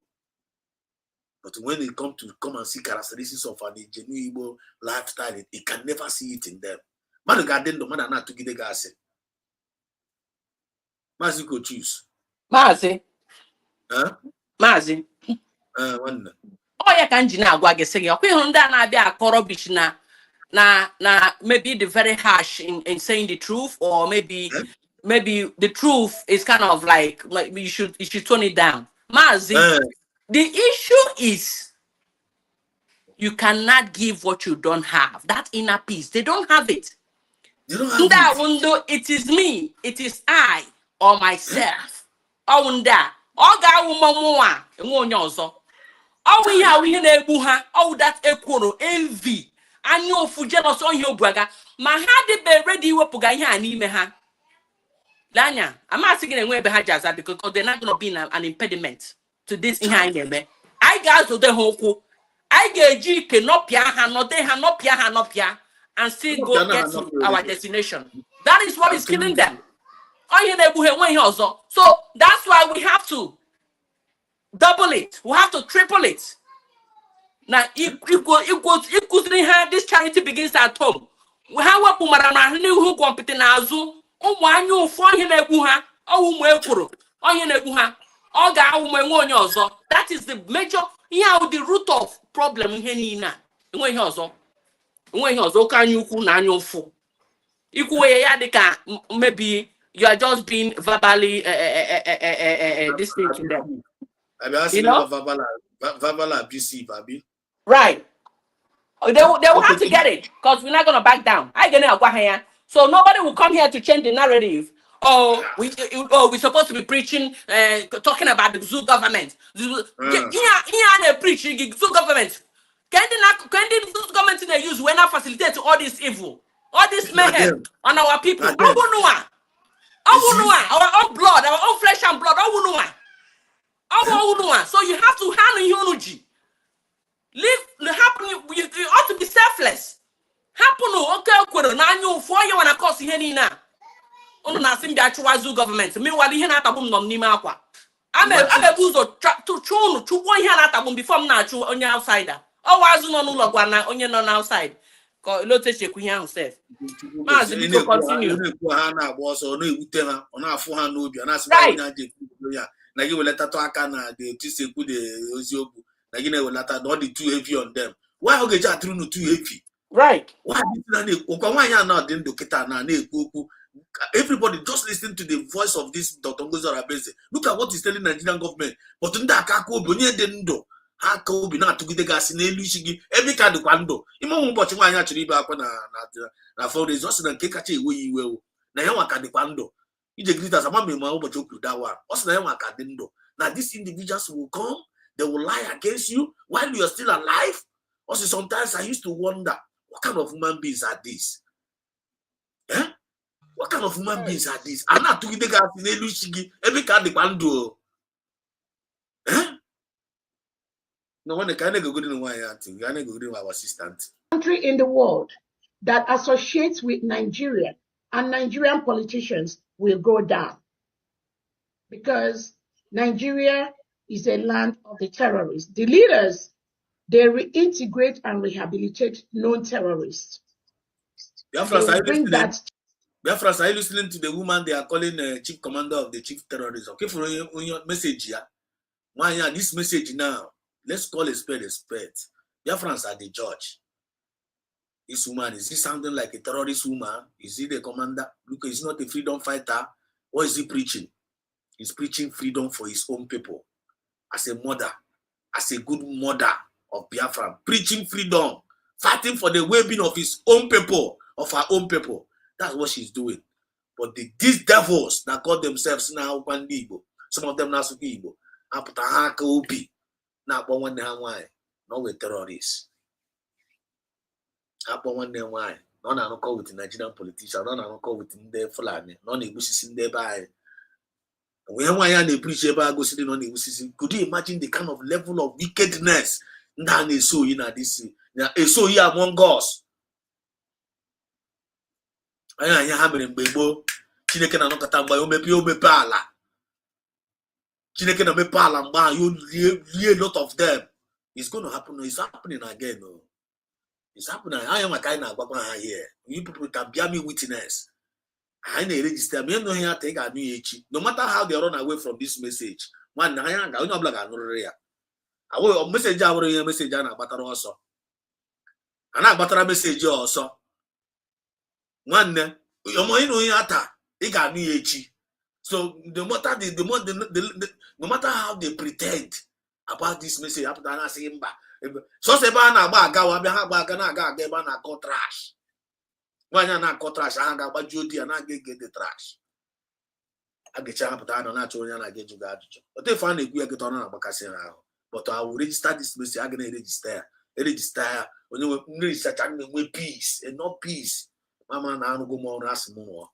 [SPEAKER 5] But when it comes to come and see characteristics of an genuine Igbo lifestyle, it can never see it in them. Mmadụ ga-adị ndụ mmadụ na-atụgide gị asị. Maazị go choose.
[SPEAKER 7] Maazị.
[SPEAKER 5] Nwanne.
[SPEAKER 7] Ọ ya ka nji na-agwa gị sị gị ọkwa ịhụ ndị a na-abịa akọrọ bichi na maybe the very harsh in saying the truth, or maybe the truth is kind of like you should tone it down. Maazị, the issue is you cannot give what you don't have. That inner peace, they don't have it.
[SPEAKER 5] They don't have
[SPEAKER 7] it. It is me, it is I or myself. That equoro envy and you for jealous on your brother. My heart be ready wepuga here and ime ha. Lanya, I'm asking away behajaza because they're not gonna be an impediment to this in here. I guys to the whole I get G cannot pia and still go get to our destination. That is what is killing them. So that's why we have to double it. We have to triple it. Now, this charity begins at home. We have a woman who competent as that is the major, the root of problem here. Maybe you are just being verbally this thing to them.
[SPEAKER 5] You know? Verbal abusive, Abi.
[SPEAKER 7] Right. They will have to get it because we're not going to back down. So nobody will come here to change the narrative. We're supposed to be preaching, talking about the zoo government. Here they preach zoo government. Can the zoo government they use when I facilitate all this evil, all this mayhem on our people? Our own blood, our own flesh and blood. So you have to handle eulogy. You ought to be selfless. Zoo government. Meanwhile, he not I'm a buzo to one here before I'm not on your outsider. Oh, I was no on your outside. Let's check himself.
[SPEAKER 5] Like you will let the Tiseku the Oziobu, like you will let not the too heavy on them. Why are you too heavy?
[SPEAKER 7] Right.
[SPEAKER 5] Why not then do everybody just listen to the voice of this Dr. Ngozorabeze. Look at what he's telling the Nigerian government. But in that how be not to get the gas in every kind of quando. Imam watching my actually back na 4 days also than Kekachi we will. Now can the quando. You just as a mammy, my over joke that one. Also, now these individuals will come, they will lie against you while you are still alive. Also, sometimes I used to wonder, what kind of human beings are these? What kind of human beings are these? I'm not to the guys in Elushigi, every kind of quando. No one can go good in one thing. I go to our assistant.
[SPEAKER 9] Country in the world that associates with Nigeria and Nigerian politicians will go down because Nigeria is a land of the terrorists. The leaders, they reintegrate and rehabilitate known terrorists.
[SPEAKER 5] Biafra, are you listening to the woman they are calling chief commander of the chief terrorists? Okay, for your message here. This message now, let's call a spade a spade. Biafrans are the judge. This woman, is he sounding like a terrorist woman? Is he the commander? Look, he's not a freedom fighter. What is he preaching? He's preaching freedom for his own people. As a mother, as a good mother of Biafra, preaching freedom, fighting for the well-being of his own people, of our own people. That's what she's doing. But these devils that call themselves now Igbo, some of them now Igbo, Aputahaka Obi, now one why, not with terrorists. One day why, none are not with the Nigerian politicians, none are not with the Fulani, none is in their by. When they preach about go sitting on the could you imagine the kind of level of wickedness that is so in this? So here among us. I am in Bible. Chineke na nokata mba yo mepe ala. Chineke na mepe ala mba you a lot of them. It's going to happen. It's happening again. No. It's happening. I am a kind of here. You people can bear me witness. I need register. Me no here take a new no matter how they run away from this message. Man, I am going to blog another. I will message our message and a battle also. And I battle message also. One, your money no yata. They got me so no matter how they pretend about this message, after that saying so say na agba agawa be ha agba na aga ebe na akọ trash. Nwanya na akọ trash ha ga gbaju di na ga get the trash. Agecha hapụta na na achọ onye na ga juga ajụjụ. Ote fa na egwu ya geta na agbakasị na ahụ. But I will register this message. I gonna register. When you research and we peace and not peace. Mama na anu go mo ras mo.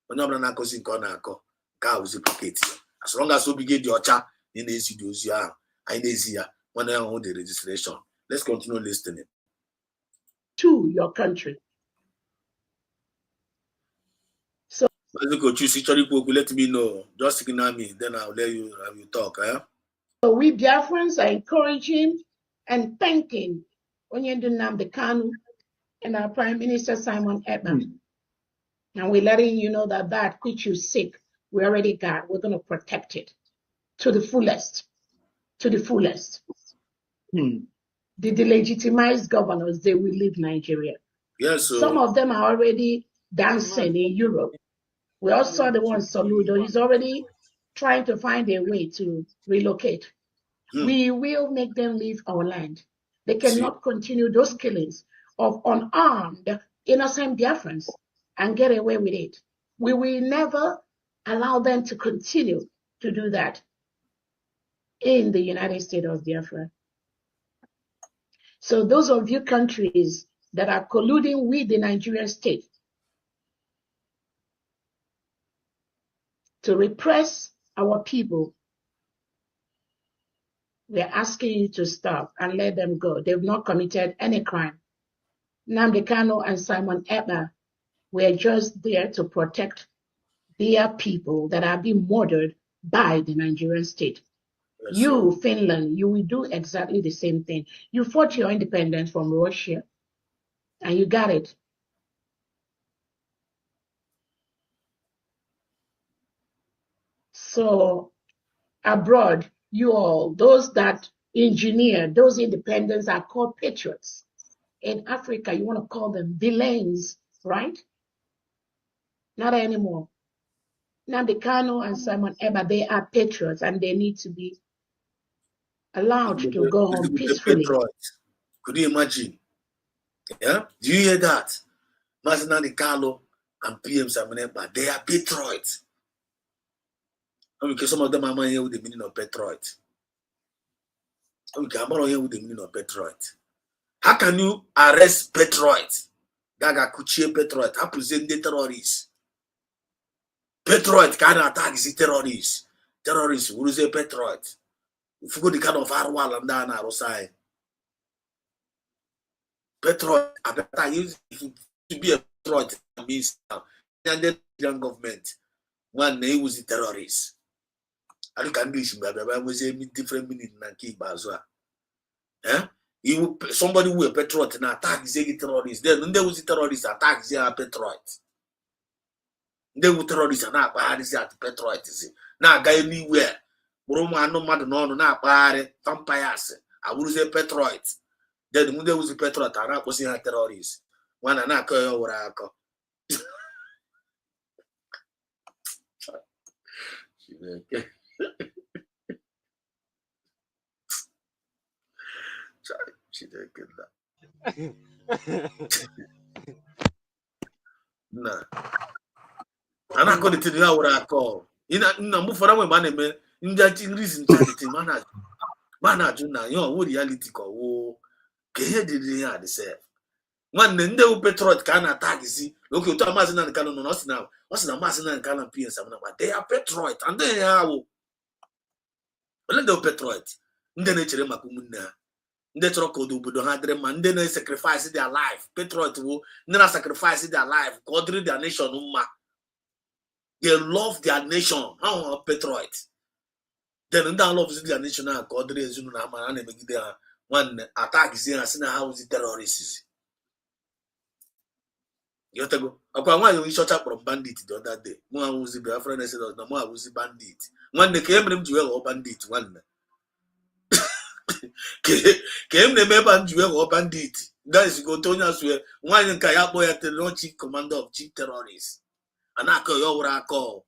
[SPEAKER 5] When you na kosi nko na akọ. Ka uziplicate. As long as we begin the ocha in the studios ya. I ya when I hold the registration. Let's continue listening.
[SPEAKER 9] To your country. So
[SPEAKER 5] As go choose let me know. Just signal me, then I'll let you talk.
[SPEAKER 9] So we Biafrans are encouraging and thanking Unyielding Kanu and our Prime Minister Simon Ekpa. And we're letting you know that which you seek, we already got. We're going to protect it to the fullest. To the fullest. The delegitimized governors, they will leave Nigeria.
[SPEAKER 5] Yes, sir.
[SPEAKER 9] Some of them are already dancing in Europe. We also saw the one Soludo. He's already trying to find a way to relocate. We will make them leave our land. They cannot continue those killings of unarmed, innocent Biafrans and get away with it. We will never allow them to continue to do that in the United States of Biafra. So those of you countries that are colluding with the Nigerian state to repress our people, we're asking you to stop and let them go. They've not committed any crime. Nnamdi Kanu and Simon Ekpa were just there to protect their people that are being murdered by the Nigerian state. Yes, you, sir. Finland, you will do exactly the same thing. You fought your independence from Russia, and you got it. So abroad, you all, those that engineer those independents are called patriots. In Africa, you want to call them villains, right? Not anymore. Nnamdi Kanu and Simon Ekpa, they are patriots, and they need to be allowed to go home peacefully.
[SPEAKER 5] Could you imagine? Yeah? Do you hear that? Nnamdi Kanu and PM Simon Ekpa, they are patriots. Because some of them are here with the meaning of patriot. Okay, I'm not here with the meaning of patriot. How can you arrest patriot? Gaga Kuchie patriot, how present the terrorists? Patriot can attack the terrorists. Terrorists, who is a patriot? If you go the kind of Arwal and down Rosai. Patriot, I use to be a patriot means and the young government. One name was the terrorists. I look at English, but I was a different meaning than keep as well. Somebody who a patriot and attack the terrorists. Then there was the terrorists attack the patriot. They were terrorists and not bad is that patriot. Now, guy anywhere. Roma no matter no bad vampires. I would say patriot. Then when there was a patriot, I was in a terrorist. One and I call over. Nah. And I call it the hour I call. In a move for a man, in that reason, charity, manager, now, your reality call. Did they say? One then they will patriot can attack, see. Look, you tell Mazin and Canon, not now. What's the Mazin and Canon P and but they are patriot, and they are. Well, they'll patriot. Then nature Macumuna. They talk to do have them and then they sacrifice their life. Patriot will never sacrifice their life. God their nation. They love their nation. How are patriots? Then they love their nation. God raise you and make their one attack is here. As how is the terrorists? You to go. Why you shot up from bandit the other day? More was the Biafra said, no more was the bandit. One they came them to or bandit one. Came the member jewel or bandit. Guys go to us where one in Kayaboy at the Lord Chief Commander of Chief Terrorists. And I call your call.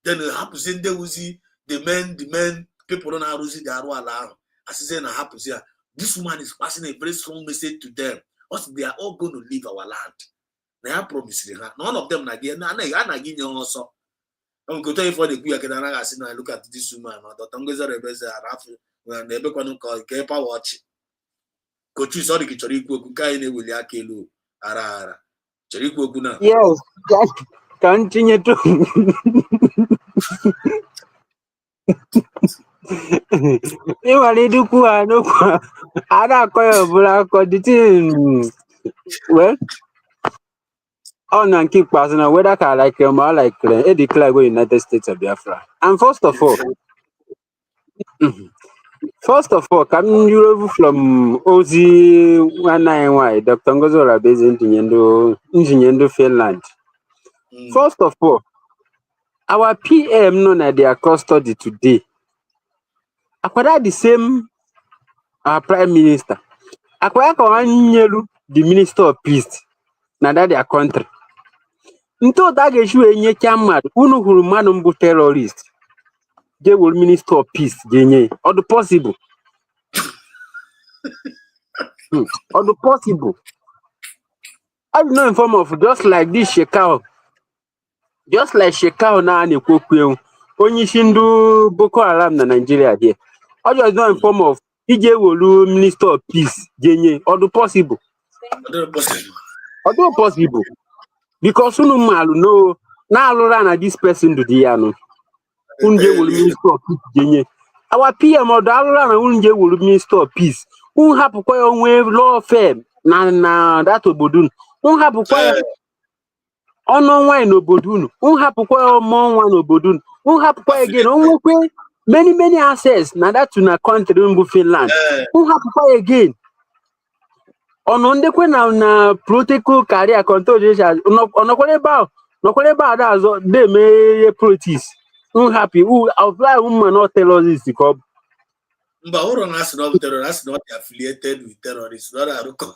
[SPEAKER 5] Then it happens in the Uzi, the men, people on our Uzi, they are alarm. As I say, happens here. This woman is passing a very strong message to them. Also, they are all going to leave our land. They are promising her. None of them again. I'm you also. I'm going to tell you for the quick and I look at this woman. The Tongaza rebels are after when they become called Kepa watch. Coach, sorry, Kichorico, Kukaine will Yakelu, Ara. Cherico Guna.
[SPEAKER 8] Yes, continue to. You are do no. I don't call black or the thing. Well, on and keep passing whether I like him or like a declare go United States of Biafra. And first of all, coming you from Ozi 191, Dr. Ngozo Rabezi Engineer Finland. First of all, our PM known at their custody today. Acquire the same Prime Minister. Acquire the Minister of Peace. Now that their country. Until that issue any mad, unu huru manumbu terrorist. They will Minister of Peace, or the possible. Or the possible. I don't know in form of just like this Shekau. Just like Shekau na Nikokwe. Only Shindu Boko Haram na Nigeria here. I just know in form of EJ Wolu Minister of Peace, or the possible. Or the possible. Because unu malu no na alura na this person do the ano. Unje Wolu Minister of Peace, our PM or the alura na unje Wolu Minister of Peace. Un hapu kwa onwe law firm na that obodun. Un hapu kwa ono wine obodun. Un hapu kwa mon wine obodun. Un hapu kwa again. Un kwe many access na that to na country in Finland. Un hapu kwa again. Ono ndekwe na protocol career control ono kwele ba da zo de me practice. Un happy who apply woman not tell us this because
[SPEAKER 5] But that's not affiliated with terrorists. Not a record.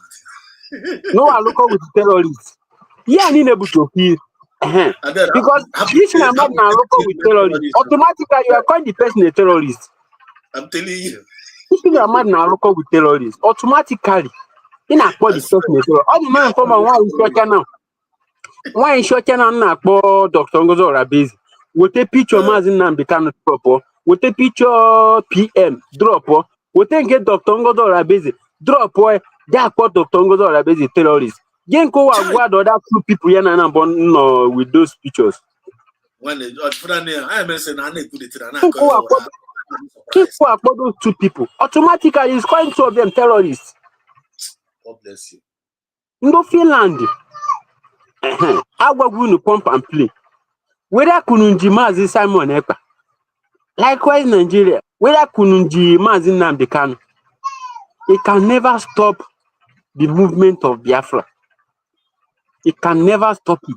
[SPEAKER 8] no I look with terrorists. Yeah, I need able to feel. Because if you are not local with terrorists, automatically you are calling the person a terrorist.
[SPEAKER 5] I'm telling you.
[SPEAKER 8] If you are not local with terrorists, automatically in a call the person a terrorist. All the man from why is short now. Why is short now? Na call Dr. Ngozo Rabezi. We take picture Mazin and become drop. We take picture PM drop. We take get Dr. Ngozo Rabezi drop. They are called Dr. Ngozo Rabezi terrorists. Genko what other two people here na born with those pictures.
[SPEAKER 5] When they I mentioned I need to
[SPEAKER 8] those two people. Automatically it's calling two of them terrorists.
[SPEAKER 5] God bless you.
[SPEAKER 8] No Finland. Agwa gunu pump and play. Whether kununji mazi Simon Ekpa. Likewise Nigeria. Whether kununji mazi Nnamdi Kanu. It can never stop the movement of Biafra. It can never stop it.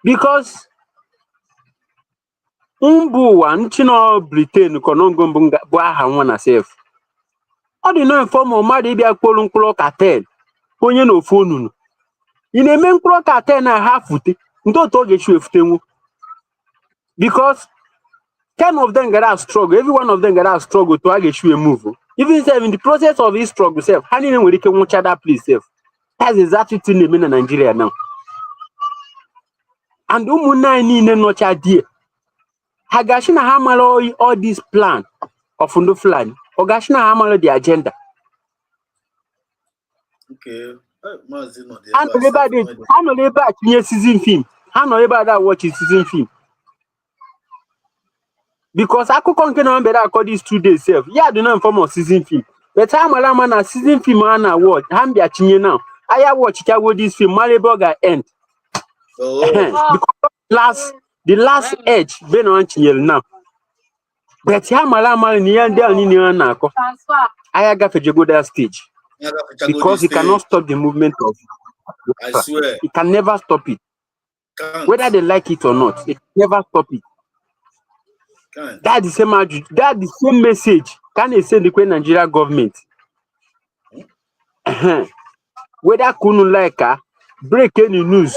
[SPEAKER 8] Because Nchino Britain konongo bu aha nwa self. Ọ dị no inform mmadụ ịbịa kpolu mkpụrụ cartel. Onye na ofu onunu. Ị na-eme mkpụrụ cartel na ha fute. Ndị otu oge chu efutenwu. Because 10 of them gotta struggle. Every one of them gotta struggle to actually move. Even self in the process of his struggle, self, handing with each other, please, self. That's exactly the name in Nigeria now. And umuna ni no chadie. Hagashina hamalo all this plan of Unduflan. Ogashina hamalo the agenda.
[SPEAKER 5] Okay.
[SPEAKER 8] And the labor at season film. How no labor that watch season film. Because I could conquer better according these 2 days self. Yeah, do not inform of season film. But I'm a man a season film and a watch. I'm be a now. I watch Chicago this film, Maliburg end. Because the last edge been on Chinyel now. But I'm a man near down in your nako. I got to go that stage. Because he cannot stop the movement of.
[SPEAKER 5] I swear.
[SPEAKER 8] He can never stop it.
[SPEAKER 5] Can't.
[SPEAKER 8] Whether they like it or not, it can never stop it.
[SPEAKER 5] Can't.
[SPEAKER 8] That's the same that's the same message. Can they send the Nigeria government? Whether kunu like break any news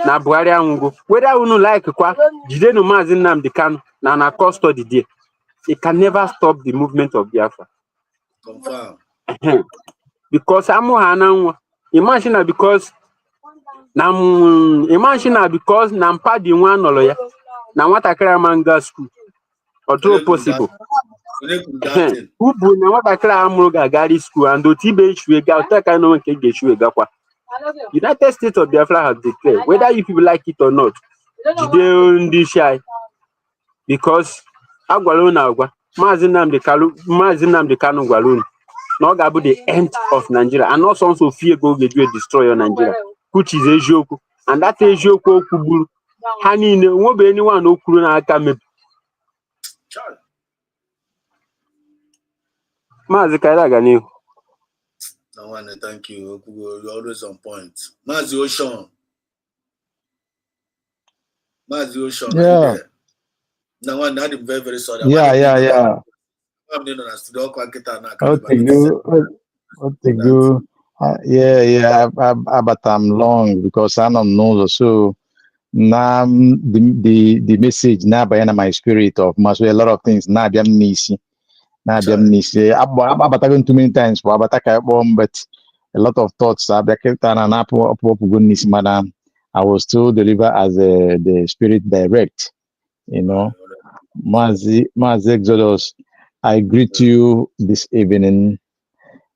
[SPEAKER 8] na Buhari anwugo. Whether unu like kwa jide no Mazi Nnamdi Kanu na custody there. It can never stop the movement of Biafra.
[SPEAKER 5] Confirm.
[SPEAKER 8] Because imagine that because nampa di nwa nolo ya na nwatakịrị manga school although possible who bụ na nwatakịrị amụrụ ga-agari school and otibe issue ga utaka no nke ga-issue gakwa. United States of Biafra have declared whether you people like it or not jide ndị shy because agwara unu agwa Mazi Nnamdi Kanu gwara unu na ọ ga-abụ the end of Nigeria and not also fear go destroy Nigeria, which is eziokwu. And that eziokwu okwu gburu ha niile nwobe anyone o kwuru n'aka mebi. Mazi Kaira ga n'ihu.
[SPEAKER 5] No one, thank you. You're always on point. Mazi Ocean.
[SPEAKER 10] Yeah.
[SPEAKER 5] No one, I'm very, very sorry.
[SPEAKER 10] Yeah. Okay, good. Yeah. But I'm long because I don't know. So now the message now by my spirit of a lot of things now be amnesia. Now be amnesia. I'm too many times for but a lot of thoughts. I goodness, madam. I was still delivered as the spirit direct. You know, Mazi Exodus. I greet you this evening,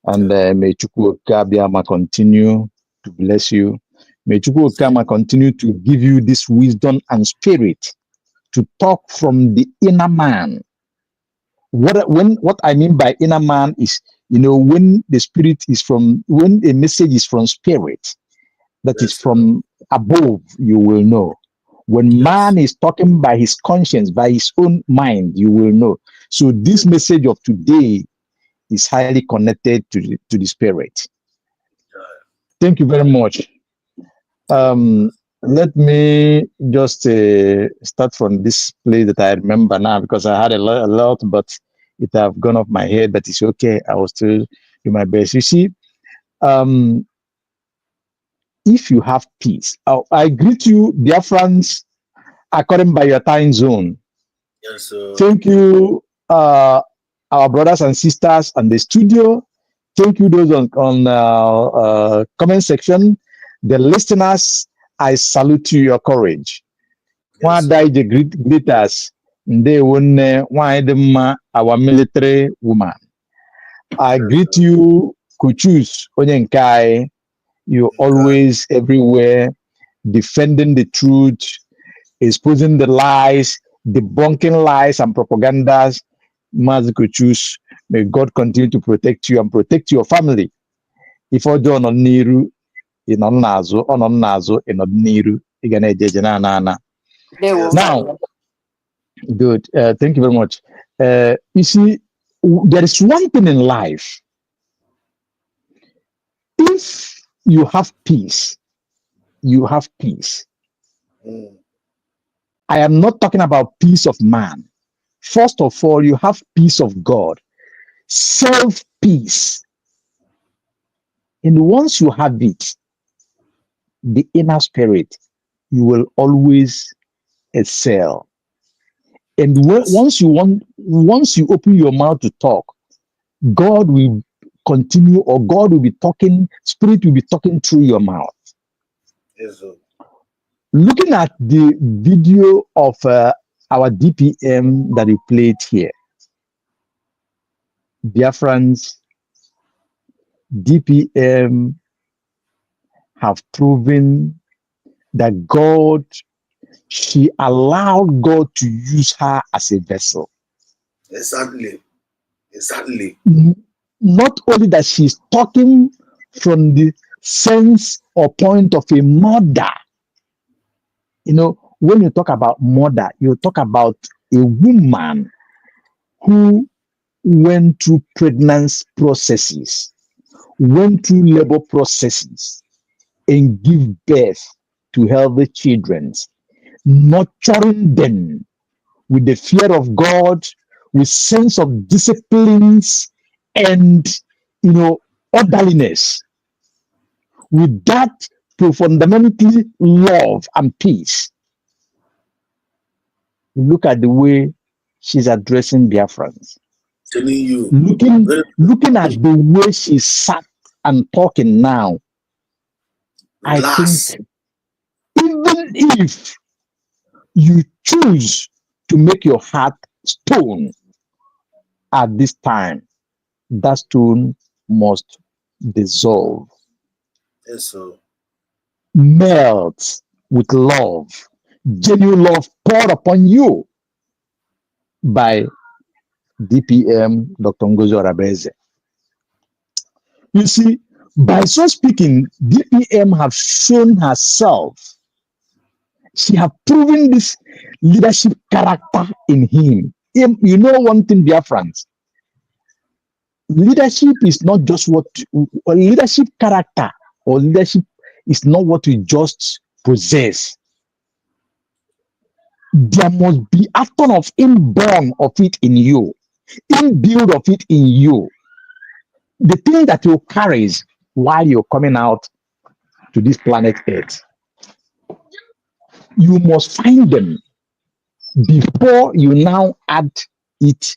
[SPEAKER 10] and may Chukwu Kabiama continue to bless you. May Chukwu Kama continue to give you this wisdom and spirit to talk from the inner man. What I mean by inner man is, when the spirit is when a message is from spirit, that is from above, you will know. When man is talking by his conscience, by his own mind, you will know. So this message of today is highly connected to the spirit. Thank you very much. Let me just start from this place that I remember now, because I had a lot, but it have gone off my head, but it's okay. I will still do my best. You see, if you have peace, I greet you, Biafrans, according by your time zone.
[SPEAKER 5] Yes, sir.
[SPEAKER 10] Thank you, our brothers and sisters on the studio. Thank you, those on comment section. The listeners, I salute you, your courage. One day the greeters, they won our military woman. I greet you, Kuchus Onyenkai. You always everywhere defending the truth, exposing the lies, debunking lies and propagandas. Kuchus, may God continue to protect you and protect your family. If I do not niru, now, good. Thank you very much. You see, there is one thing in life. If you have peace, you have peace. I am not talking about peace of man. First of all, you have peace of God, self-peace. And once you have it, the inner spirit, you will always excel. And once you open your mouth to talk, God will continue, or God will be talking, Spirit will be talking through your mouth.
[SPEAKER 5] Yes, sir.
[SPEAKER 10] Looking at the video of our DPM that we played here, Biafrans, DPM have proven that she allowed God to use her as a vessel.
[SPEAKER 5] Exactly. Exactly.
[SPEAKER 10] Not only that she's talking from the sense or point of a mother. You know, when you talk about mother, you talk about a woman who went through pregnancy processes, went through labor processes, and give birth to healthy children, nurturing them with the fear of God, with sense of disciplines and orderliness, with that to fundamentally love and peace. Look at the way she's addressing Biafrans.
[SPEAKER 5] Telling you.
[SPEAKER 10] Looking at the way she sat and talking now,
[SPEAKER 5] Relax.
[SPEAKER 10] I think even if you choose to make your heart stone at this time, that stone must dissolve,
[SPEAKER 5] Yes, sir.
[SPEAKER 10] melt with love, genuine love poured upon you by DPM Dr. Ngozi Arabeze. You see, by so speaking, DPM have shown herself. She have proven this leadership character in him. You know one thing, dear friends, leadership is not just or leadership character or leadership is not what we just possess. There must be a ton of inborn of it in you, inbuilt of it in you. The thing that you carries while you're coming out to this planet Earth, you must find them before you now add it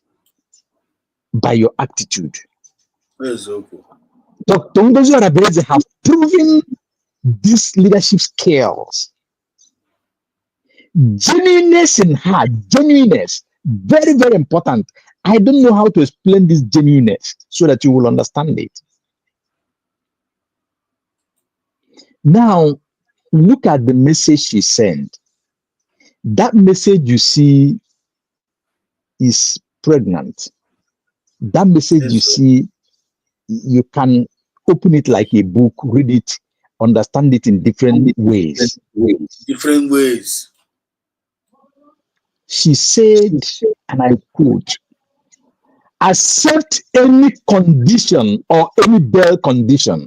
[SPEAKER 10] by your attitude.
[SPEAKER 5] Yes, okay.
[SPEAKER 10] Dr. Ngozi Arabeze have proven these leadership skills. Genuineness in her, genuineness, very, very important. I don't know how to explain this genuineness so that you will understand it. Now, look at the message she sent. That message you see is pregnant. That message you see, you can open it like a book, read it, understand it in different ways.
[SPEAKER 5] Different ways.
[SPEAKER 10] She said, and I quote, accept any condition or any bail condition.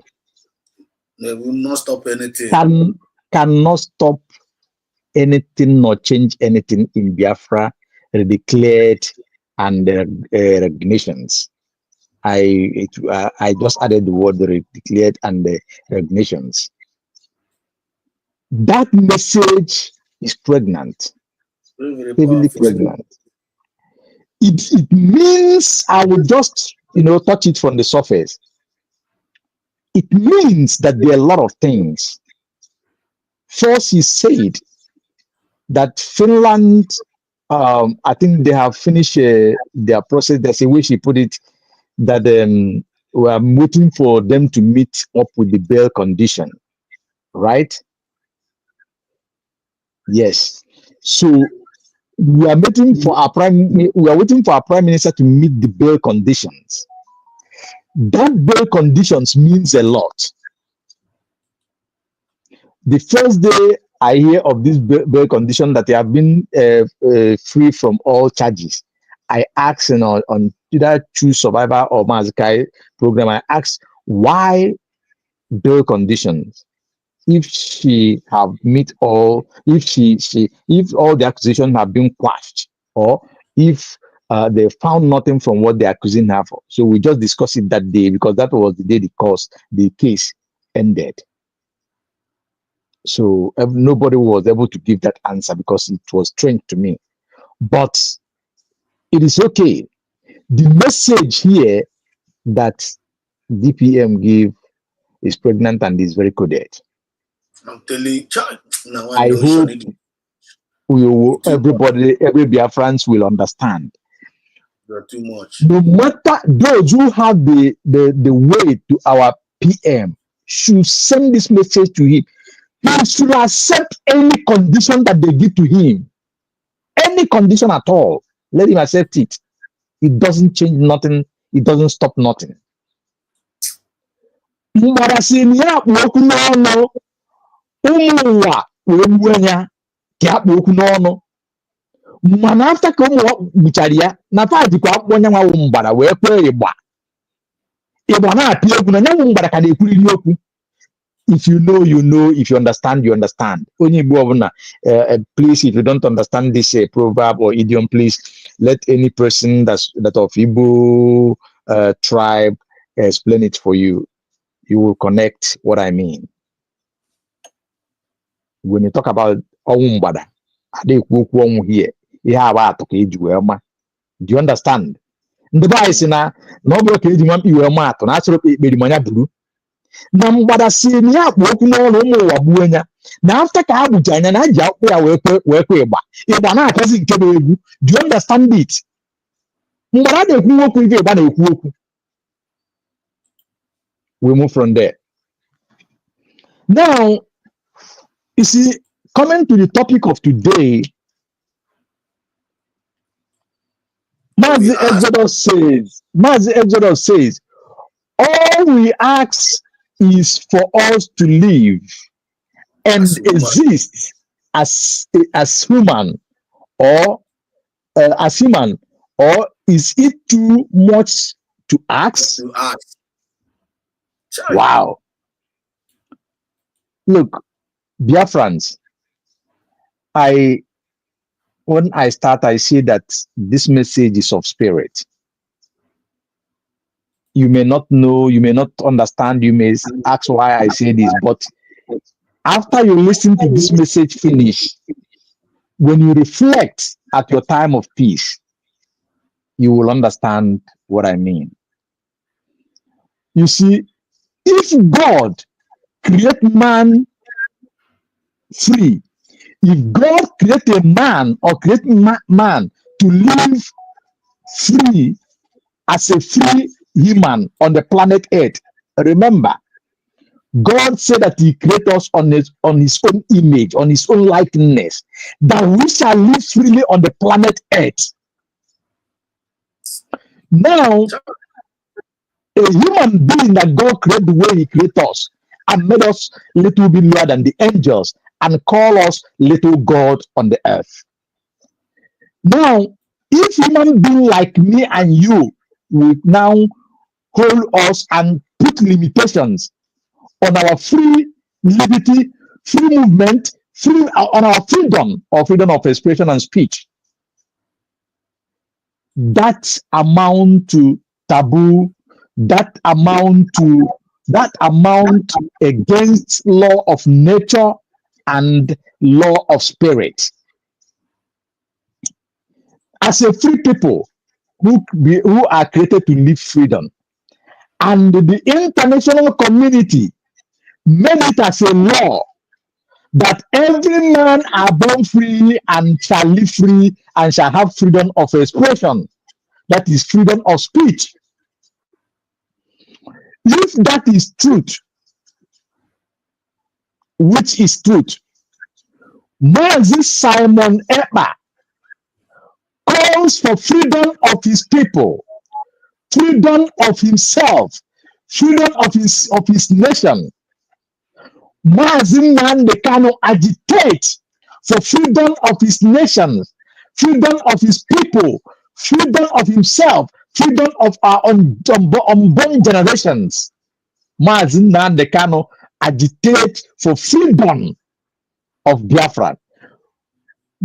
[SPEAKER 5] They will not stop anything.
[SPEAKER 10] Cannot stop anything nor change anything in Biafra declared and recognitions. I just added the word declared and recognitions. That message is pregnant,
[SPEAKER 5] Very, very
[SPEAKER 10] heavily
[SPEAKER 5] powerful.
[SPEAKER 10] pregnant. It means, I will just touch it from the surface. It means that there are a lot of things. First, he said that Finland, I think they have finished their process. There's a way she put it, that we are waiting for them to meet up with the bail condition, right? Yes. So we are waiting for our prime minister to meet the bail conditions. That bail conditions means a lot. The first day I hear of this bail condition that they have been free from all charges, I asked on either Choose Survivor or Mazakai program, I asked why bail conditions. If she have meet all, if all the accusations have been quashed, or if they found nothing from what they're accusing her for. So we just discussed it that day because that was the day the case ended. So nobody was able to give that answer because it was strange to me. But it is okay. The message here that DPM give is pregnant and is very coded.
[SPEAKER 5] I'm telling you, child, now I
[SPEAKER 10] I
[SPEAKER 5] know
[SPEAKER 10] hope every Biafrans will understand.
[SPEAKER 5] You're too much.
[SPEAKER 10] No matter those who have the way to our PM should send this message to him. He should accept any condition that they give to him. Any condition at all. Let him accept it. It doesn't change nothing. It doesn't stop nothing. Mana after ka ụmụ gbuchara ya na fajikwa akwụkwọ onye nwa wụ mgbara wee kwee ịgba na-apị egwu na nyanwụ mgbara ka na-ekwuriri okwu. If you know, you know. If you understand, you understand. Onye Igbo ọbụla, please, if you don't understand this proverb or idiom, please let any person that of Igbo tribe explain it for you. You will connect what I mean. When you talk about ọnwụ mgbada, adekwu okwu ọnwụ here. Ihe aba atọ ka eji wee ma. Do you understand? Ndị be anyị sị na ọ bụrụ ka eji nwa mkpi wee ma atọ na asịrị ka ekperi manya buru. Na mgbada si na ya akpụ okwu n'ọrụ ụmụ ụwa gbuo anya na afta ka ha gbucha anya na ha ji akpụ ya wee kwe ịgba na-akazi nke bụ egwu. Do you understand it? Mgbada na-ekwu okwu ife ịgba na-ekwu okwu. We move from there. Now, you see, coming to the topic of today, Mazi Exodus says, all we ask is for us to live and exist as human, or is it too much to ask? Wow. Look, Biafrans, when I start, I say that this message is of spirit. You may not know, you may not understand, you may ask why I say this, but after you listen to this message finish, when you reflect at your time of peace, you will understand what I mean. You see, if God create man free, if God create a man or create man to live free as a free human on the planet Earth, remember, God said that he created us on his own image, on his own likeness, that we shall live freely on the planet Earth. Now, a human being that God created the way he created us and made us a little bit lower than the angels and call us little God on the earth. Now, if human being like me and you will now hold us and put limitations on our free liberty, free movement, on our freedom or freedom of expression and speech, that amount to taboo, that amount against law of nature and law of spirit. As a free people who are created to live freedom, and the international community made it as a law that every man are born free and shall live free and shall have freedom of expression, that is freedom of speech. If that is truth, which is truth, Moses Simon Ekpa calls for freedom of his people, freedom of himself, freedom of his nation. Mazin Nandekano agitates for freedom of his nation, freedom of his people, freedom of himself, freedom of our unborn generations. Mazin Nandekano agitates for freedom of Biafra.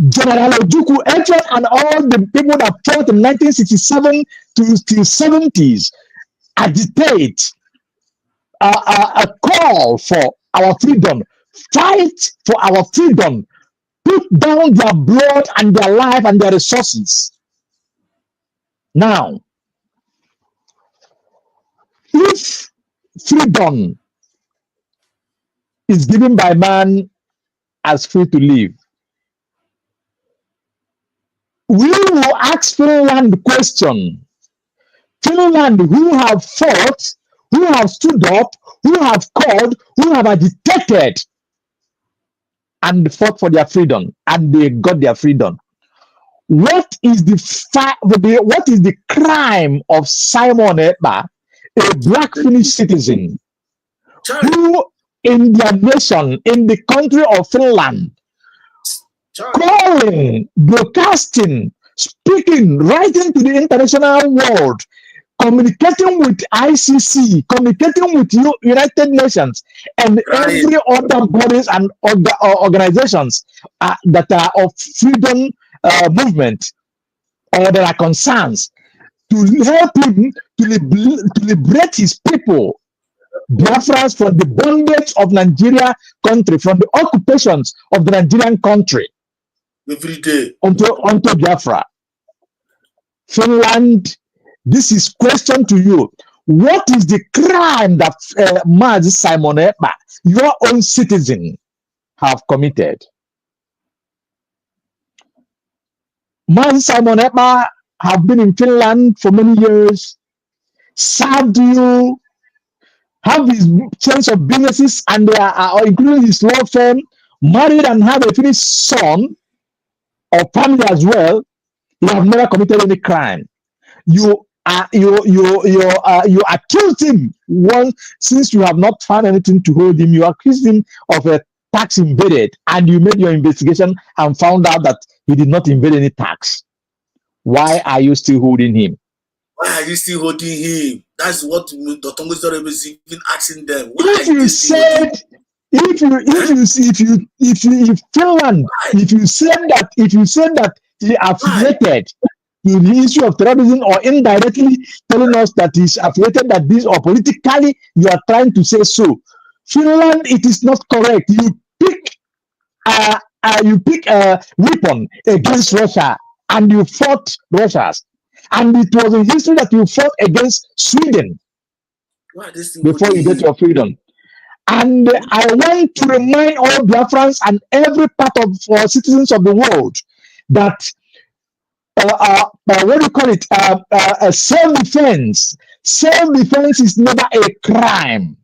[SPEAKER 10] General Ojukwu, and all the people that fought in 1967 to the 70s agitate a call for our freedom, fight for our freedom, put down their blood and their life and their resources. Now, if freedom is given by man as free to live, we will ask Finland the question. Finland, who have fought, who have stood up, who have called, who have agitated and fought for their freedom, and they got their freedom. What is the crime of Simon Ekpa, a black Finnish citizen, who in their nation, in the country of Finland, calling, broadcasting, speaking, writing to the international world, communicating with ICC, communicating with United Nations, and every other bodies and organizations that are of freedom movement or that are concerns, to help him to liberate his people, Biafrans, from the bondage of Nigeria country, from the occupations of the Nigerian country,
[SPEAKER 5] every day
[SPEAKER 10] onto Biafra. Finland, this is question to you. What is the crime that Maz Simon Ekpa, your own citizen, have committed? Maz Simon Ekpa have been in Finland for many years, served you, have his chance of businesses, and they are including his law firm, married and have a Finnish son or family as well. You have never committed any crime. You accused him once, since you have not found anything to hold him. You accused him of a tax invaded, and you made your investigation and found out that he did not invade any tax. Why are you still holding him?
[SPEAKER 5] Why are you still holding him? That's what the Tongo story is even asking them.
[SPEAKER 10] If you said, if Finland, if you said that he affiliated to the issue of terrorism, or indirectly telling us that he's affiliated that this, or politically you are trying to say so, Finland, it is not correct. You pick a weapon against Russia and you fought Russia. And it was in history that you fought against Sweden before you get your freedom. And I want to remind all Biafrans and every part of citizens of the world that what do you call it? Self-defense. Self-defense is never a crime.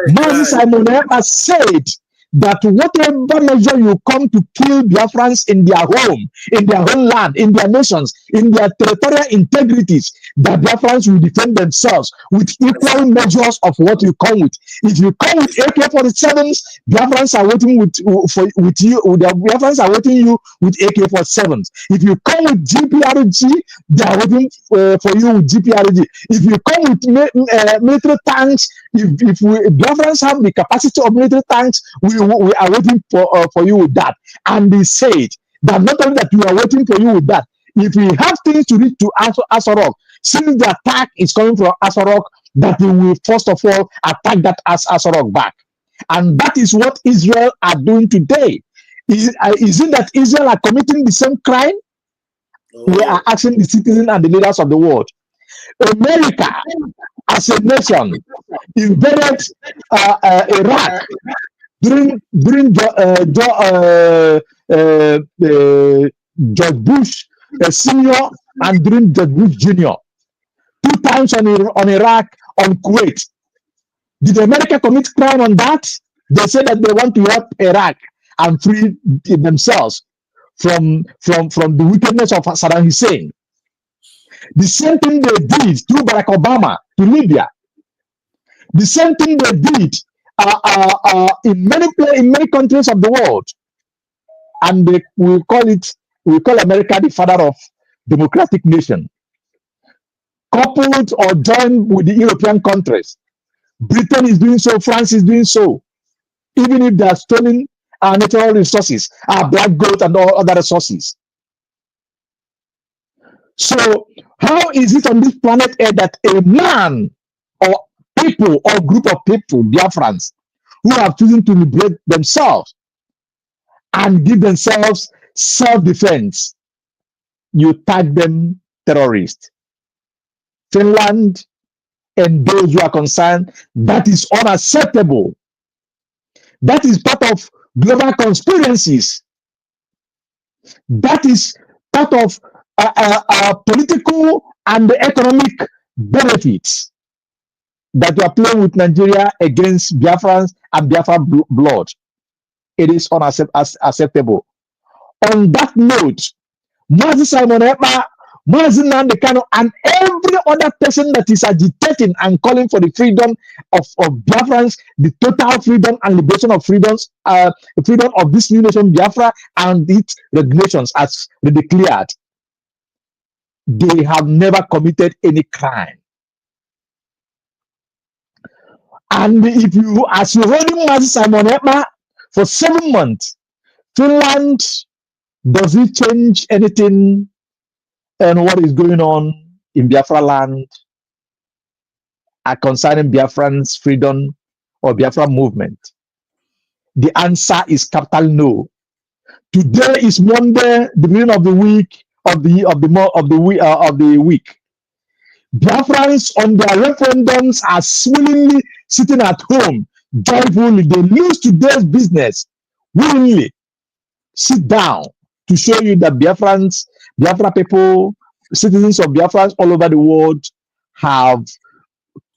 [SPEAKER 10] Mazi Simon Ekpa said that whatever measure you come to kill Biafrans in their home, in their homeland, in their nations, in their territorial integrities, the Biafrans will defend themselves with equal measures of what you come with. If you come with AK-47s, Biafrans are waiting with you. The Biafrans are waiting you with AK-47s. If you come with GPRG, they are waiting for you with GPRG. If you come with military tanks, if Biafrans have the capacity of military tanks, we are waiting for you with that. And they said that not only that we are waiting for you with that, if we have things to reach to Asorok, since the attack is coming from Asorok, that we will first of all attack that Asorok back. And that is what Israel are doing today. Is it that Israel are committing the same crime? We are asking the citizens and the leaders of the world. America, as a nation, invaded Iraq during George Bush Senior and during George Bush Junior. 2 times on Iraq, on Kuwait. Did America commit crime on that? They said that they want to help Iraq and free themselves from the wickedness of Saddam Hussein. The same thing they did through Barack Obama to Libya. The same thing they did in many countries of the world. And we call America the father of democratic nation. Coupled or joined with the European countries. Britain is doing so, France is doing so. Even if they are stealing our natural resources, our black gold and all other resources. So how is it on this planet Earth that a man or people or group of people, Biafrans, who have chosen to liberate themselves and give themselves self-defense, you tag them terrorists. Finland and those who are concerned, that is unacceptable. That is part of global conspiracies. That is part of political and economic benefits that you are playing with Nigeria against Biafrans and Biafra blood. It is unacceptable. On that note, Mazi Simon Ekpa, Mazi Nnamdi Kanu, and every other person that is agitating and calling for the freedom of Biafrans, the total freedom and liberation of freedoms, freedom of this new nation Biafra and its regulations as they declared, they have never committed any crime. And if you, as you're holding Mazi Simon Ekpa for 7 months, Finland, does it change anything and what is going on in Biafra land concerning Biafran's freedom or Biafra movement? The answer is capital no. Today is Monday, the beginning of the week of the week. Biafrans on their referendums are willingly sitting at home, joyfully. They lose today's business willingly. Sit down to show you that Biafra people, citizens of Biafra all over the world have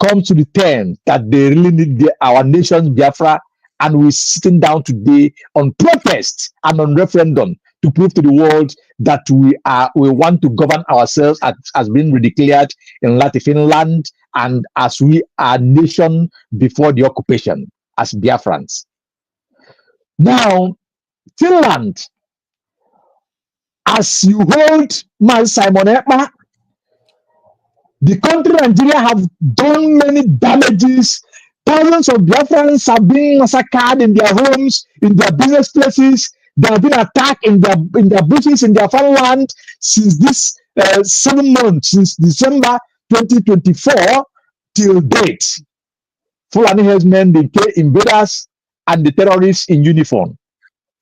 [SPEAKER 10] come to the term that they really need our nation's Biafra, and we're sitting down today on protest and on referendum to prove to the world that we want to govern ourselves as being declared in Finland, and as we are nation before the occupation as Biafrans. Now, Finland, as you hold Mazi Simon Ekpa, the country Nigeria have done many damages. Thousands of Biafrans have been massacred in their homes, in their business places. They have been attacked in their bushes, in their farmland since this 7 months, since December 2024 till date. Fulani herdsmen, the invaders, and the terrorists in uniform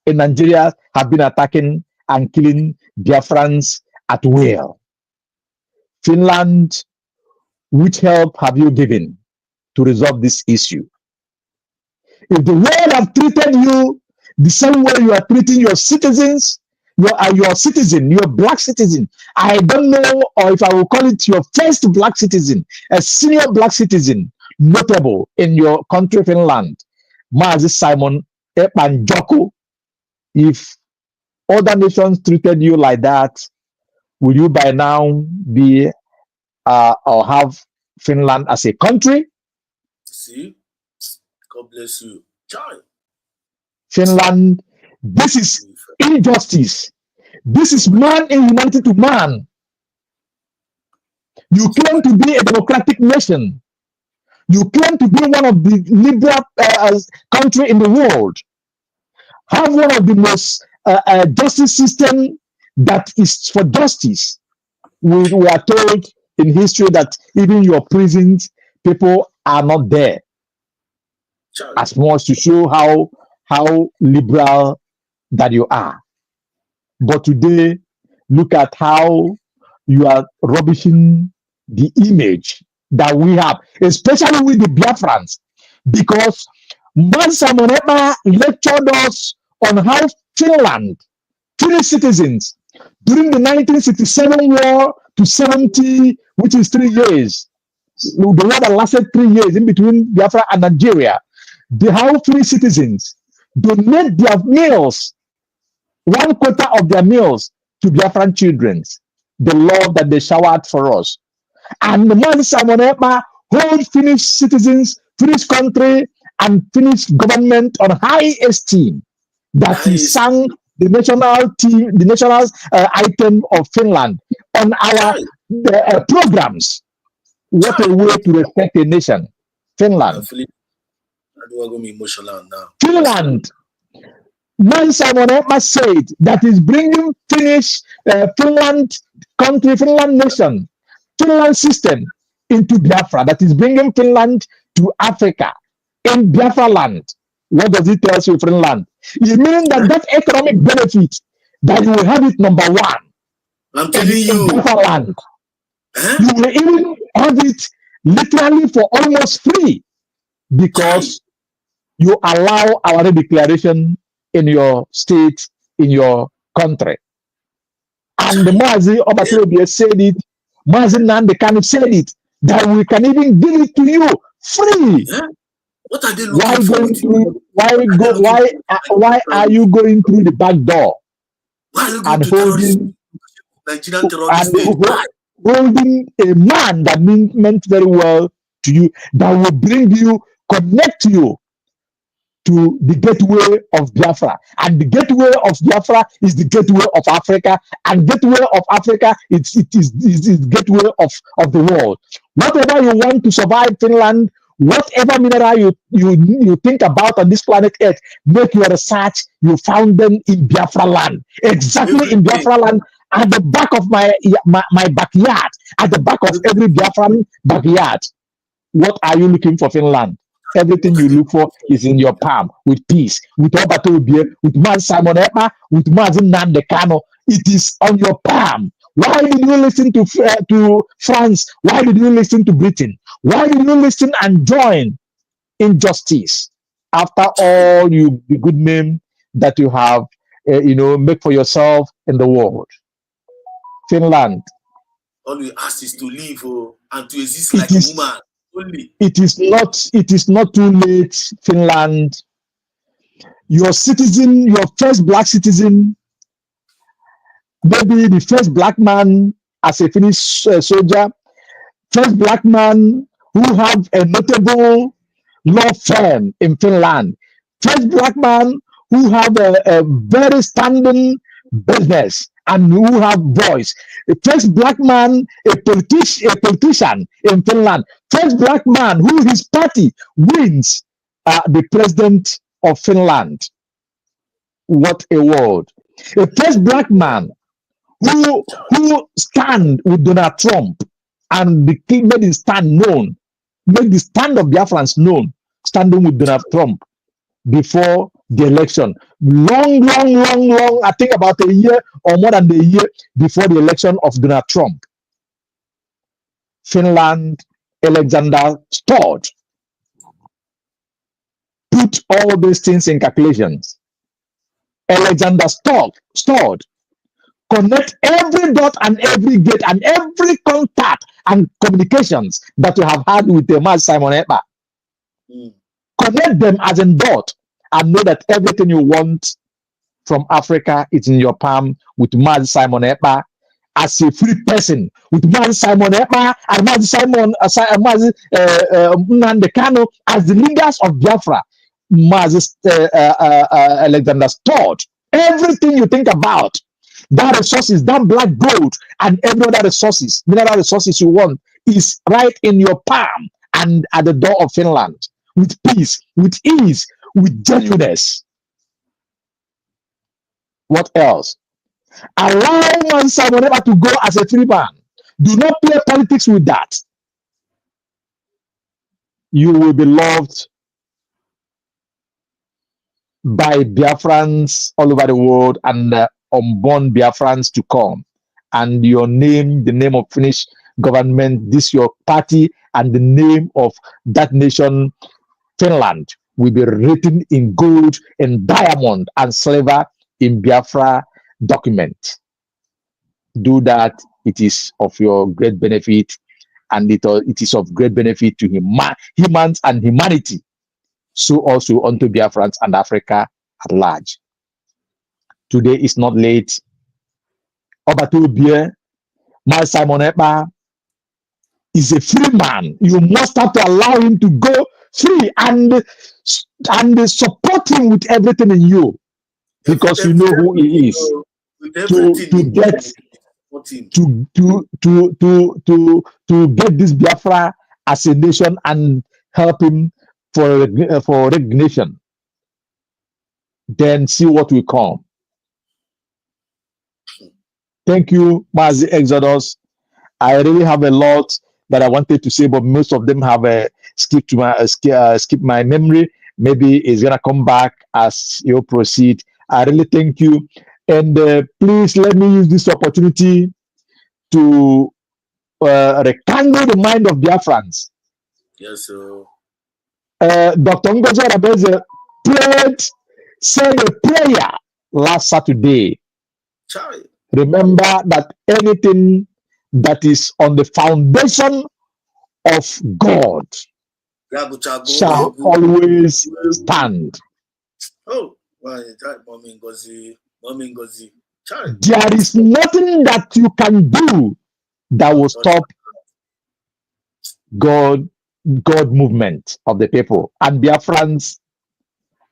[SPEAKER 10] in Nigeria have been attacking and killing Biafrans at will. Finland, which help have you given to resolve this issue? If the world have treated you the same way you are treating your citizens, your citizen, your black citizen, I don't know, or if I will call it your first black citizen, a senior black citizen, notable in your country, Finland, Mazi Simon Ekpa Njoku, if other nations treated you like that, will you by now be or have Finland as a country?
[SPEAKER 5] See, God bless you, child.
[SPEAKER 10] Finland, this is injustice. This is man in humanity to man. You claim to be a democratic nation. You claim to be one of the liberal country in the world. Have one of the most justice system that is for justice. We are told in history that even your prisons, people are not there. As much to show how liberal that you are. But today, look at how you are rubbishing the image that we have, especially with the Biafrans, because Mazi Simon Ekpa lectured us on how Finnish citizens, during the 1967 war to 70, which is 3 years, the war that lasted 3 years in between Biafra and Nigeria, how Finnish citizens donate their meals, 1/4 of their meals, to Biafran children, the love that they showered for us. And the Mazi Simon Ekpa hold Finnish citizens, Finnish country, and Finnish government on high esteem, that he sang the national team, the national item of Finland on our programs. What a way to respect a nation, Finland. Finland, Mazi Simon Ekpa said that is bringing Finland country, Finland nation, Finland system into Biafra, that is bringing Finland to Africa in Biafra land. What does it tell you, Finland? It means that that economic benefit that you will have it number one
[SPEAKER 5] I'm telling you.
[SPEAKER 10] Biafra land. You will even have it literally for almost free because you allow our declaration in your state, in your country. And the Mazi Obatobia said it, Mazi Nandekanu said it, that we can even give it to you free.
[SPEAKER 5] Yeah. What are they looking for?
[SPEAKER 10] Why are you going through the back door?
[SPEAKER 5] Why are you going to holding Nigerian terrorist state?
[SPEAKER 10] Holding a man that meant very well to you, that will bring you, connect you to the gateway of Biafra. And the gateway of Biafra is the gateway of Africa. And gateway of Africa is the gateway of the world. Whatever you want to survive Finland, whatever mineral you think about on this planet Earth, make your research, you found them in Biafra land. Exactly in Biafra land, at the back of my backyard, at the back of every Biafran backyard. What are you looking for, Finland? Everything you look for is in your palm, with peace, with Obatobie, with Man Simon Ekpa, with Mazin Nandekano. It is on your palm. Why did you listen to France? Why did you listen to Britain? Why did you listen and join injustice? After all, the good name that you have, make for yourself in the world. Finland.
[SPEAKER 5] All we ask is to live and to exist like a woman. Only.
[SPEAKER 10] It is not too late, Finland. Your citizen, your first black citizen, maybe the first black man as a Finnish soldier, first black man who have a notable law firm in Finland, first black man who have a very standing business and who have voice. The first black man, a politician in Finland. First black man who his party wins the president of Finland. What a world. A first black man who stand with Donald Trump and made his stand known, made the stand of Biafrans known, standing with Donald Trump before the election. Long, I think about a year or more than a year before the election of Donald Trump. Finland, Alexander Stored, put all these things in calculations. Alexander Stored, connect every dot and every gate and every contact and communications that you have had with the man Simon Ekpa. Connect them as a dot and know that everything you want from Africa is in your palm with man Simon Ekpa as a free person, with man Simon Ekpa and man Simon Nandekano as the leaders of Biafra. Alexander Stored everything you think about, that resources, that black gold and every other resources, mineral resources you want is right in your palm and at the door of Finland, with peace, with ease, with genuineness. What else? Allow man Simon Ekpa to go as a free man. Do not play politics with that. You will be loved by Biafrans all over the world and unborn Biafrans to come. And your name, the name of Finnish government, this your party, and the name of that nation, Finland, will be written in gold and diamond and silver in Biafra document. Do that. It is of your great benefit, and it is of great benefit to humans and humanity. So also unto Biafrans and Africa at large. Today is not late. Obatobie, my Simon Ekpa is a free man. You must have to allow him to go free and support him with everything in you, because you know who he is. To get this Biafra as a nation and help him for recognition. Then see what will come. Thank you, Mazi Exodus. I really have a lot that I wanted to say, but most of them have skipped my memory. maybe it's gonna come back as you proceed. I really thank you, and please let me use this opportunity to rekindle the mind of Biafrans.
[SPEAKER 5] Yes, sir.
[SPEAKER 10] Dr. Ngozi Arabeze said a prayer last Saturday.
[SPEAKER 5] Child.
[SPEAKER 10] Remember that anything that is on the foundation of God shall always stand.
[SPEAKER 5] Oh, why that Mommy Ngozi. Child.
[SPEAKER 10] There is nothing that you can do that will stop God movement of the people. And Biafrans,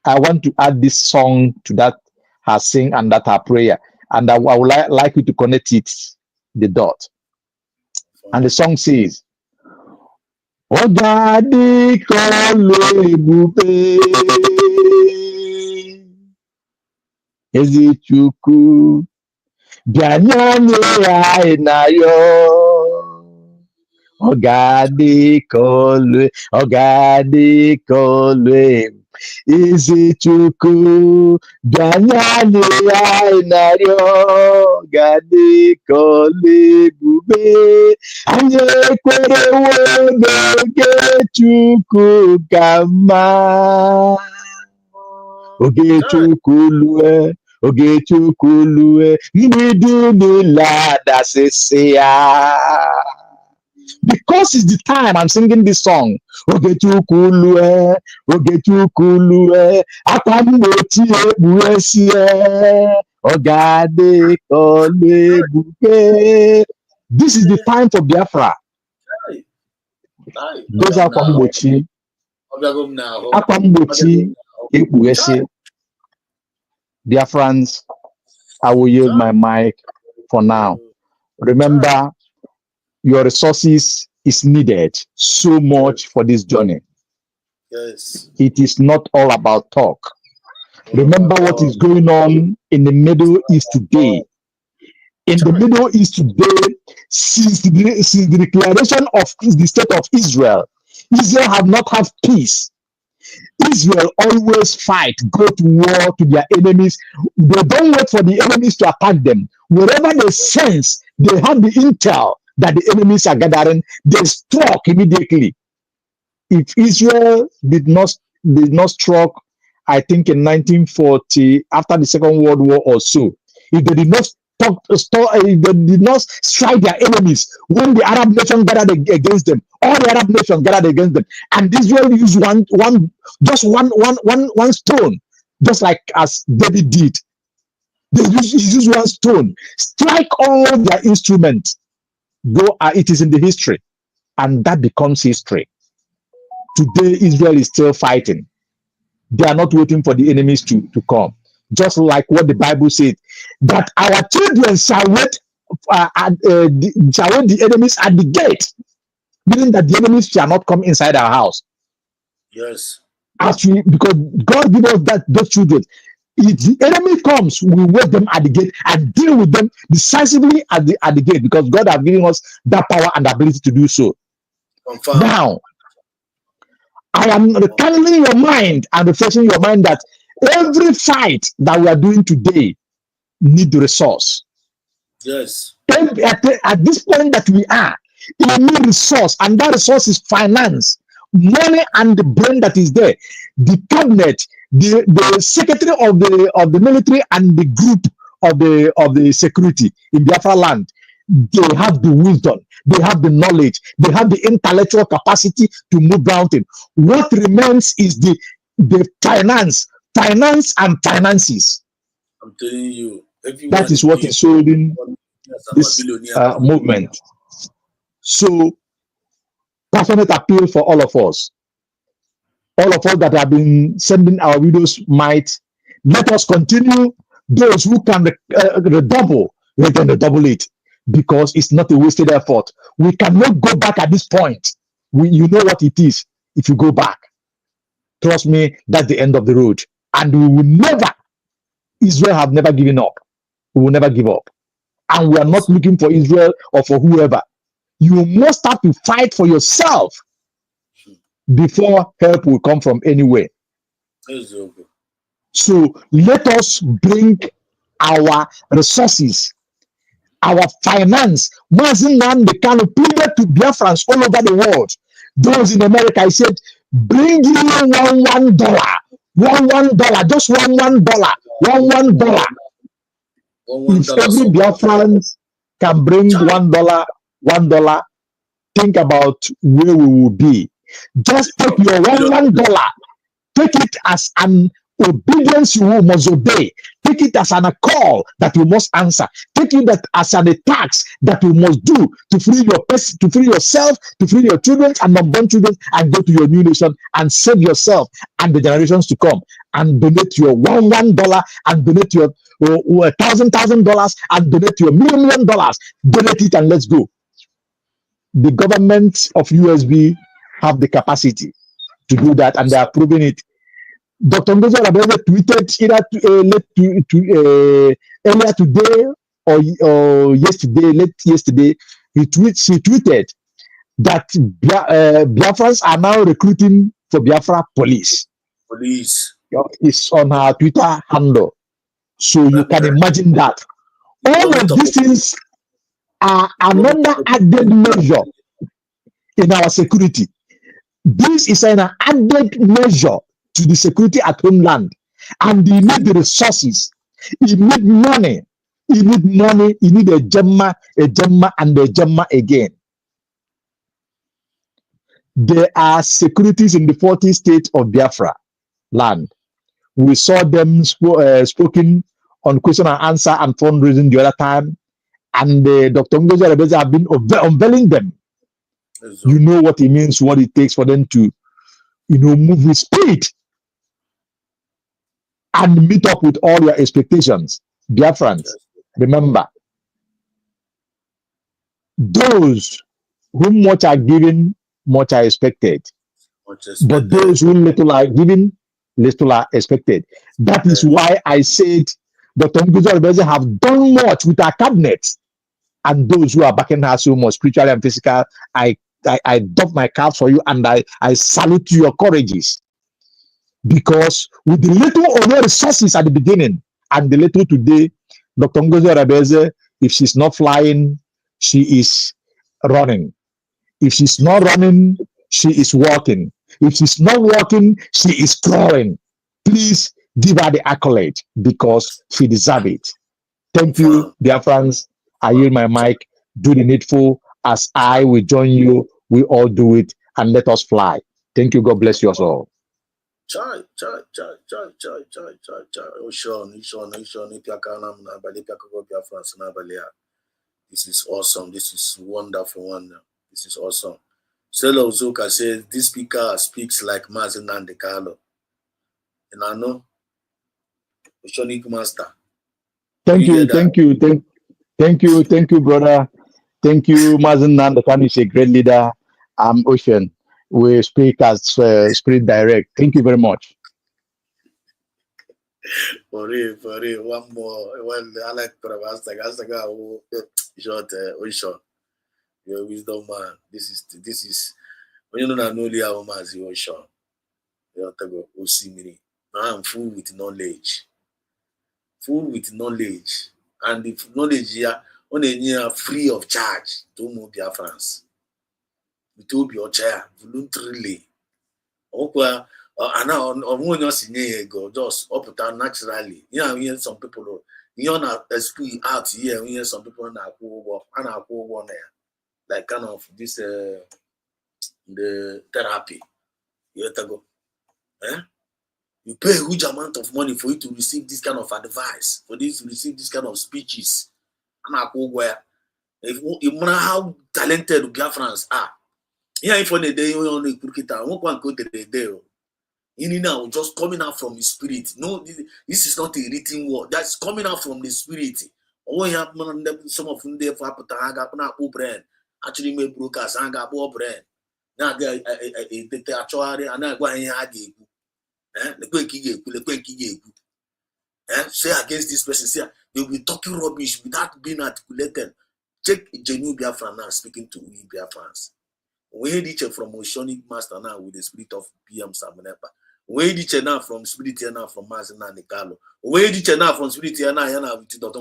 [SPEAKER 10] I want to add this song to that her sing and that her prayer. And I would like you to connect it, the dot. And the song says, Ogadi kole bube Ezichuku Bianyanye ya inayo Ogadi kole Izichukwu Bianyanye ya inayo Ogadi kole bube Anyị ekwerewo n'oge Chukwu ka mma. Oge Chukwu lue, mgbidi niile adasịsị ya. Because it's the time I'm singing this song. Oge Chukwu lue, akwa mgbochi ekpughesi ọ ga-adị ka ọla ebube. This is the time for Biafra. Those are akwa mgbochi ekpughesi. Biafrans, I will yield my mic for now. Remember, your resources is needed so much for this journey.
[SPEAKER 5] Yes.
[SPEAKER 10] It is not all about talk. Remember what is going on in the Middle East today. In the Middle East today, since the declaration of the state of Israel, Israel have not had peace. Israel always fight, go to war to their enemies. They don't wait for the enemies to attack them. Wherever they sense, they have the intel that the enemies are gathering, they struck immediately. If Israel did not struck, I think in 1940, after the Second World War or so, if they did not they did not strike their enemies when the Arab nation gathered against them, all the Arab nations gathered against them, and Israel used one stone, just like as David did. They use one stone, strike all their instruments. It is in the history, and that becomes history. Today, Israel is still fighting. They are not waiting for the enemies to come. Just like what the Bible said, that our children shall wait the enemies at the gate, meaning that the enemies shall not come inside our house.
[SPEAKER 5] Yes.
[SPEAKER 10] Because God gave us those children. If the enemy comes, we wait them at the gate and deal with them decisively at the gate, because God has given us that power and ability to do so.
[SPEAKER 5] Confirm.
[SPEAKER 10] Now, I am recalling your mind and refreshing your mind that every fight that we are doing today need the resource.
[SPEAKER 5] Yes.
[SPEAKER 10] At this point that we are, it need resource, and that resource is finance, money, and the brain that is there. The cabinet, the secretary of the military, and the group of the security in Biafra land, they have the wisdom, they have the knowledge, they have the intellectual capacity to move mountain. What remains is the finance and finances.
[SPEAKER 5] I'm telling you,
[SPEAKER 10] that is what is holding this movement. So, passionate appeal for all of us that have been sending our videos might let us continue. Those who can redouble, let them redouble it, because it's not a wasted effort. We cannot go back at this point. You know what it is. If you go back, trust me, that's the end of the road. And we will never, Israel have never given up. We will never give up. And we are not looking for Israel or for whoever. You must have to fight for yourself before help will come from anywhere. So let us bring our resources, our finance. Mazin Kano pleaded to Biafrans all over the world. Those in America, I said, bring in $1, just $1, $1. If every Biafran can bring $1, think about where we will be. Just take your $1. Take it as an obedience you must obey. Take it as an call that you must answer. Take it as an tax that you must do to free your person, to free yourself, to free your children and unborn children, and go to your new nation and save yourself and the generations to come. And donate your $1 and donate your $1,000 and donate your $1,000,000. Donate it and let's go. The government of USB have the capacity to do that, and they are proving it. Dr. Ngozi Oladebe tweeted earlier today or yesterday, late yesterday. She tweeted that Biafrans are now recruiting for Biafra police. It's on her Twitter handle. So you can imagine that. All of these things are another added measure in our security. This is an added measure to the security at homeland, and you need the resources. You need money. You need money. You need a gemma, and a gemma again. There are securities in the 40 states of Biafra land. We saw them spoken on question and answer and fundraising the other time, and Dr. Ngozi Oladebe have been unveiling them. You know what it means, what it takes for them to, move with speed and meet up with all your expectations. Biafrans, remember, those whom much are given, much are expected. But those whom little are given, little are expected. That is why I said Dr. Ngozi Oladebe have done much with our cabinet, and those who are backing her so much, spiritually and physical, I doff my cap for you, and I salute your courages. Because with the little or no resources at the beginning and the little today, Dr. Ngozi Oladebe, if she's not flying, she is running. If she's not running, she is walking. If she's not walking, she is crawling. Please give her the accolade because she deserves it. Thank you, dear friends. I yield my mic. Do the needful as I will join you. We all do it and let us fly. Thank you. God bless you all.
[SPEAKER 5] This is awesome. This is wonderful. This is awesome. Selo Zuka says this speaker speaks like Mazin Nandekalo. And I know Oshonic Master.
[SPEAKER 10] Thank you, brother. Thank you, Mazin Nandekalo is a great leader. I'm Ocean. We speak as spirit direct. Thank you very much.
[SPEAKER 5] For real. One more. Well, I like Master. Short, Ocean. Your wisdom man. This is when you know only how much you Ocean. You have to go Osimiri. Now I'm full with knowledge. And the knowledge here on free of charge to move Biafrans. We told your chair voluntarily. And now on just up and naturally. You some people speak out here. We hear some people and like kind of this the therapy. You have to go. You pay a huge amount of money for you to receive this kind of advice, for this to receive this kind of speeches. If you know how talented Biafrans are. If on the day you only put it down, won't go to the day. You know, just coming out from the spirit. No, this is not a written word. That's coming out from the spirit. Oh, yeah, some of them there for brain. Actually, make brokers and got more brain. Now they actually and I go and say against this person, say they'll be talking rubbish without being articulated. Check genuine Biafra now speaking to we Biafrans. We heard it from Oceanic Master now with the spirit of PM Samunepa. Where did you now from spirit here now from Mars and Nikalo? Where did you now from spirit here now with Dr.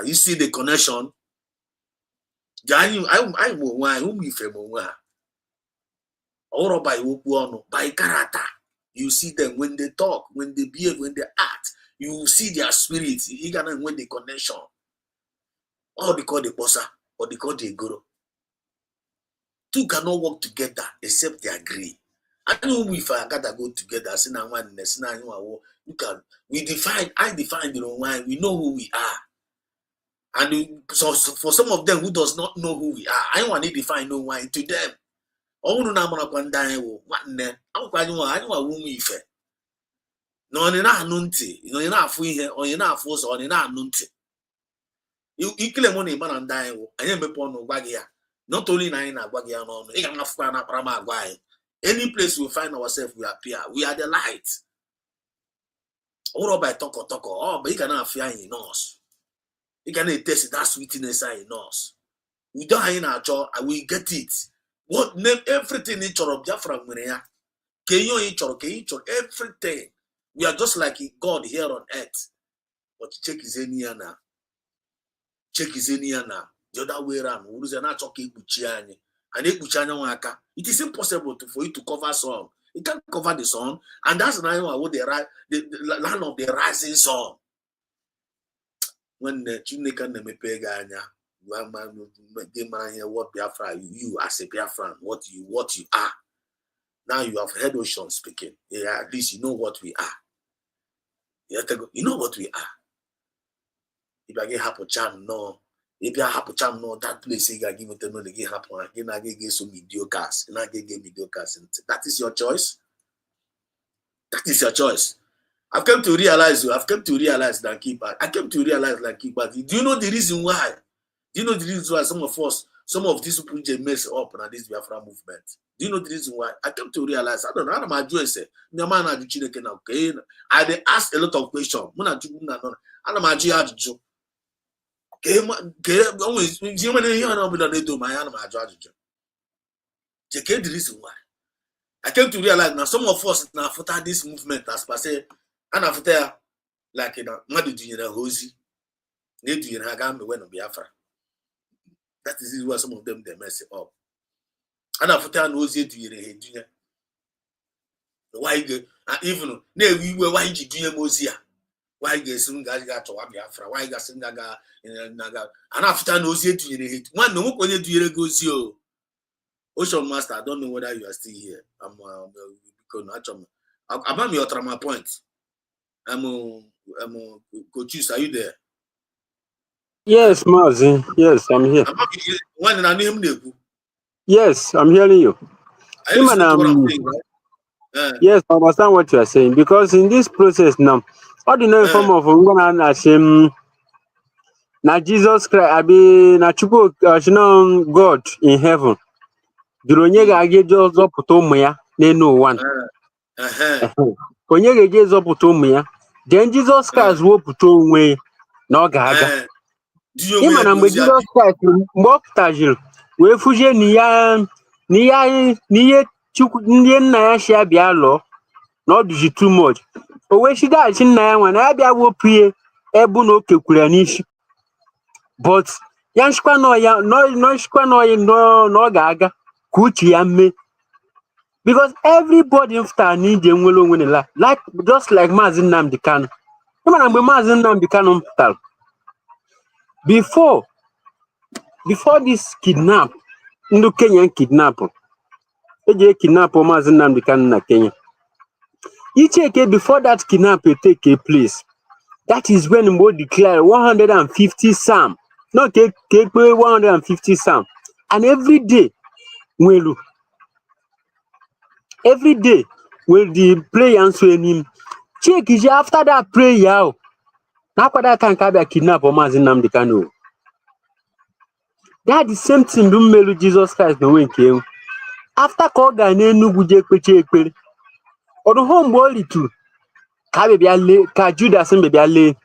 [SPEAKER 5] You see the connection? I why whom you feel or by character. You see them when they talk, when they behave, when they act. You see their spirit. You can when the connection. Or they call the bossa, or they call the guru. Two cannot work together except they agree. I know if I gotta go together, I define the why we know who we are. And so for some of them who does not know who we are, I want to define no why to them. Oh no, I'm gonna what ne? I'm quite womb if no nunti, you're not free here, or you're not force on nunti. You kill a money man and die, I am upon no bagia. Not only nine bagia on, any place we find ourselves, we appear. We are the light. Or by toko, oh, but you cannot fear in us. You cannot taste that sweetness in us. We don't have in our jaw, and we get it. What name everything in your Biafra Murea? Can you eat everything? We are just like God here on earth. But check his now. Check his now. The other way around. It is impossible for you to cover sun. You can't cover the sun, and that's now what the land of the rising sun. When the Chineka Nemepeganya, what Biafra, you as a Biafran, what you are. Now you have heard Ocean speaking. Yeah, at least you know what we are. You know what we are. If I get happy charm, no. If you happy charm, no, that place you give it to know they get happy. Again, I get some mediocres, and I get mediocres. That is your choice. That is your choice. I've come to realize that keep back. I came to realize that keep back. Do you know the reason why? Do you know the reason why some of these people just mess up in this Biafra movement? Do you know the reason why? I came to realize, I don't know, I'm a Jew, say, I asked a lot of questions. I'm a Jew. The reason why. I came to realize now some of us now after this movement as per se, and after like Madu Hosi, they do when Biafra. That is why some of them they mess it up. And after Hosi do why even we were why you do Mosia. Why you soon got to Biafra? Why you got Singaga Naga? And after Hosi do one no one do goes you. Ocean Master, I don't know whether you are still here. I'm about me or my point. I'm Coach, are you there?
[SPEAKER 8] Yes, Mazi. Yes, I'm here.
[SPEAKER 5] One and name.
[SPEAKER 8] Yes, I'm hearing you.
[SPEAKER 5] I listen to what I'm saying, right?
[SPEAKER 8] Yes, I understand what you are saying because in this process now, all the know form of na Jesus Christ, I be na Chukwu, God in heaven. Onye ga-aga eje zọpụta ụmụ ya n'elu ụwa onye ga-eje zọpụta ụmụ ya then Jesus Christ wepụta onwe na ọ ga-aga ịma na mgbe Jesus Christ mgbe ọ pụtajiri wee fụzie n'ihe Chukwu ndị nna ya si abịa lụọ na ọ dịzi too much o wee chigaghachi nna ya nwa na ya bịa wepụ ihe ebu na o kekwuru ya n'isi but ya nchịkwa na ọ ga-aga ka uche ya mee because everybody need a like just like Mazi Nnamdi Kanu. Mgbe Mazi Nnamdi Kanu pụtara before this kidnap ndị Kenyan kidnap eji kidnap Mazi Nnamdi Kanu na Kenya icheke before that kidnap take place that is when Mbo declare 150 psalm no ke 150 psalm and every day will the prayer answer him check is after that prayer now that can kidnap Mazi Nnamdi Kanu. That the same thing do melu Jesus Christ the way came after call ga n'Enugu je kpeche ekpere odo ho mgbe olitu ka Judas mbebe ale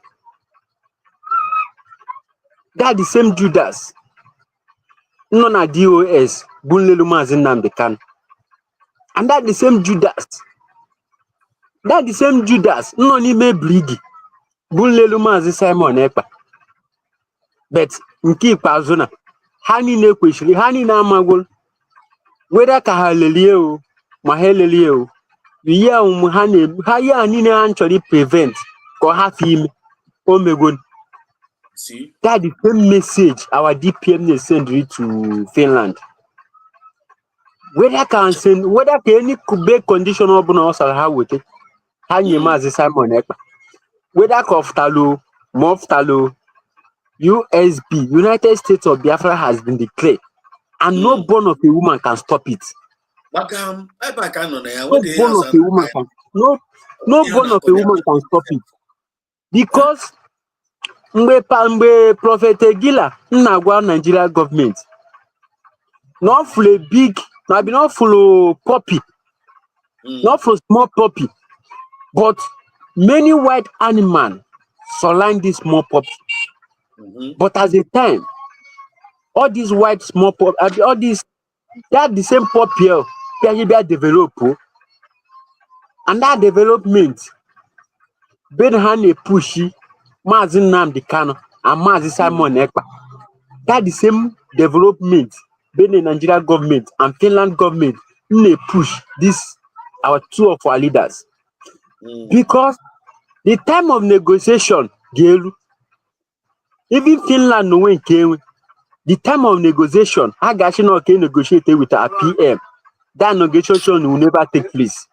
[SPEAKER 8] that the same Judas no na DOS bunlelu Mazi Nnamdi Kanu and that the same Judas That the same Judas no n'ime brigi bulelu Maazị Simon Ekpa. But nke ikpeazụ na ha niile kwesịrị ha niile amagwolu weda ka ha lelie o ma ha elelie o ihe ha ya niile ha chọrọ prevent ka ọ hapụ ime o megwolu.
[SPEAKER 5] See?
[SPEAKER 8] That the same message our DPM send to Finland. Whether ka any big condition ọ bụla ọ sara ha wete ha nye Maazị Simon Ekpa. Whether ka ọfụtalụ ma ọfụtalụ USB, United States of Biafra has been declared, and no born of a woman can stop it. No born of a woman can stop it. Because mgbe Prophet Egila na-agwa Nigeria government not full a big, not full puppy, not full small puppy, but many white animals surround this small puppy. But at the time, all these white small puppy, all these, they are the same puppy they develop, and that development Ben Hane Pushy, Maazị Nnamdi Kanu, and Maazị Simon Ekpa. That the same development Ben the Nigeria government and Finland government they push this our two of our leaders. Because the time of negotiation, even Finland no one came. The time of negotiation, Agashino can negotiate with our PM. That negotiation will never take place.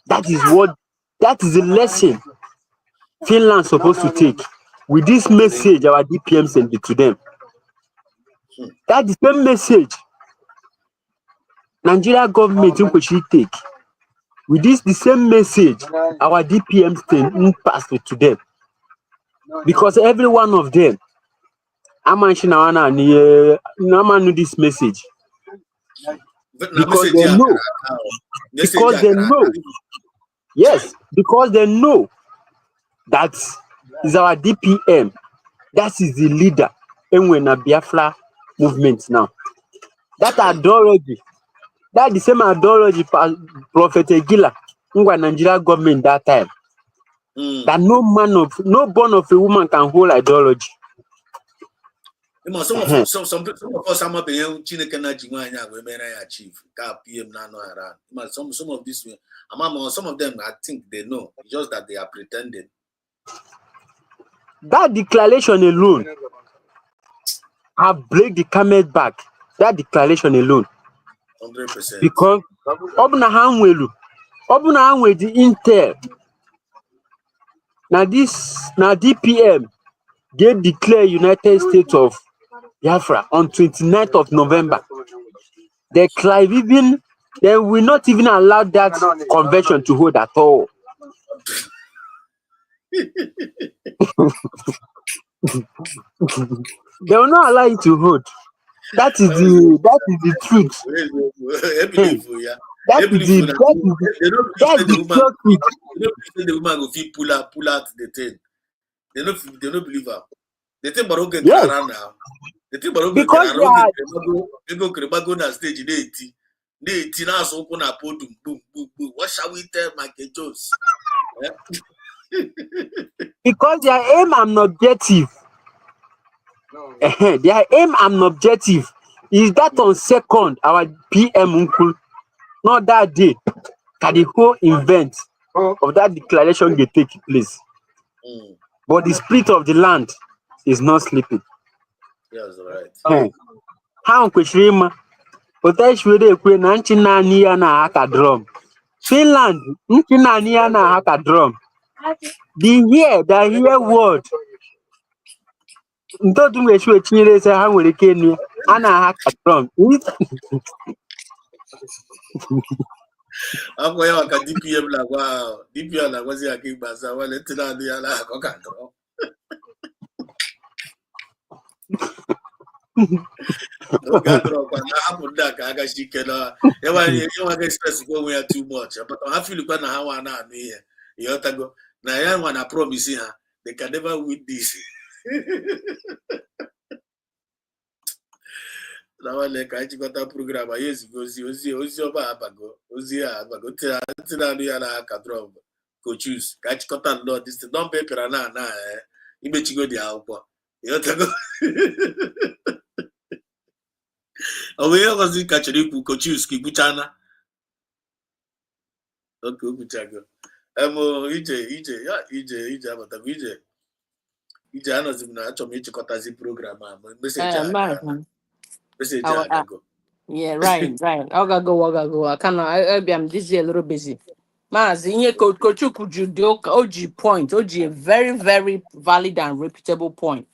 [SPEAKER 8] That is the lesson Finland supposed to take with this message our DPM sent it to them. That is the same message Nigeria government should take with this the same message our DPM sent passed it to them. Because every one of them, I'm know this message. Because they know. Because they know. Yes, because they know that is our DPM. That is the leader in the Biafra movement now. That ideology, that the same ideology Prophet Egila, Nigeria government that time. That no born of a woman can hold ideology.
[SPEAKER 5] Some of us are being achieve PM around. Some of these some of them I think they know, just that they are pretending.
[SPEAKER 8] That declaration alone have break the camel's back. That declaration alone.
[SPEAKER 5] 100%.
[SPEAKER 8] Because Obuna Hanwelu the intel. Now DPM they declare United States of Biafra on 29th of November. They will not even allow that convention to hold at all. They will not allow it to hold. That is the truth. That is the
[SPEAKER 5] the woman will feel pull out the thing. They don't believe her. They think about get around now. They think about get around. They go na stage they now so open a podium. Boom. What shall we tell Michael Jones?
[SPEAKER 8] Because their aim and objective. Their aim and objective is that on second our PM uncle, not that day, can the whole event of that declaration will take place. But the spirit of the land is not sleeping.
[SPEAKER 5] Yes, right.
[SPEAKER 8] How Kweshima, Potashwede Quenanchi Nania na haka drum. Finland, Nkinania na haka drum. The here word. Don't make sure Chile say how will Kenya and a haka drum.
[SPEAKER 5] I'm going to DPM like wow. DPM like was a king baza. Well, let's not be a cockatoo. Express go where too much. But I feel like how I know here. You have to go. Now I want to promise her they can never win this. Now like I got a program. Yes, go see Ozi Oba Abago. Ozi Abago. Tina Kadrom. coaches, catch contact Lord, this don't pay per na imechigo di akwụkwọ. Ịghọtago? Ọ wee ọgọzi kachiri ikwu coaches ka ikwuchana. Okay, okwuchago. Ije abatago ije anọzi m na achọ m ịchịkọtazi program a meseji agago.
[SPEAKER 7] Yeah, right. Ogago. I I'm this a little busy. Mazi, ihe Kochukwu Oji point, Oji a very, very valid and reputable point.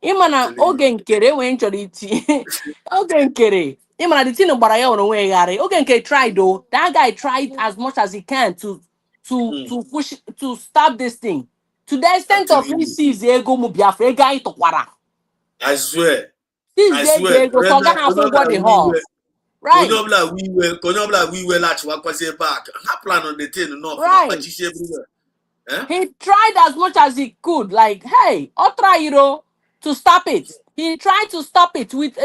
[SPEAKER 7] Imana oge nkere when iti oge nkere. Imana the thing about ya on way gare. Oge nkere tried though. That guy tried as much as he can to push to stop this thing. To the extent of he sees ego mu Biafra guy to kwara.
[SPEAKER 5] I swear.
[SPEAKER 7] Ego the horse. Right.
[SPEAKER 5] We were latch back. Ha plan on the thing enough.
[SPEAKER 7] Right. He tried as much as he could. Like, hey, I'll try to stop it. He tried to stop it with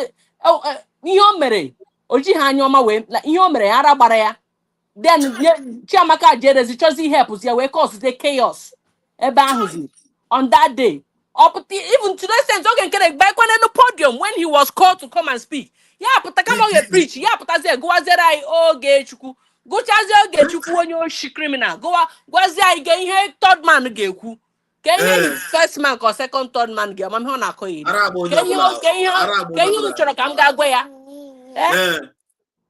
[SPEAKER 7] Iomere. Oji hanyoma we like Iomere Arabarea. Then Chiamaka Jeres because he helps ya we cause the chaos. On that day. Even to the sense, okay, get back on the podium when he was called to come and speak. Yeah, but I come out preach. Yeah, but I say go as I get you. Go chazi get you when you're criminal. Go as I get here third man get you. Can you first man or second third man get I'm not going. Can you check I'm going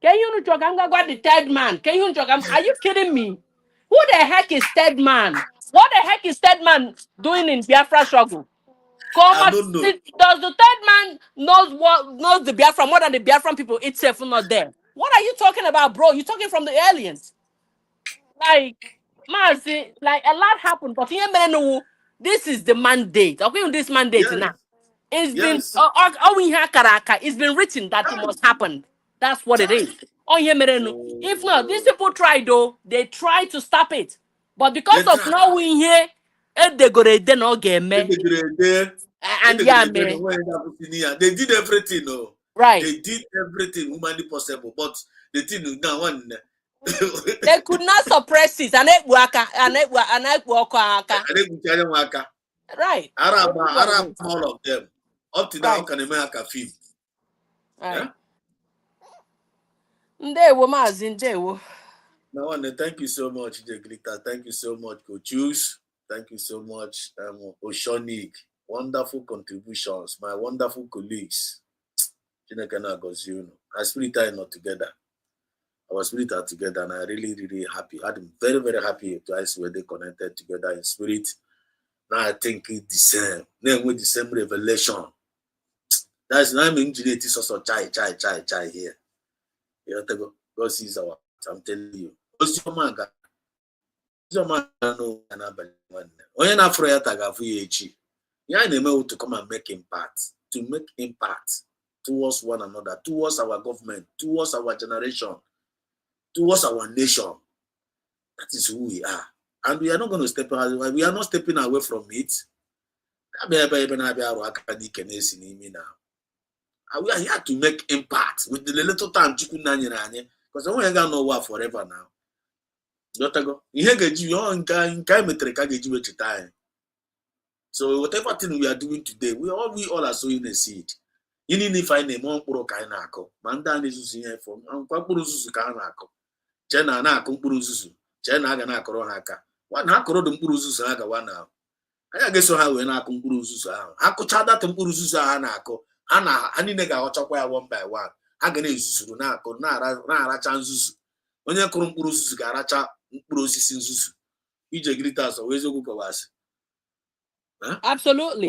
[SPEAKER 7] Can you check I'm going the third man? Can you check are you kidding me? Who the heck is third man? What the heck is third man doing in Biafra struggle?
[SPEAKER 5] I don't know.
[SPEAKER 7] Does the third man knows the Biafra more than the Biafran people itself not there? What are you talking about, bro? You're talking from the aliens. Like, man, see, like a lot happened, but this is the mandate. Okay, this mandate now. It's been it's been written that it must happen. That's what it is. If not, these people tried though. They tried to stop it, but because of now we here, they go they no game man. And yeah, man.
[SPEAKER 5] They did everything, no.
[SPEAKER 7] Right.
[SPEAKER 5] They did everything humanly possible, but the thing now one.
[SPEAKER 7] They could not suppress it. Right.
[SPEAKER 5] Arab, all of them. Up to now, can America feel?
[SPEAKER 7] Right. Ndewo.
[SPEAKER 5] Now, thank you so much, Deglita. Thank you so much, Coaches. Thank you so much, Oshonik. Wonderful contributions, my wonderful colleagues. Our spirit are not together. Our spirit are together, and I'm really, really happy. I'm very, very happy guys were they connected together in spirit. Now I think it's the same. Then with the same revelation. That's not mean it is also chai here. You have to go. God sees our. I'm telling you. What's your man? No, when I pray at Agafuyechi, yeah, they may to come and make impact towards one another, towards our government, towards our generation, towards our nation. That is who we are. And we are not going to step away. We are not stepping away from it. We are here to make impact with the little time because we ain't got no war forever now. So whatever thing we are doing today, we all are sowing a seed. You need to find a more pro kind of Mandan is here from Unquapurusu Kanako. Chena na Kumpurusu. Chena Gana Korohaka. One Hakoro Dumpurusu Saga one now. I guess so how when I Kumpurusu. Hakuchada Tumpurusu Hanako. Hana Haninega Ochakwa one by one. Hagane Susunako, Nara Chanzus. When you Kurumpurusu Garacha, Purusis in Susu. EJ Gritas always go for us.
[SPEAKER 7] Absolutely.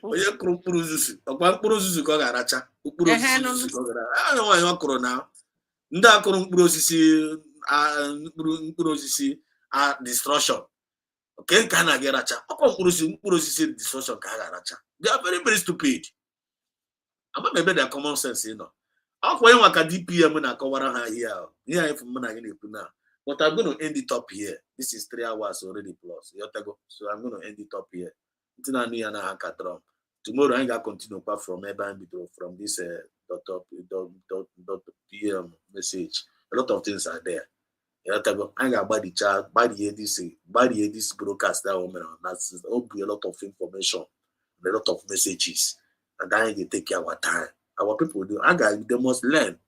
[SPEAKER 5] Onye kụrụ mkpụrụ osisi ka ọ ga-aracha mkpụrụ osisi ka ọ ga-aracha nwaanyị ọ kụrụ na ndị akụrụ mkpụrụ osisi destruction nke ka na ga-aracha ọkwa mkpụrụ osisi destruction ka ha ga-aracha. They are very, very stupid. Ama maybe their common sense ọkwa ịnwa ka DPM na-akọwara ha ihe anyị fụ mụ na gị na-ekwu na. But I'm going to end it up here. This is 3 hours already plus. So I'm going to end it up here. Tomorrow I'm going to continue apart from this .PM message. A lot of things are there. I got body chat, body this broadcast that woman. That's be a lot of information, a lot of messages, and then they take our time. Our people do. They must learn.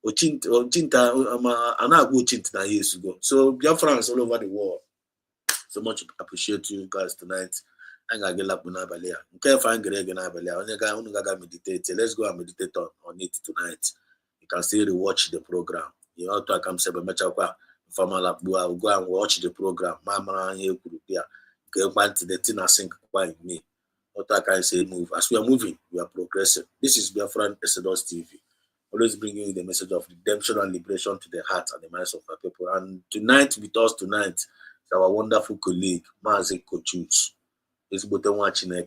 [SPEAKER 5] Ochinta, I'm not go Ochinta years ago. So Biafrans all over the world. So much appreciate you guys tonight. I gotta get up on Abalia. Okay, fine, Greg and Abalia. Only guy meditate. Let's go and meditate on it tonight. You can still rewatch the program. You know, to come say Machakwa, Famala Bua, go and watch the program. Mama, you could be okay, one to the Tina sink by me. What I can say, move. As we are moving, we are progressing. This is Biafran Exodus TV. Always bringing you the message of redemption and liberation to the hearts and the minds of our people. And tonight, with us tonight, is our wonderful colleague, Mazi Kochus. He's making a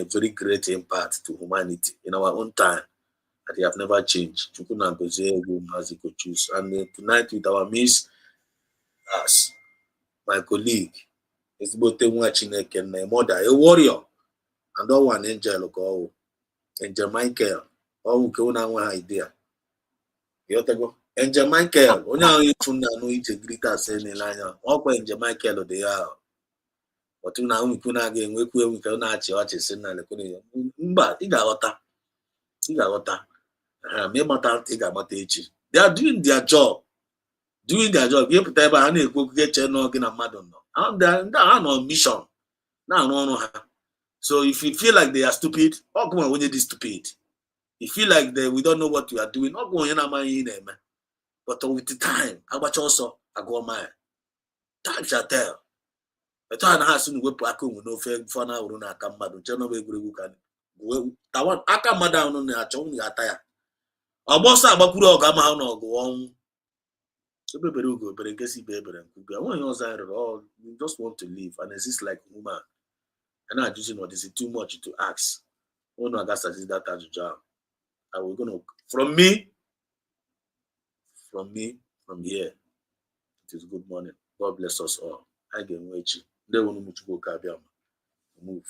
[SPEAKER 5] very great impact to humanity in our own time. That they have never changed. And tonight with our miss, us, my colleague, is both a mother, a warrior, and all one angel go. Angel Michael, oh, one idea. Angel Michael, only you know it greater saying line. All Angel Michael, they are. But now we could again, we can not watch it. But they are doing their job. You put get on mission. No. So if you feel like they are stupid, oh come on, when you stupid. You feel like we don't know what we are doing, not going in there, man. But with the time, how much also I go my time shall tell. I thought I soon go back home with no fair for now. I come mad. General I want I come down on the only attire. Almost I'm a good or go on. So baby go, but I guess he baby and could. I want your side at all. You just want to live and exist like a woman. And I just know this is too much to ask. Oh no, I got to see that as a job. I will gonna from here. It is good morning. God bless us all. I get wait you. They want to go Kabiama. Move.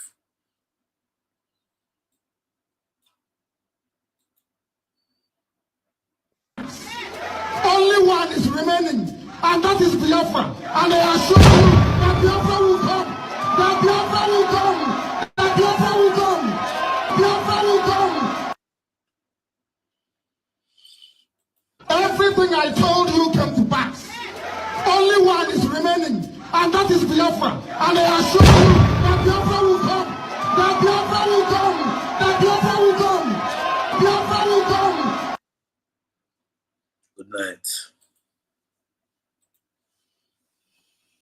[SPEAKER 1] Only one is remaining, and that is Biafra. And I assure you that Biafra will come. That Biafra will come. That Biafra will come. Biafra will come. Everything I told you came to pass. Only one is remaining, and that is Biafra. And I assure you